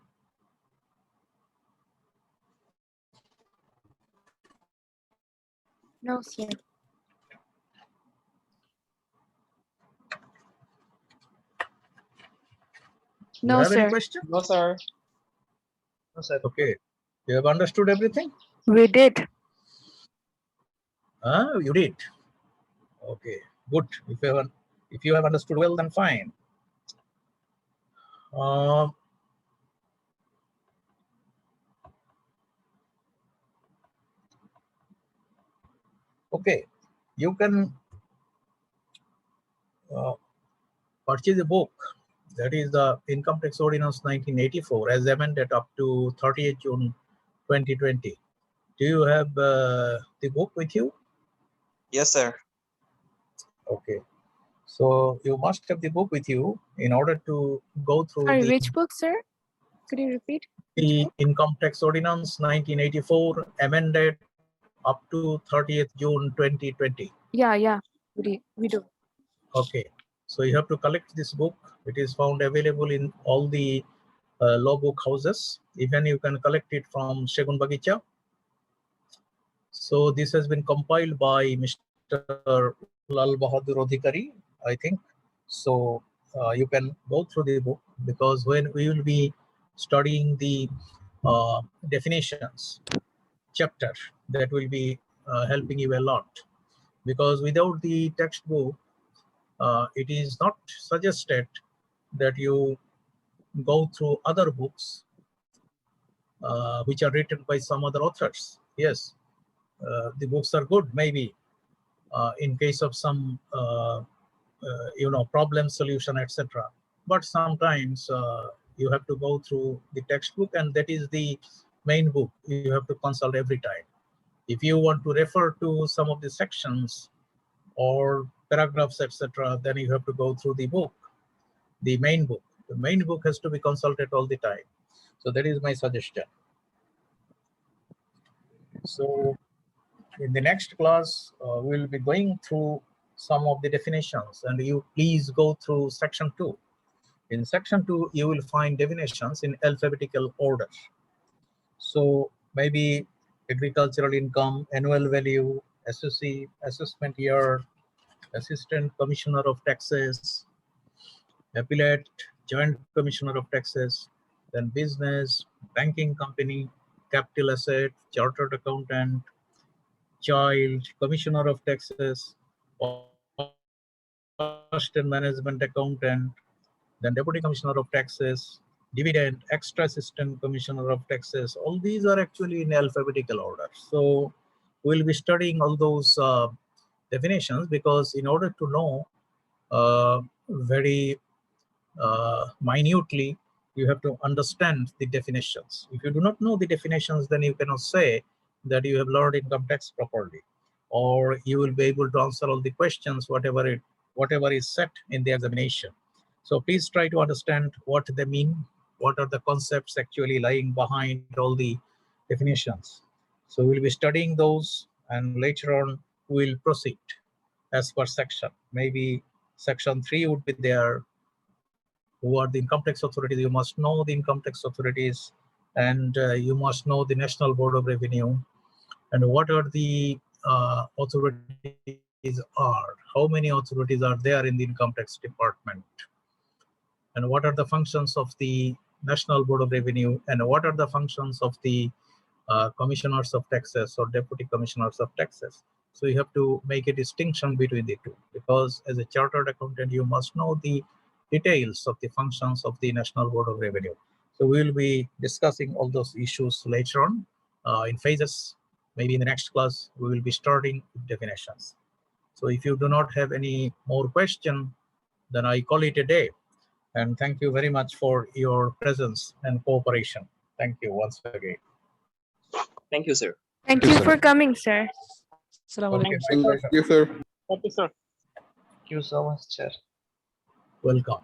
No, sir. You No, have any sir. question? No, sir. No, sir. Okay, you have understood everything? We did. You did. Okay, good. If you have understood well, then fine. Okay, you can purchase a book, that is the Income Tax Ordinance 1984 as amended up to 30th June 2020. Do you have the book with you? Yes, sir. Okay, so you must have the book with you in order to go through Sorry, the which book, sir? Could you repeat? the Income Tax Ordinance 1984 amended up to 30th June 2020. Yeah, we do. Okay, so you have to collect this book. It is found available in all the law book houses. Even you can collect it from Segun Bagicha. So this has been compiled by Mr. Lal Bahadur Adhikari, I think. So you can go through the book, because when we will be studying the definitions chapter, that will be helping you a lot. Because without the textbook, it is not suggested that you go through other books which are written by some other authors. Yes, the books are good, maybe in case of some problem solution, etc. But sometimes you have to go through the textbook, and that is the main book you have to consult every time. If you want to refer to some of the sections or paragraphs, etc., then you have to go through the book, the main book. The main book has to be consulted all the time. So that is my suggestion. So in the next class, we'll be going through some of the definitions, and you please go through section 2. In section 2, you will find definitions in alphabetical order. So maybe agricultural income, annual value, SSC, assessment year, assistant commissioner of taxes, appellate, joint commissioner of taxes, then business, banking company, capital asset, chartered accountant, child, commissioner of taxes, trust and management accountant, then deputy commissioner of taxes, dividend, extra assistant commissioner of taxes. All these are actually in alphabetical order. So we'll be studying all those definitions, because in order to know very minutely, you have to understand the definitions. If you do not know the definitions, then you cannot say that you have learned income tax properly, or you will be able to answer all the questions, whatever is set in the examination. So please try to understand what they mean, what are the concepts actually lying behind all the definitions. So we'll be studying those, and later on we'll proceed as per section. Maybe section 3 would be there. Who are the income tax authorities? You must know the income tax authorities, and you must know the National Board of Revenue, and what are the authorities are. How many authorities are there in the income tax department? And what are the functions of the National Board of Revenue, and what are the functions of the commissioners of taxes or deputy commissioners of taxes? So you have to make a distinction between the two, because as a chartered accountant, you must know the details of the functions of the National Board of Revenue. So we will be discussing all those issues later on in phases. Maybe in the next class, we will be starting with definitions. So if you do not have any more question, then I call it a day. And thank you very much for your presence and cooperation. Thank you once again. Thank you, sir. Thank you for coming, sir. Okay, my pleasure. Yes, sir. Thank you, sir. Thank you so much, sir. Welcome.